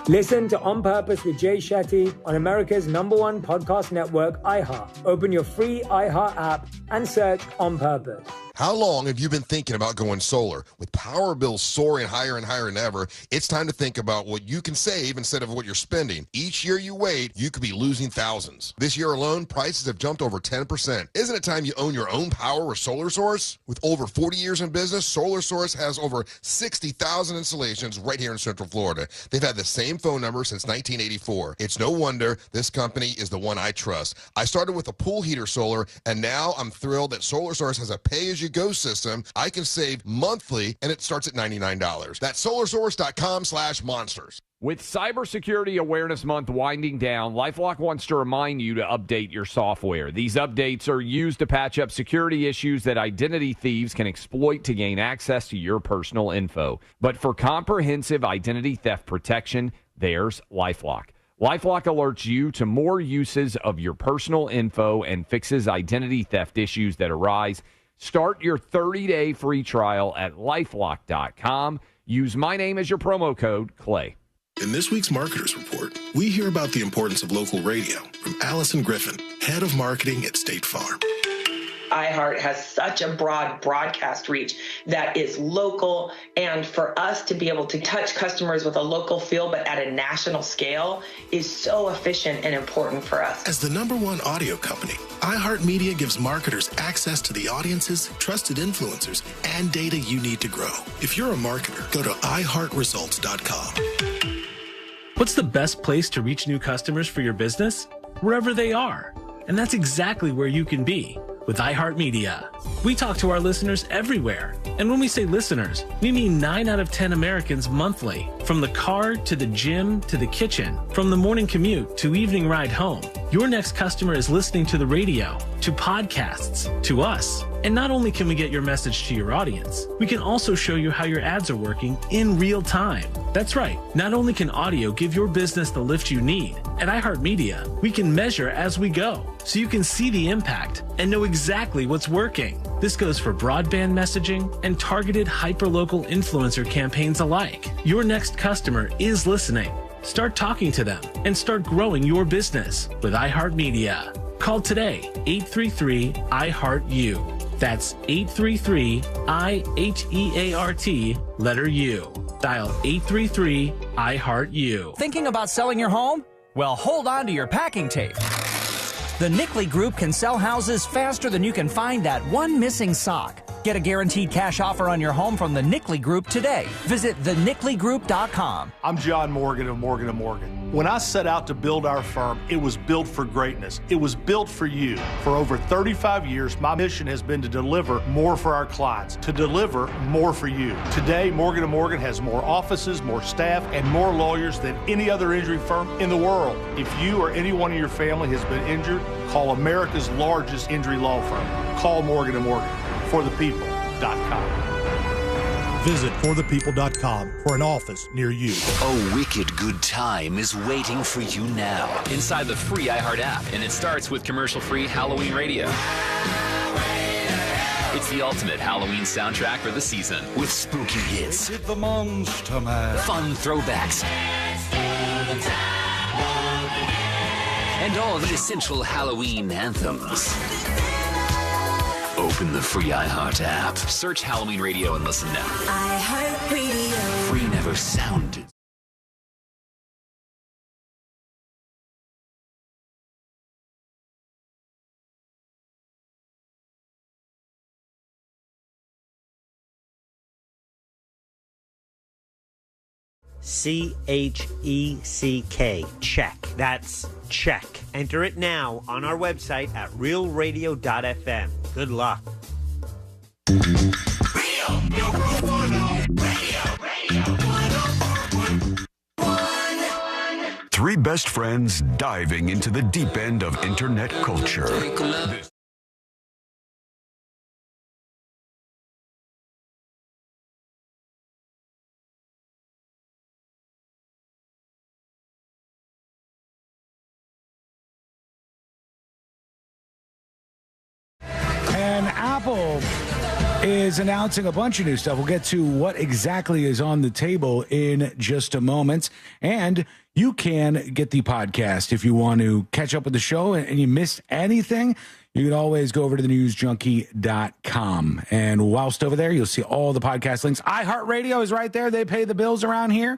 Listen to On Purpose with Jay Shetty on America's #1 podcast network, iHeart. Open your free iHeart app and search On Purpose. How long have you been thinking about going solar? With power bills soaring higher and higher than ever, it's time to think about what you can save instead of what you're spending. Each year you wait, you could be losing thousands. This year alone, prices have jumped over 10%. Isn't it time you own your own power or solar source? With over 40 years in business, Solar Source has over 60,000 installations right here in Central Florida. They've had the same phone number since 1984. It's no wonder this company is the one I trust. I started with a pool heater solar, and now I'm thrilled that Solar Source has a pay-as-you-go system. I can save monthly, and it starts at $99. That's solarsource.com/monsters. With Cybersecurity Awareness Month winding down, LifeLock wants to remind you to update your software. These updates are used to patch up security issues that identity thieves can exploit to gain access to your personal info. But for comprehensive identity theft protection, there's LifeLock. LifeLock alerts you to more uses of your personal info and fixes identity theft issues that arise. Start your 30-day free trial at lifelock.com. Use my name as your promo code, Clay. In this week's Marketers Report, we hear about the importance of local radio from Allison Griffin, head of marketing at State Farm. iHeart has such a broad broadcast reach that is local, and for us to be able to touch customers with a local feel but at a national scale is so efficient and important for us. As the #1 audio company, iHeartMedia gives marketers access to the audiences, trusted influencers, and data you need to grow. If you're a marketer, go to iHeartResults.com. What's the best place to reach new customers for your business? Wherever they are. And that's exactly where you can be with iHeartMedia. We talk to our listeners everywhere. And when we say listeners, we mean 9 out of 10 Americans monthly. From the car to the gym to the kitchen, from the morning commute to evening ride home. Your next customer is listening to the radio, to podcasts, to us. And not only can we get your message to your audience, we can also show you how your ads are working in real time. That's right. Not only can audio give your business the lift you need, at iHeartMedia, we can measure as we go, so you can see the impact and know exactly what's working. This goes for broadband messaging and targeted hyperlocal influencer campaigns alike. Your next customer is listening. Start talking to them and start growing your business with iHeartMedia. Call today, 833-IHEART-U. That's 833-IHEART, letter U. Dial 833-IHEART-U. Thinking about selling your home? Well, hold on to your packing tape. The Nickley Group can sell houses faster than you can find that one missing sock. Get a guaranteed cash offer on your home from the Nickley Group today. Visit thenickleyGroup.com. I'm John Morgan of Morgan & Morgan. When I set out to build our firm, it was built for greatness. It was built for you. For over 35 years, my mission has been to deliver more for our clients, to deliver more for you. Today, Morgan & Morgan has more offices, more staff, and more lawyers than any other injury firm in the world. If you or anyone in your family has been injured, call America's largest injury law firm. Call Morgan & Morgan. ForThePeople.com. Visit ForThePeople.com for an office near you. A wicked good time is waiting for you now inside the free iHeart app, and it starts with commercial-free Halloween radio. It's the ultimate Halloween soundtrack for the season. With spooky hits, The Monster Man, fun throwbacks, and all the essential Halloween anthems. Open the free iHeart app. Search Halloween radio and listen now. iHeart Radio. Free never sounded. CHECK. Check. That's check. Enter it now on our website at realradio.fm. Good luck. Three best friends diving into the deep end of internet culture. And Apple is announcing a bunch of new stuff. We'll get to what exactly is on the table in just a moment. And you can get the podcast if you want to catch up with the show and you missed anything. You can always go over to thenewsjunkie.com. And whilst over there, you'll see all the podcast links. iHeartRadio is right there. They pay the bills around here.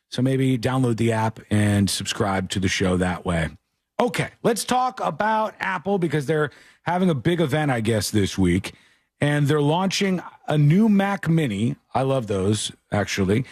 So maybe download the app and subscribe to the show that way. Okay, let's talk about Apple because they're having a big event, I guess, this week. And they're launching a new Mac Mini. I love those, actually.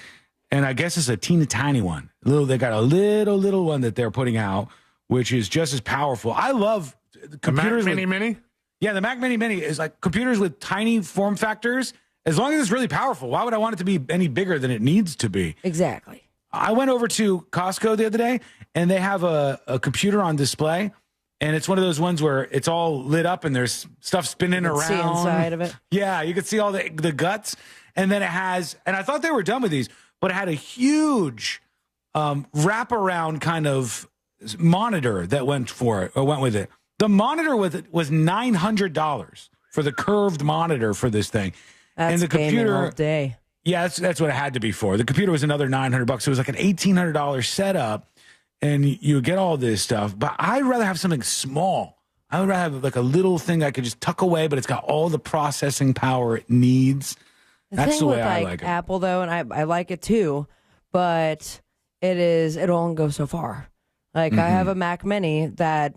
And I guess it's a teeny tiny one. They got a little one that they're putting out, which is just as powerful. I love computers. The Mac Mini? Yeah, the Mac Mini is like computers with tiny form factors. As long as it's really powerful, why would I want it to be any bigger than it needs to be? Exactly. I went over to Costco the other day, and they have a computer on display, and it's one of those ones where it's all lit up and there's stuff spinning around. See inside of it. Yeah, you could see all the guts. And then it has, and I thought they were done with these, but it had a huge wraparound kind of monitor that went with it. The monitor with it was $900 for the curved monitor for this thing. That's and the computer all day. Yeah, that's what it had to be for. The computer was another $900. It was like an $1,800 setup, and you get all this stuff. But I'd rather have something small. I would rather have like a little thing I could just tuck away, but it's got all the processing power it needs. That's the way I like it. Apple, though, and I like it too, but it only goes so far. Like I have a Mac Mini that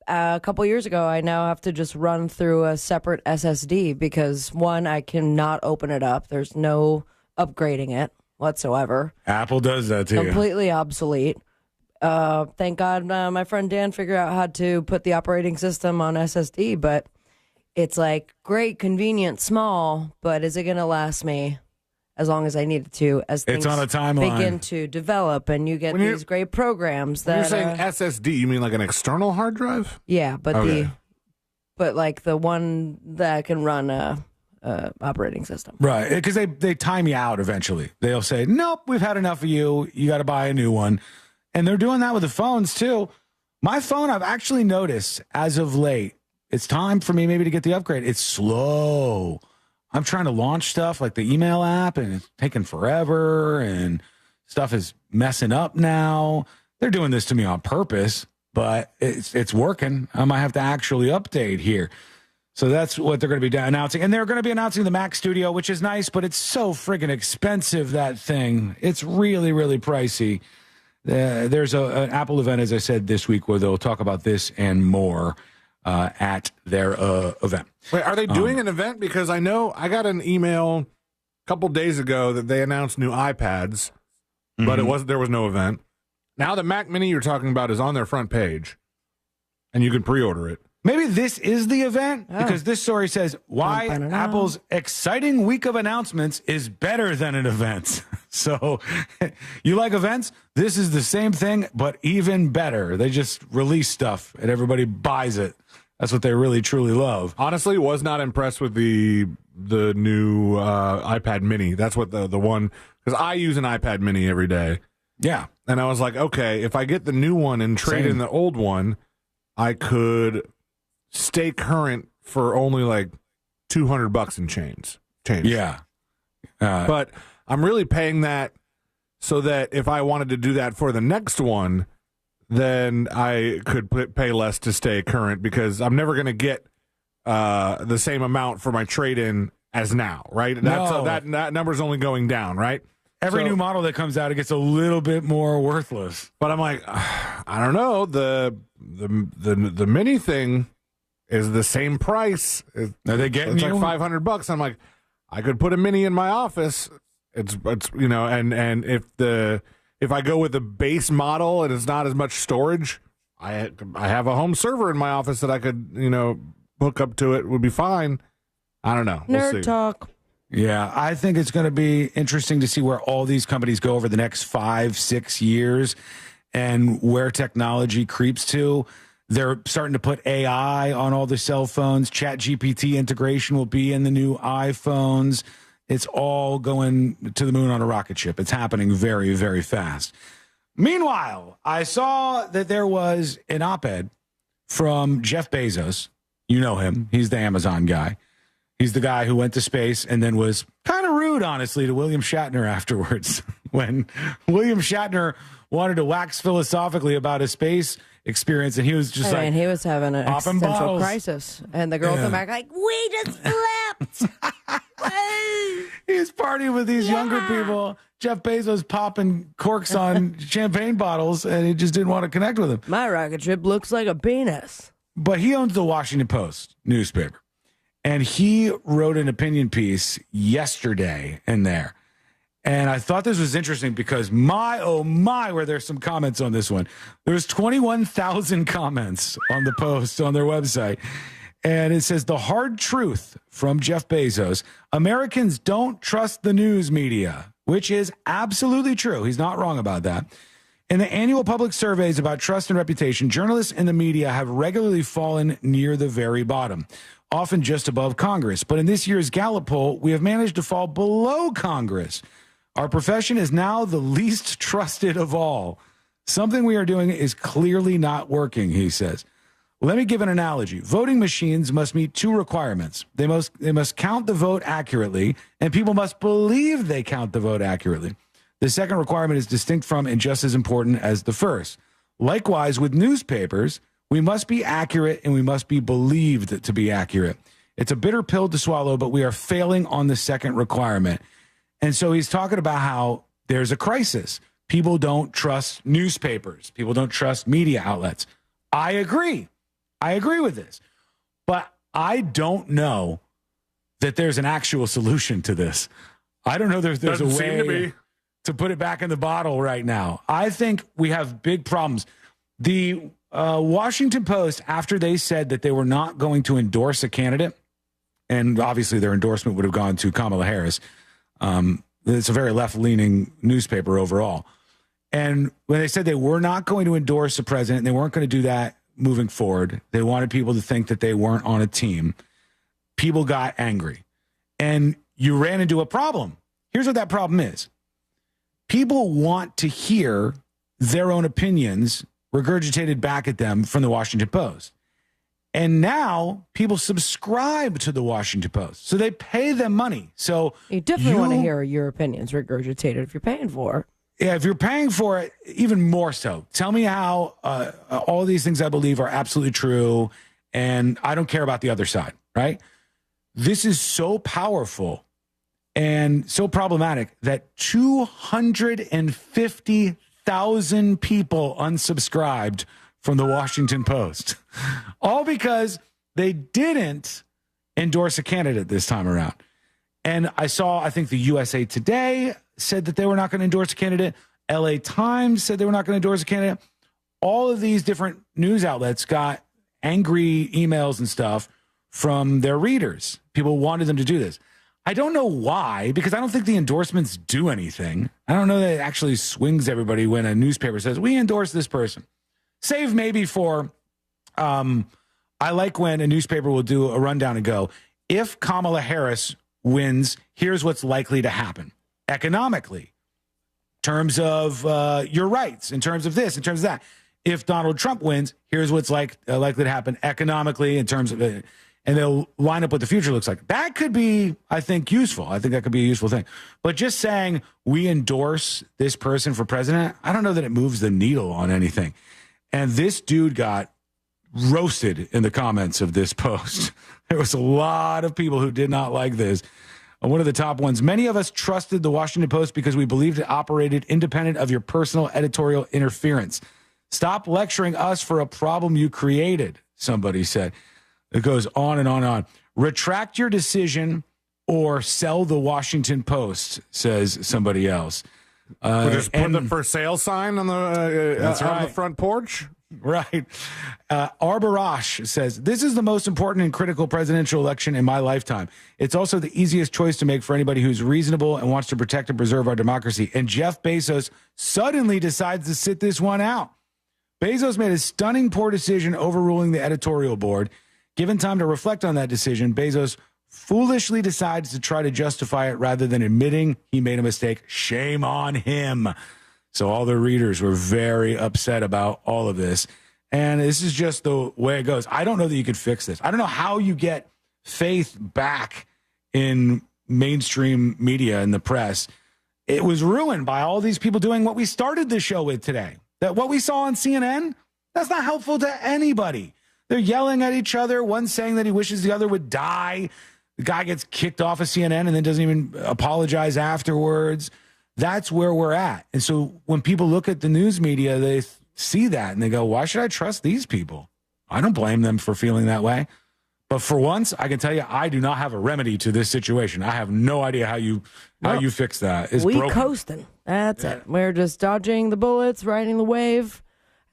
a couple years ago, I now have to just run through a separate SSD because, one, I cannot open it up. There's no upgrading it whatsoever. Apple does that too. Completely obsolete. Thank God my friend Dan figured out how to put the operating system on SSD, but it's like great, convenient, small, but is it going to last me as long as I need it to as things on a timeline. begin to develop and you get these great programs that... When you're saying SSD, you mean like an external hard drive? Yeah, but Okay. like the one that can run a operating system. Right, because they time you out eventually. They'll say, nope, we've had enough of you. You got to buy a new one. And they're doing that with the phones too. My phone, I've actually noticed as of late, it's time for me maybe to get the upgrade. It's slow. I'm trying to launch stuff like the email app, and it's taking forever, and stuff is messing up now. They're doing this to me on purpose, but it's working. I might have to actually update here. So that's what they're going to be announcing. And they're going to be announcing the Mac Studio, which is nice, but it's so friggin' expensive, that thing. It's really, really pricey. There's an Apple event, as I said, this week where they'll talk about this and more at their event. Wait, are they doing an event? Because I know I got an email a couple days ago that they announced new iPads, but there was no event. Now the Mac Mini you're talking about is on their front page, and you can pre-order it. Maybe this is the event, because this story says why Apple's exciting week of announcements is better than an event. So you like events? This is the same thing, but even better. They just release stuff and everybody buys it. That's what they really, truly love. Honestly, was not impressed with the new iPad Mini. That's what the one, because I use an iPad Mini every day. Yeah. And I was like, okay, if I get the new one and trade in the old one, I could stay current for only like $200 in change. Yeah. But I'm really paying that so that if I wanted to do that for the next one, then I could pay less to stay current, because I'm never going to get the same amount for my trade-in as now, right? That number's only going down, right? Every new model that comes out, it gets a little bit more worthless. But I'm like, I don't know. The Mini thing is the same price. Are they getting it's you? like $500. I'm like, I could put a Mini in my office. It's and if I go with the base model and it's not as much storage, I have a home server in my office that I could hook up to it, would be fine. I don't know. We'll see. Nerd talk. Yeah, I think it's going to be interesting to see where all these companies go over the next 5-6 years and where technology creeps to. They're starting to put AI on all the cell phones. ChatGPT integration will be in the new iPhones. It's all going to the moon on a rocket ship. It's happening very, very fast. Meanwhile, I saw that there was an op-ed from Jeff Bezos. You know him. He's the Amazon guy. He's the guy who went to space and then was kind of rude, honestly, to William Shatner afterwards. When William Shatner wanted to wax philosophically about his space experience, and he was just he was having an popping existential bottles. crisis. And the girls in the back like, we just slept. He was partying with these younger people. Jeff Bezos popping corks on champagne bottles, and he just didn't want to connect with him. My rocket ship looks like a penis. But he owns the Washington Post newspaper. And he wrote an opinion piece yesterday in there. And I thought this was interesting because were there some comments on this one. There's 21,000 comments on the Post on their website. And it says, the hard truth from Jeff Bezos, Americans don't trust the news media, which is absolutely true. He's not wrong about that. In the annual public surveys about trust and reputation, journalists in the media have regularly fallen near the very bottom, often just above Congress. But in this year's Gallup poll, we have managed to fall below Congress. Our profession is now the least trusted of all. Something we are doing is clearly not working, he says. Let me give an analogy. Voting machines must meet two requirements. They must count the vote accurately, and people must believe they count the vote accurately. The second requirement is distinct from and just as important as the first. Likewise, with newspapers, we must be accurate and we must be believed to be accurate. It's a bitter pill to swallow, but we are failing on the second requirement. And so he's talking about how there's a crisis. People don't trust newspapers. People don't trust media outlets. I agree. I agree with this. But I don't know that there's an actual solution to this. I don't know there's a way to put it back in the bottle right now. I think we have big problems. The Washington Post, after they said that they were not going to endorse a candidate, and obviously their endorsement would have gone to Kamala Harris. It's a very left-leaning newspaper overall. And when they said they were not going to endorse a president, they weren't going to do that moving forward. They wanted people to think that they weren't on a team. People got angry. And you ran into a problem. Here's what that problem is. People want to hear their own opinions regurgitated back at them from the Washington Post. And now people subscribe to the Washington Post. So they pay them money. So you definitely want to hear your opinions regurgitated if you're paying for it. Yeah, if you're paying for it, even more so. Tell me how all these things I believe are absolutely true, and I don't care about the other side, right? This is so powerful and so problematic that 250,000 people unsubscribed from the Washington Post, all because they didn't endorse a candidate this time around. And I think the USA Today said that they were not going to endorse a candidate. LA Times said they were not going to endorse a candidate. All of these different news outlets got angry emails and stuff from their readers. People wanted them to do this. I don't know why, because I don't think the endorsements do anything. I don't know that it actually swings everybody when a newspaper says, we endorse this person. Save maybe for, I like when a newspaper will do a rundown and go, if Kamala Harris wins, here's what's likely to happen economically, in terms of your rights, in terms of this, in terms of that. If Donald Trump wins, here's what's likely to happen economically in terms of it. And they'll line up what the future looks like. That could be, I think, useful. I think that could be a useful thing. But just saying we endorse this person for president, I don't know that it moves the needle on anything. And this dude got roasted in the comments of this post. There was a lot of people who did not like this. One of the top ones, many of us trusted the Washington Post because we believed it operated independent of your personal editorial interference. Stop lecturing us for a problem you created, somebody said. It goes on and on and on. Retract your decision or sell the Washington Post, says somebody else. We'll just put the for sale sign on the front porch. Right. Arbarash says, this is the most important and critical presidential election in my lifetime. It's also the easiest choice to make for anybody who's reasonable and wants to protect and preserve our democracy. And Jeff Bezos suddenly decides to sit this one out. Bezos made a stunning poor decision overruling the editorial board. Given time to reflect on that decision, Bezos foolishly decides to try to justify it rather than admitting he made a mistake. Shame on him. So all the readers were very upset about all of this. And this is just the way it goes. I don't know that you could fix this. I don't know how you get faith back in mainstream media and the press, it was ruined by all these people doing what we started the show with today. That what we saw on CNN, that's not helpful to anybody. They're yelling at each other, one saying that he wishes the other would die. The guy gets kicked off of CNN and then doesn't even apologize afterwards. That's where we're at. And so when people look at the news media, they see that and they go, why should I trust these people? I don't blame them for feeling that way. But for once, I can tell you, I do not have a remedy to this situation. I have no idea how you fix that. It's broken. Coasting. That's it. We're just dodging the bullets, riding the wave.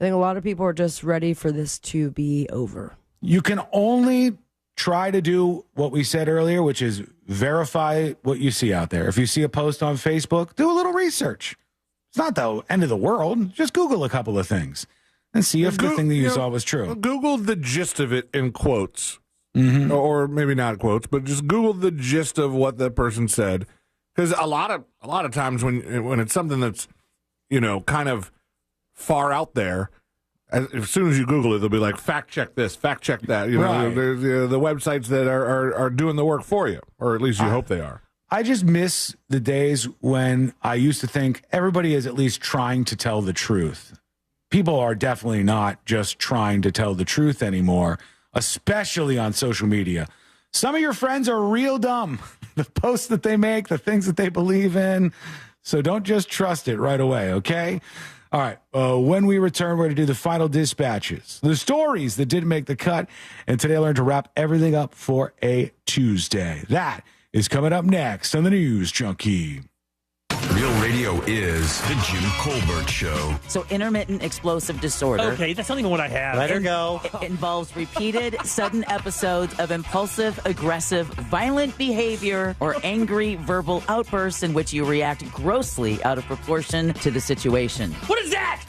I think a lot of people are just ready for this to be over. You can only try to do what we said earlier, which is verify what you see out there. If you see a post on Facebook, do a little research. It's not the end of the world. Just Google a couple of things and see if the thing that you saw was true. Google the gist of it in quotes. Mm-hmm. Or maybe not quotes, but just Google the gist of what that person said, because a lot of times when it's something that's kind of far out there, as soon as you Google it, they'll be like fact check this, fact check that. Right. There's the websites that are doing the work for you, or at least you hope they are. I just miss the days when I used to think everybody is at least trying to tell the truth. People are definitely not just trying to tell the truth anymore, especially on social media. Some of your friends are real dumb. The posts that they make, the things that they believe in. So don't just trust it right away, okay? All right, when we return, we're going to do the final dispatches, the stories that didn't make the cut, and today I learned to wrap everything up for a Tuesday. That is coming up next on the News Junkie. Real radio is the Jim Colbert Show. So intermittent explosive disorder. Okay, that's not even what I have. Let her go. It involves repeated, sudden episodes of impulsive, aggressive, violent behavior or angry verbal outbursts in which you react grossly out of proportion to the situation. What is that?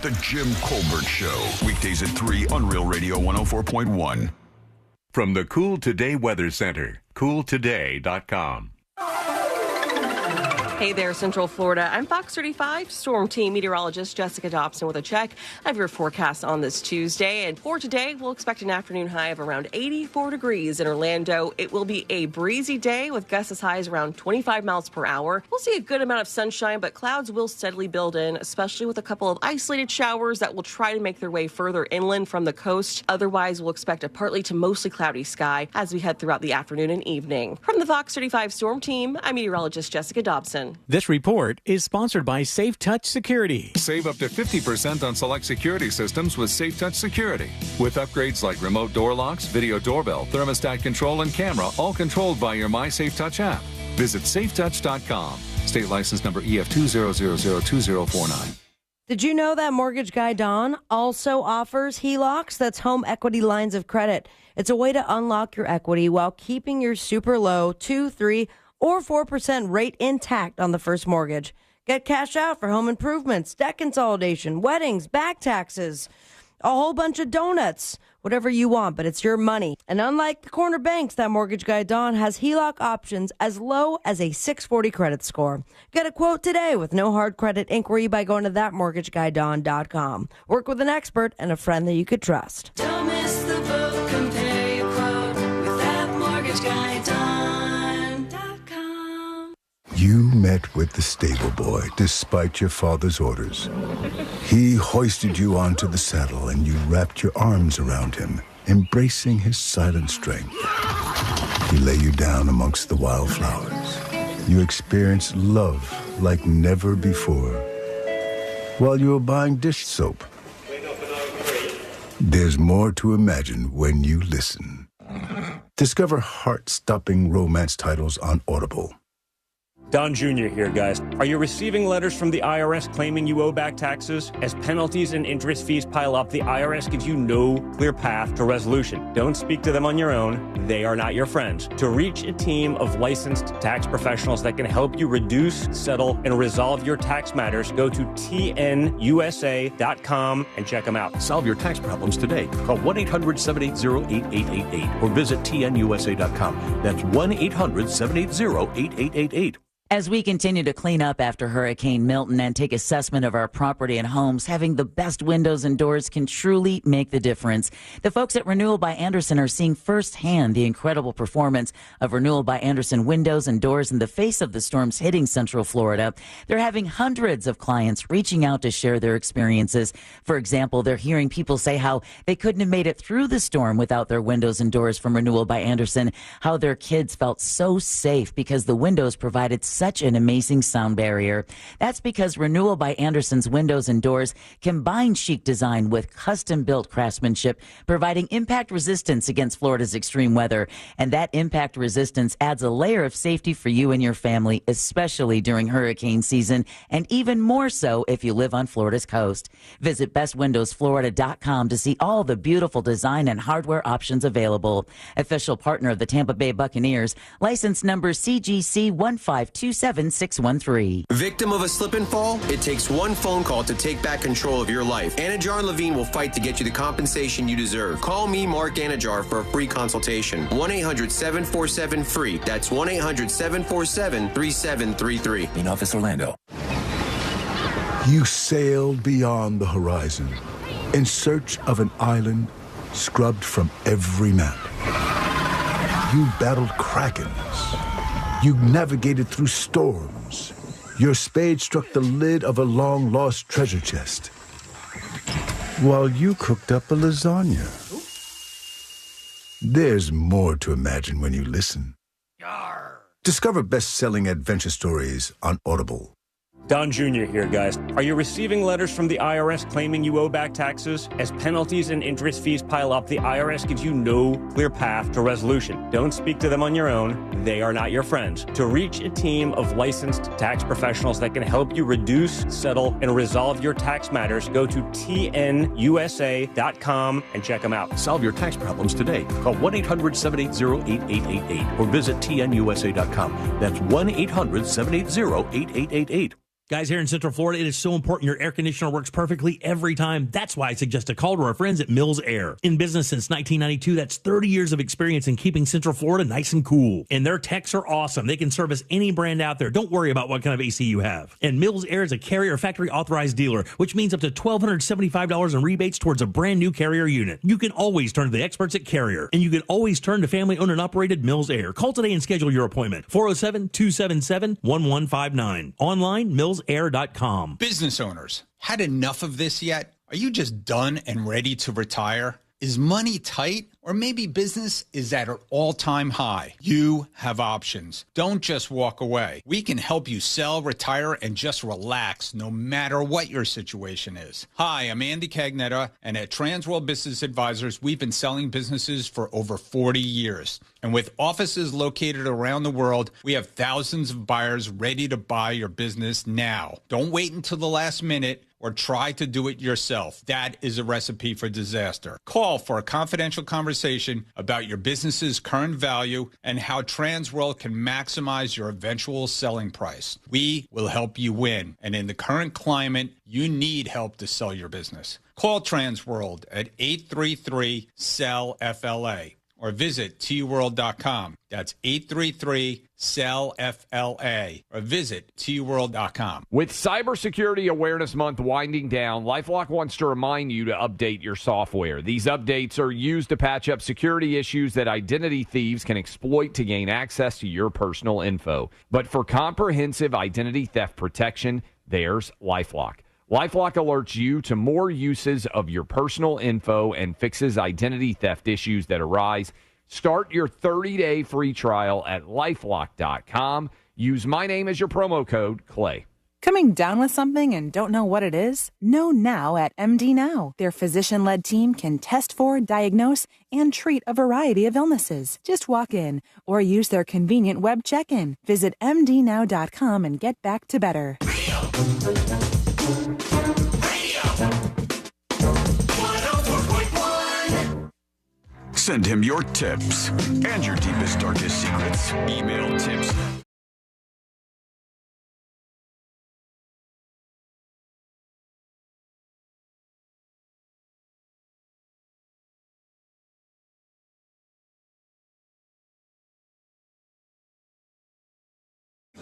The Jim Colbert Show. Weekdays at 3 on Real Radio 104.1. From the Cool Today Weather Center, cooltoday.com. Hey there, Central Florida. I'm Fox 35 Storm Team meteorologist Jessica Dobson with a check of your forecast on this Tuesday. And for today, we'll expect an afternoon high of around 84 degrees in Orlando. It will be a breezy day with gusts as high as around 25 miles per hour. We'll see a good amount of sunshine, but clouds will steadily build in, especially with a couple of isolated showers that will try to make their way further inland from the coast. Otherwise, we'll expect a partly to mostly cloudy sky as we head throughout the afternoon and evening. From the Fox 35 Storm Team, I'm meteorologist Jessica Dobson. This report is sponsored by Safe Touch Security. Save up to 50% on select security systems with Safe Touch Security. With upgrades like remote door locks, video doorbell, thermostat control, and camera, all controlled by your My Safe Touch app. Visit safetouch.com. State license number EF2002049. Did you know that mortgage guy Don also offers HELOCs? That's home equity lines of credit. It's a way to unlock your equity while keeping your super low 2, 3, or 4% rate intact on the first mortgage. Get cash out for home improvements, debt consolidation, weddings, back taxes, a whole bunch of donuts, whatever you want, but it's your money. And unlike the corner banks, that mortgage guy Don has HELOC options as low as a 640 credit score. Get a quote today with no hard credit inquiry by going to thatmortgageguyDon.com. Work with an expert and a friend that you could trust. Don't miss the boat, compare your quote with thatmortgageguyDon.com. You met with the stable boy despite your father's orders. He hoisted you onto the saddle and you wrapped your arms around him, embracing his silent strength. He lay you down amongst the wildflowers. You experienced love like never before while you were buying dish soap. There's more to imagine when you listen. Discover heart-stopping romance titles on Audible. Don Jr. here, guys. Are you receiving letters from the IRS claiming you owe back taxes? As penalties and interest fees pile up, the IRS gives you no clear path to resolution. Don't speak to them on your own. They are not your friends. To reach a team of licensed tax professionals that can help you reduce, settle, and resolve your tax matters, go to tnusa.com and check them out. Solve your tax problems today. Call 1-800-780-8888 or visit tnusa.com. That's 1-800-780-8888. As we continue to clean up after Hurricane Milton and take assessment of our property and homes, having the best windows and doors can truly make the difference. The folks at Renewal by Andersen are seeing firsthand the incredible performance of Renewal by Andersen windows and doors in the face of the storms hitting Central Florida. They're having hundreds of clients reaching out to share their experiences. For example, they're hearing people say how they couldn't have made it through the storm without their windows and doors from Renewal by Andersen, how their kids felt so safe because the windows provided such an amazing sound barrier. That's because Renewal by Andersen's windows and doors combine chic design with custom-built craftsmanship, providing impact resistance against Florida's extreme weather. And that impact resistance adds a layer of safety for you and your family, especially during hurricane season, and even more so if you live on Florida's coast. Visit bestwindowsflorida.com to see all the beautiful design and hardware options available. Official partner of the Tampa Bay Buccaneers, license number CGC 1527613. Victim of a slip and fall? It takes one phone call to take back control of your life. Anajar and Levine will fight to get you the compensation you deserve. Call me, Mark Anajar, for a free consultation. 1-800-747-FREE. That's 1-800-747-3733. In office, Orlando. You sailed beyond the horizon in search of an island scrubbed from every map. You battled krakens. You navigated through storms. Your spade struck the lid of a long-lost treasure chest, while you cooked up a lasagna. There's more to imagine when you listen. Discover best-selling adventure stories on Audible. Don Jr. here, guys. Are you receiving letters from the IRS claiming you owe back taxes? As penalties and interest fees pile up, the IRS gives you no clear path to resolution. Don't speak to them on your own. They are not your friends. To reach a team of licensed tax professionals that can help you reduce, settle, and resolve your tax matters, go to tnusa.com and check them out. Solve your tax problems today. Call 1-800-780-8888 or visit tnusa.com. That's 1-800-780-8888. Guys, here in Central Florida, it is so important your air conditioner works perfectly every time. That's why I suggest a call to our friends at Mills Air. In business since 1992, that's 30 years of experience in keeping Central Florida nice and cool. And their techs are awesome. They can service any brand out there. Don't worry about what kind of AC you have. And Mills Air is a Carrier factory authorized dealer, which means up to $1,275 in rebates towards a brand new Carrier unit. You can always turn to the experts at Carrier, and you can always turn to family owned and operated Mills Air. Call today and schedule your appointment. 407-277-1159. Online, millsair.com. Business owners, had enough of this yet? Are you just done and ready to retire? Is money tight? Or maybe business is at an all-time high. You have options. Don't just walk away. We can help you sell, retire, and just relax no matter what your situation is. Hi, I'm Andy Cagnetta, and at Transworld Business Advisors, we've been selling businesses for over 40 years. And with offices located around the world, we have thousands of buyers ready to buy your business now. Don't wait until the last minute or try to do it yourself. That is a recipe for disaster. Call for a confidential conversation about your business's current value and how Transworld can maximize your eventual selling price. We will help you win. And in the current climate, you need help to sell your business. Call Transworld at 833-SELL-FLA or visit tworld.com. That's 833-SELL-FLA or visit tworld.com. With Cybersecurity Awareness Month winding down, LifeLock wants to remind you to update your software. These updates are used to patch up security issues that identity thieves can exploit to gain access to your personal info. But for comprehensive identity theft protection, there's LifeLock. LifeLock alerts you to more uses of your personal info and fixes identity theft issues that arise. Start your 30-day free trial at LifeLock.com. Use my name as your promo code, Clay. Coming down with something and don't know what it is? Know now at MD Now. Their physician-led team can test for, diagnose, and treat a variety of illnesses. Just walk in or use their convenient web check-in. Visit MDNow.com and get back to better. Send him your tips and your deepest, darkest secrets. Email tips.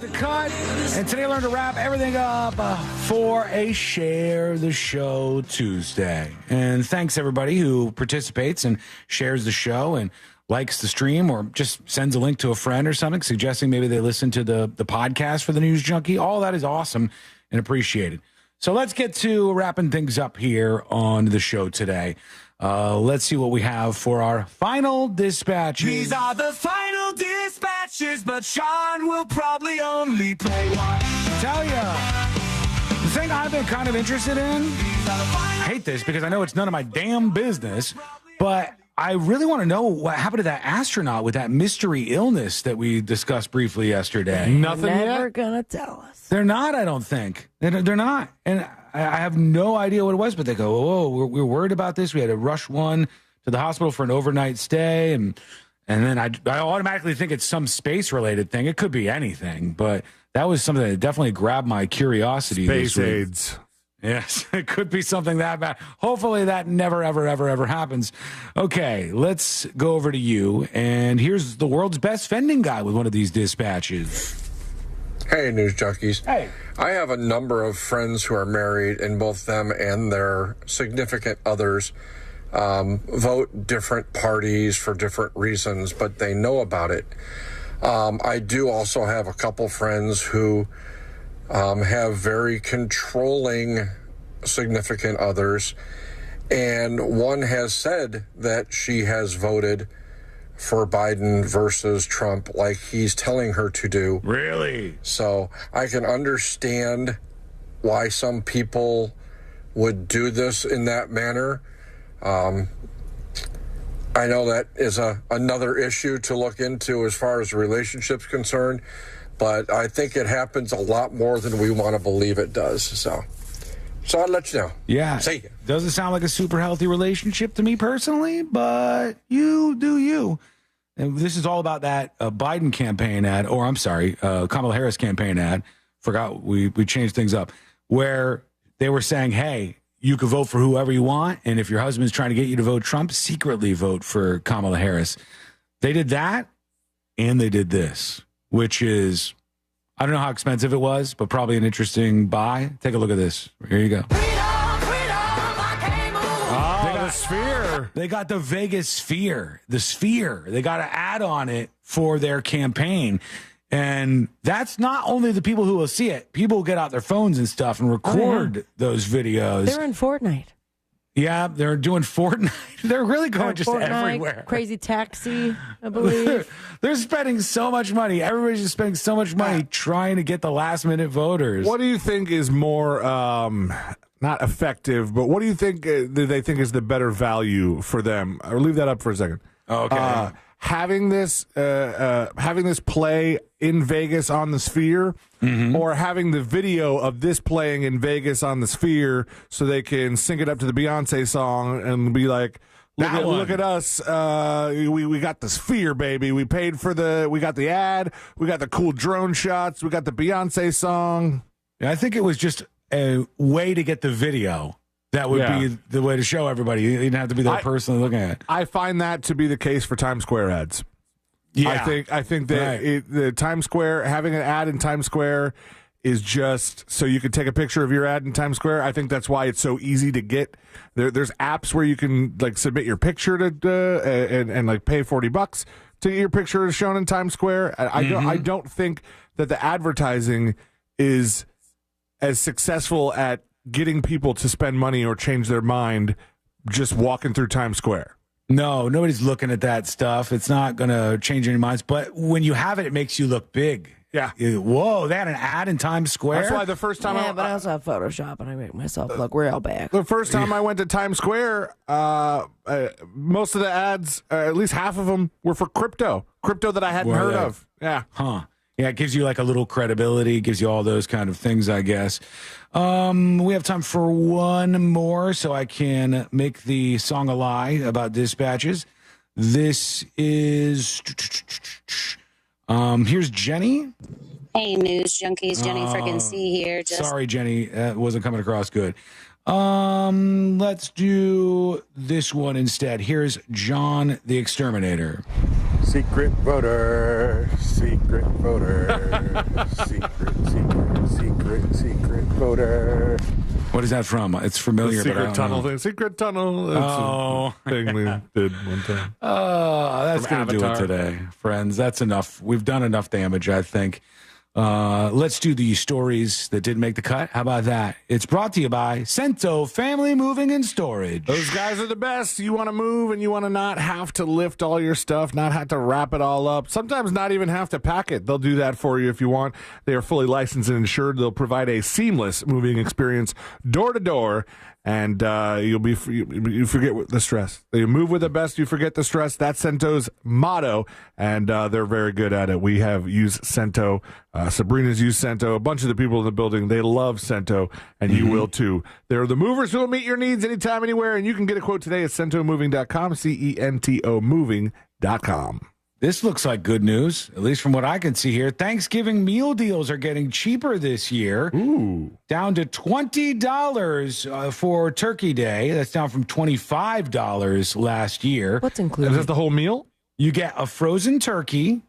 The cut. And today I learned to wrap everything up for a Share the Show Tuesday. And thanks everybody who participates and shares the show and likes the stream or just sends a link to a friend or something, suggesting maybe they listen to the podcast for the News Junkie. All that is awesome and appreciated. So let's get to wrapping things up here on the show today. Let's see what we have for our final dispatches. These are the final dispatches, but Sean will probably only play one. Tell ya, the thing I've been kind of interested in, I hate this because I know it's none of my damn business, but I really want to know what happened to that astronaut with that mystery illness that we discussed briefly yesterday. Nothing yet? Never gonna tell us. They're not, I don't think. They're not. And I have no idea what it was, but they go, oh, we're worried about this. We had to rush one to the hospital for an overnight stay. And then I automatically think it's some space-related thing. It could be anything, but that was something that definitely grabbed my curiosity. Space AIDS. Yes, it could be something that bad. Hopefully that never, ever, ever, ever happens. Okay, let's go over to you. And here's the world's best fending guy with one of these dispatches. Hey, News Junkies. Hey. I have a number of friends who are married, and both them and their significant others vote different parties for different reasons, but they know about it. I do also have a couple friends who have very controlling significant others, and one has said that she has voted for Biden versus Trump like he's telling her to do. Really? So I can understand why some people would do this in that manner. I know that is another issue to look into as far as relationships concerned, but I think it happens a lot more than we want to believe it does. So I'll let you know. Yeah. See ya. Doesn't sound like a super healthy relationship to me personally, but you do you. And this is all about that Biden campaign ad, or I'm sorry, Kamala Harris campaign ad. Forgot we changed things up, where they were saying, hey, you can vote for whoever you want, and if your husband's trying to get you to vote Trump, secretly vote for Kamala Harris. They did that, and they did this, which is, I don't know how expensive it was, but probably an interesting buy. Take a look at this. Here you go. The Sphere. They got the Vegas Sphere. The Sphere. They got an ad on it for their campaign. And that's not only the people who will see it. People will get out their phones and stuff and record those videos. They're in Fortnite. Yeah, they're doing Fortnite. They're really going just Fortnite, everywhere. Crazy Taxi, I believe. They're spending so much money. Everybody's just spending so much money trying to get the last minute voters. What do you think is more not effective, but what do you think they think is the better value for them? Or leave that up for a second. Okay. Having this play in Vegas on the Sphere, or having the video of this playing in Vegas on the Sphere, so they can sync it up to the Beyonce song and be like, "Look at us! We got the Sphere, baby. We paid for we got the ad, we got the cool drone shots, we got the Beyonce song." Yeah, I think it was just a way to get the video. That would be the way to show everybody. You didn't have to be there personally looking at it. I find that to be the case for Times Square ads. Yeah. I think that the Times Square, having an ad in Times Square is just so you can take a picture of your ad in Times Square. I think that's why it's so easy to get. There's apps where you can like submit your picture to and like pay $40 to get your picture shown in Times Square. I don't think that the advertising is as successful at getting people to spend money or change their mind just walking through Times Square. No, nobody's looking at that stuff. It's not going to change any minds. But when you have it, it makes you look big. Yeah. Whoa, they had an ad in Times Square? That's why the first time but I also have Photoshop and I make myself look real bad. The first time I went to Times Square, most of the ads, at least half of them, were for crypto that I hadn't heard of. Yeah. Huh. Yeah, it gives you like a little credibility, gives you all those kind of things, I guess. We have time for one more so I can make the song a lie about dispatches. This is... here's Jenny. Hey, News Junkies. Jenny friggin' C here. Sorry, Jenny. That wasn't coming across good. Let's do this one instead. Here's John the Exterminator. Secret voter, secret voter, secret voter. What is that from? It's familiar, The but I secret don't tunnel know. thing. Secret tunnel. That's a thing we did one time. Oh, that's From going to do it Avatar. today, friends. That's enough. We've done enough damage, I think. Let's do the stories that didn't make the cut. How about that? It's brought to you by Cento Family Moving and Storage. Those guys are the best. You want to move and you want to not have to lift all your stuff, not have to wrap it all up. Sometimes not even have to pack it. They'll do that for you if you want. They are fully licensed and insured. They'll provide a seamless moving experience door to door. And you forget the stress. You move with the best, you forget the stress. That's Cento's motto, and they're very good at it. We have used Cento. Sabrina's used Cento. A bunch of the people in the building, they love Cento, and you will too. They're the movers who will meet your needs anytime, anywhere, and you can get a quote today at centomoving.com, CENTO moving.com. This looks like good news, at least from what I can see here. Thanksgiving meal deals are getting cheaper this year. Ooh. Down to $20 for Turkey Day. That's down from $25 last year. What's included? Is that the whole meal? You get a frozen turkey.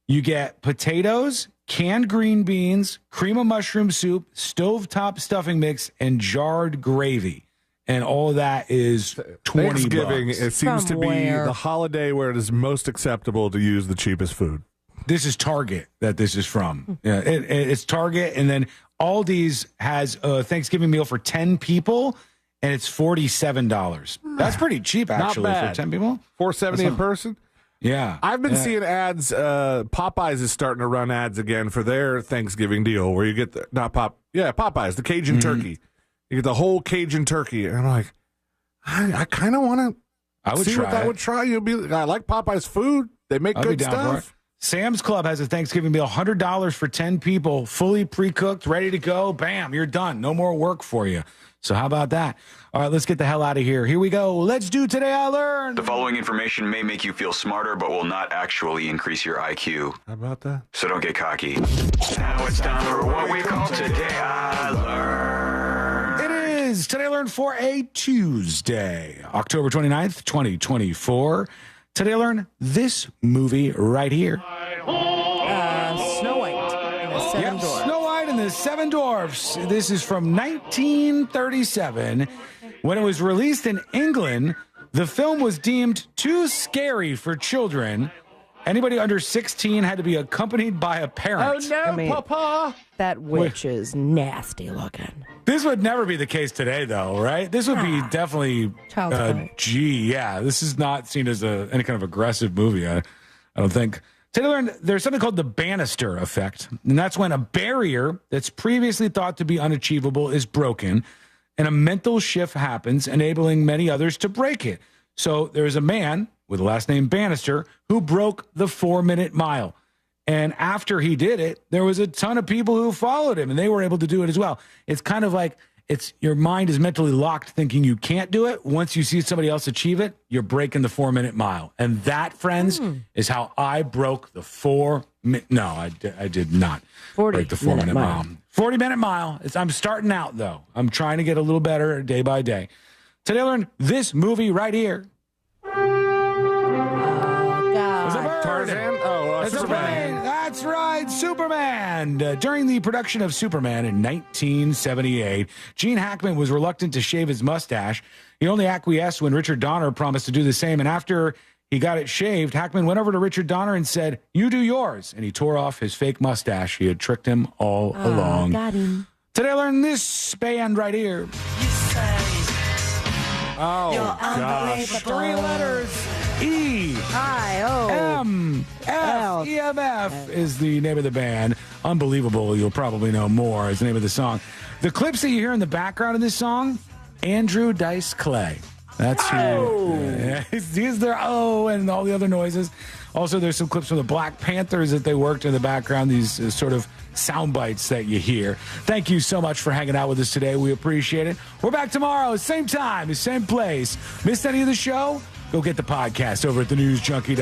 You get potatoes, canned green beans, cream of mushroom soup, stovetop stuffing mix, and jarred gravy. And all of that is $20. Thanksgiving, it seems From to be where? the holiday where it is most acceptable to use the cheapest food. This is Target that this is from. Yeah, it's Target, and then Aldi's has a Thanksgiving meal for 10 people, and it's $47. That's pretty cheap, actually, Not bad. for 10 people. $4.70 a person? Yeah. I've been seeing ads. Popeyes is starting to run ads again for their Thanksgiving deal where you get Popeyes, the Cajun turkey. You get the whole Cajun turkey, and I'm like, I kind of want to see what that would try. I like Popeyes food. They make I'll be good down for stuff. it. Sam's Club has a Thanksgiving meal, $100 for 10 people, fully pre-cooked, ready to go. Bam, you're done. No more work for you. So how about that? All right, let's get the hell out of here. Here we go. Let's do Today I Learned. The following information may make you feel smarter, but will not actually increase your IQ. How about that? So don't get cocky. Now it's time for what we call Today I Learned. It is Today I Learned for a Tuesday, October 29th, 2024. Today I learned this movie right here. Snow White and the Seven Dwarfs. Snow White and the Seven Dwarfs. This is from 1937. When it was released in England, the film was deemed too scary for children. Anybody under 16 had to be accompanied by a parent. Oh, no, Papa. That witch is nasty looking. This would never be the case today, though, right? This would be definitely Child's play. yeah. This is not seen as any kind of aggressive movie, I don't think. Today, learned there's something called the Bannister effect, and that's when a barrier that's previously thought to be unachievable is broken, and a mental shift happens, enabling many others to break it. So there's a man with the last name Bannister who broke the 4-minute mile. And after he did it, there was a ton of people who followed him, and they were able to do it as well. It's kind of like your mind is mentally locked thinking you can't do it. Once you see somebody else achieve it, you're breaking the 4-minute mile. And that, friends, is how I broke the 4-minute. No, I did not break the 4-minute mile. 40-minute mile. I'm starting out, though. I'm trying to get a little better day by day. Today I learned this movie right here. God. Tarzan? It's a plane. That's right, Superman. During the production of Superman in 1978, Gene Hackman was reluctant to shave his mustache. He only acquiesced when Richard Donner promised to do the same. And after he got it shaved, Hackman went over to Richard Donner and said, "You do yours." And he tore off his fake mustache. He had tricked him all along. Got him. Today I learned this band right here. Oh, gosh. 3 letters. E-I-O-M-F. EMF is the name of the band. Unbelievable. You'll probably know more is the name of the song. The clips that you hear in the background of this song, Andrew Dice Clay. That's who. He's their O and all the other noises. Also, there's some clips from the Black Panthers that they worked in the background, these sort of sound bites that you hear. Thank you so much for hanging out with us today. We appreciate it. We're back tomorrow, same time, same place. Missed any of the show? Go get the podcast over at thenewsjunkie.com.